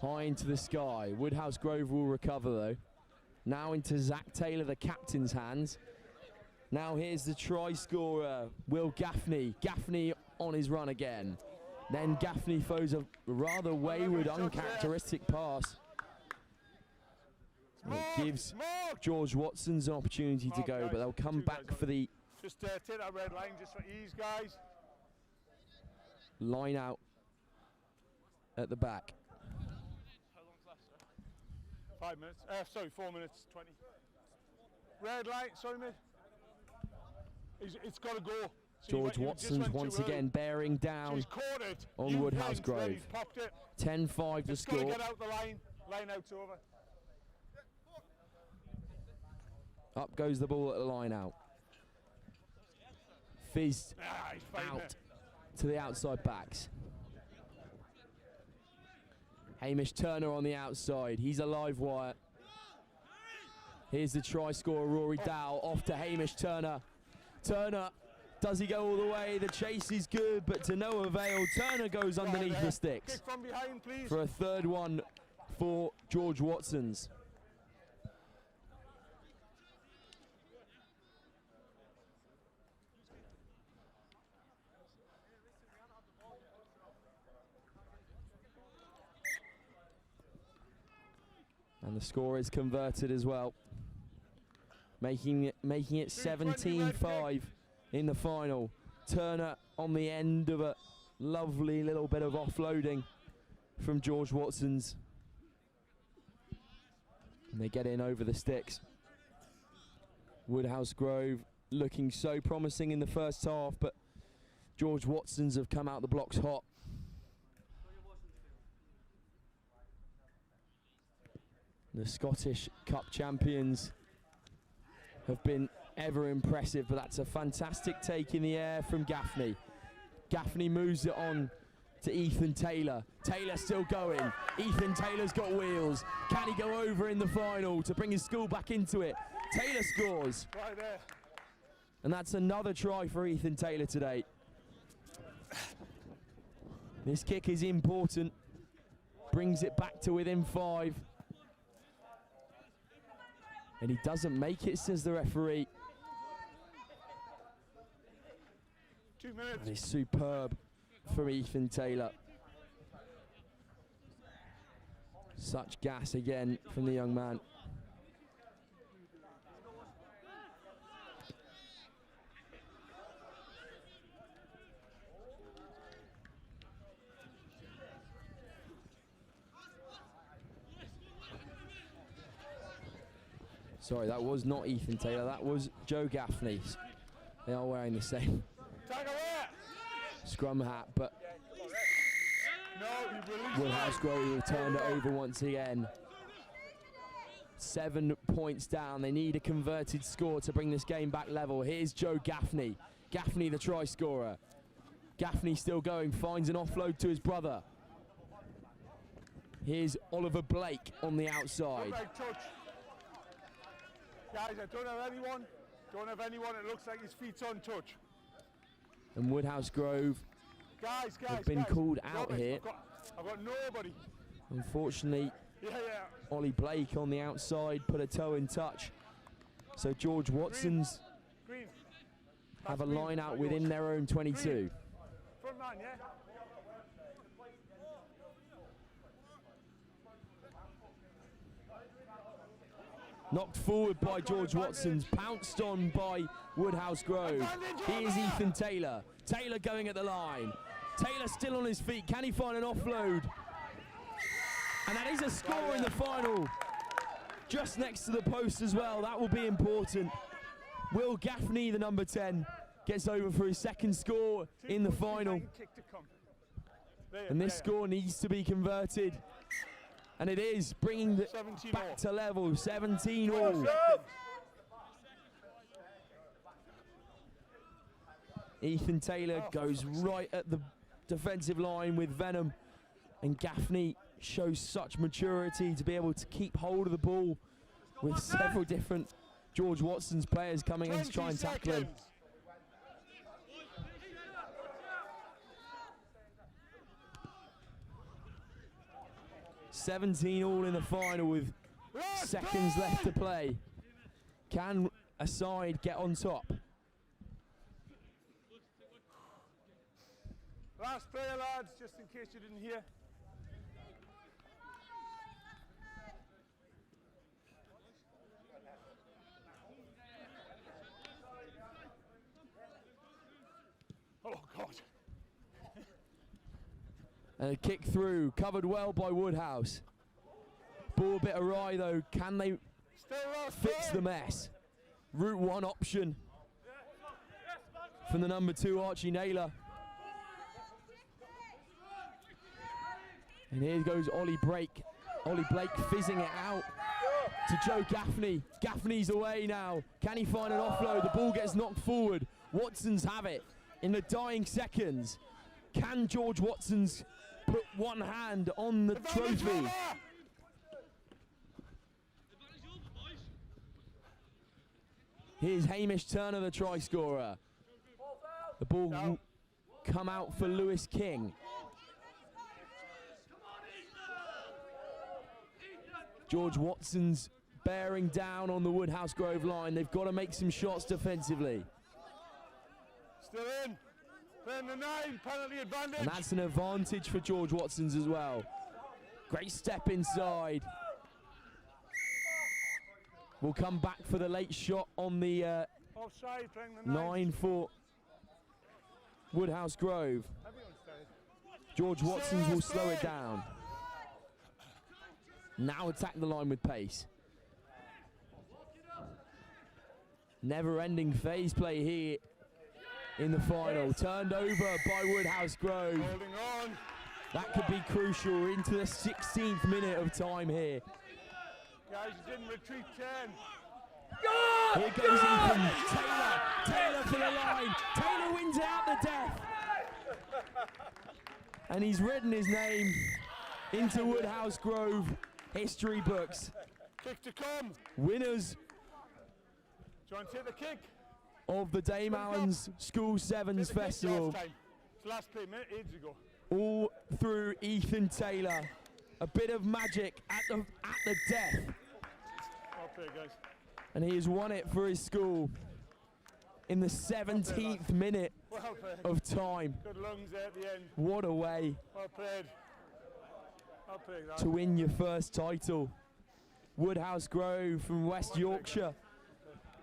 High into the sky. Woodhouse Grove will recover though. Now into Zach Taylor, the captain's hands. Now here's the try scorer, Will Gaffney. Gaffney on his run again. Then Gaffney throws a rather wayward, uncharacteristic pass. And it gives George Watson's an opportunity to go, but they'll come back for the Just take that red line just for ease, guys. line out at the back. How long's left, sir? 5 minutes. Sorry, 4 minutes 20. Red light. Sorry, mate. It's got to go. So George you Watson's just went once too early. again bearing down He's caught it. on You Woodhouse blinked, then Grove. he's popped it. 10-5 to It's got to score. get out the line. Line out's over. Up goes the ball at the line out. Fizzed He's fighting out it. to the outside backs. Hamish Turner on the outside. He's a live wire. Here's the try scorer, Rory Dow, off to Hamish Turner. Turner, does he go all the way? The chase is good, but to no avail. Turner goes underneath the sticks Kick from behind, please. for a third one for George Watson's. And the score is converted as well, making it 17-5 in the final. Turner on the end of a lovely little bit of offloading from George Watson's. And they get in over the sticks. Woodhouse Grove looking so promising in the first half, but George Watson's have come out the blocks hot. The Scottish Cup champions have been ever impressive, but that's a fantastic take in the air from Gaffney. Gaffney moves it on to Ethan Taylor. Taylor still going. Ethan Taylor's got wheels. Can he go over in the final to bring his school back into it? Taylor scores. Right there. And that's another try for Ethan Taylor today. This kick is important. Brings it back to within 5. And he doesn't make it, says the referee. 2 minutes. And it's superb from Ethan Taylor. Such gas again from the young man. Sorry, that was not Ethan Taylor, that was Joe Gaffney. They are wearing the same scrum hat, but Woodhouse Grove have turned it over once again. 7 points down. They need a converted score to bring this game back level. Here's Joe Gaffney. Gaffney, the try scorer. Gaffney still going, finds an offload to his brother. Here's Oliver Blake on the outside. Right touch. Guys, I don't have anyone. Don't have anyone. It looks like his feet's on touch. And Woodhouse Grove Guys, have been called out Rubbish. here. I've got nobody. Unfortunately, Yeah. Ollie Blake on the outside put a toe in touch. So George Watson's Green. have a That's green. line out Not within yours. their own 22. Front man, yeah? Knocked forward by George Watson's, pounced on by Woodhouse Grove. Here's Ethan Taylor. Taylor going at the line. Taylor still on his feet. Can he find an offload? And that is a score in the final. Just next to the post as well. That will be important. Will Gaffney, the number 10, gets over for his second score in the final. Kick to come. There, And this score needs to be converted. And it is, bringing the 17 back all. to level, 17 all. Ethan Taylor goes right at the defensive line with venom. And Gaffney shows such maturity to be able to keep hold of the ball with several different George Watson's players coming in to try and tackle him. 17 all in the final with seconds left to play. Can a side get on top? Last player, lads, just in case you didn't hear. Oh, God. And a kick through, covered well by Woodhouse. Ball a bit awry though. Can they Still last fix the time. mess? Route 1 option from the number 2 Archie Naylor. And here goes Ollie Blake. Ollie Blake fizzing it out to Joe Gaffney. Gaffney's away now. Can he find an offload? The ball gets knocked forward. Watson's have it in the dying seconds. Can George Watson's put one hand on the trophy? Here's Hamish Turner, the try scorer. The ball will come out for Lewis King. George Watson's bearing down on the Woodhouse Grove line. They've got to make some shots defensively. Still in. Playing the 9, penalty advantage. And that's an advantage for George Watson's as well. Great step inside. We'll come back for the late shot on the Offside, playing the 9 for Woodhouse Grove. Everyone's dead. George Watson's will slow it down. Now attack the line with pace. Never-ending phase play here in the final. Turned over by Woodhouse Grove. Holding on. That could be crucial into the 16th minute of time here. Guys, you didn't retreat 10. Here goes Ethan Taylor. Taylor for the line. Taylor wins it out the death. And he's written his name into Woodhouse Grove history books. Kick to come. Winners Do you want to take the kick? of the Dame Allen's School Sevens Take the kick Festival. last time. It's last play, minute, ages ago. All through Ethan Taylor. A bit of magic at the death. Well played, guys. And he has won it for his school in the 17th minute Well played. of time. Good lungs there at the end. What a way Well played. Well played, guys. to win your first title. Woodhouse Grove from West Yorkshire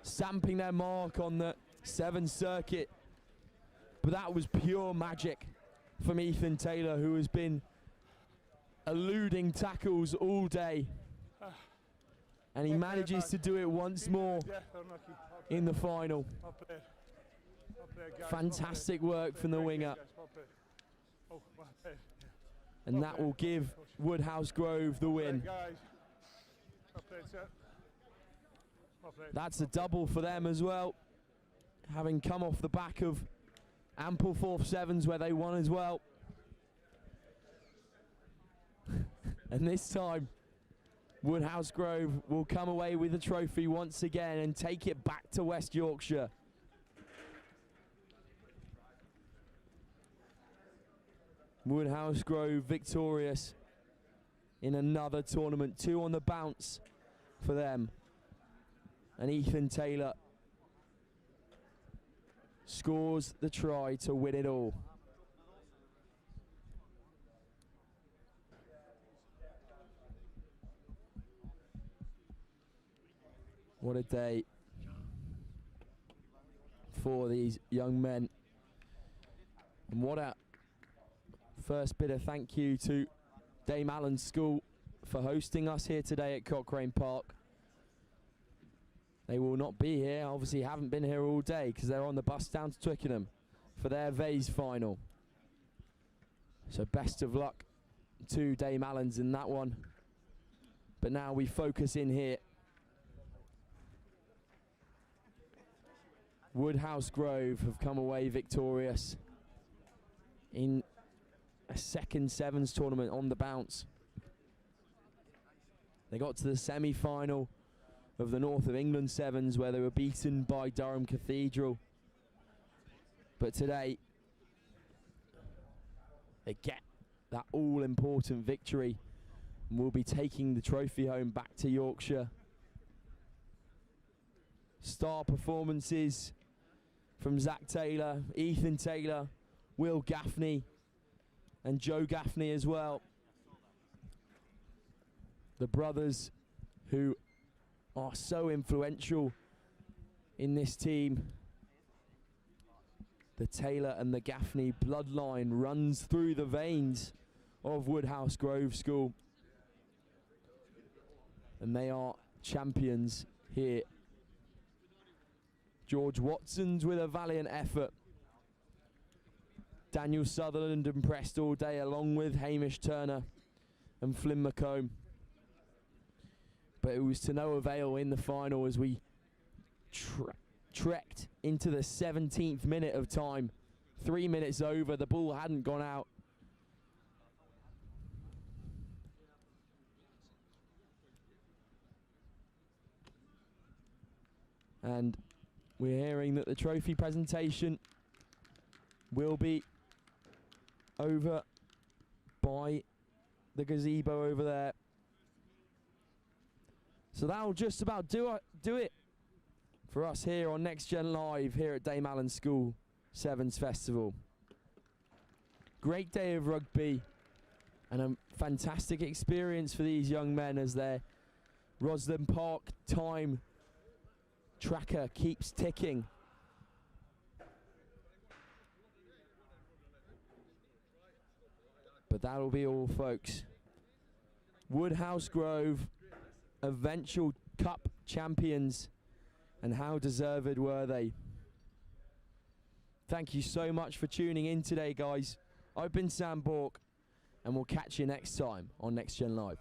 stamping their mark on the 7th circuit. But that was pure magic from Ethan Taylor, who has been eluding tackles all day. And he manages to do it once more Yeah, unlucky. Well played. in the final. Well played. Well played, guys. Fantastic work from the Well played, winger. guys. Well played. Oh, well played. And that will give Woodhouse Grove the Well played, win. guys. Well played, sir. Well played. That's a double for them as well, having come off the back of Ampleforth Sevens where they won as well. And this time, Woodhouse Grove will come away with the trophy once again and take it back to West Yorkshire. Woodhouse Grove victorious in another tournament. 2 on the bounce for them. And Ethan Taylor scores the try to win it all. What a day for these young men. And what a first bit of thank you to Dame Allen's School for hosting us here today at Cochrane Park. They will not be here, obviously haven't been here all day because they're on the bus down to Twickenham for their Vase final. So best of luck to Dame Allen's in that one. But now we focus in here. Woodhouse Grove have come away victorious in a second Sevens tournament on the bounce. They got to the semi-final of the North of England Sevens where they were beaten by Durham Cathedral. But today, they get that all-important victory and will be taking the trophy home back to Yorkshire. Star performances from Zach Taylor, Ethan Taylor, Will Gaffney and Joe Gaffney as well. The brothers who are so influential in this team. The Taylor and the Gaffney bloodline runs through the veins of Woodhouse Grove School. And they are champions here. George Watson's with a valiant effort. Daniel Sutherland impressed all day along with Hamish Turner and Flynn McComb. But it was to no avail in the final as we trekked into the 17th minute of time. 3 minutes over, the ball hadn't gone out. And we're hearing that the trophy presentation will be over by the gazebo over there. So that'll just about do it for us here on Next Gen Live here at Dame Allen's School Sevens Festival. Great day of rugby and a fantastic experience for these young men as their Roslyn Park time tracker keeps ticking. But that'll be all, folks. Woodhouse Grove, eventual cup champions, and how deserved were they? Thank you so much for tuning in today, guys. I've been Sam Bork, and we'll catch you next time on Next Gen Live.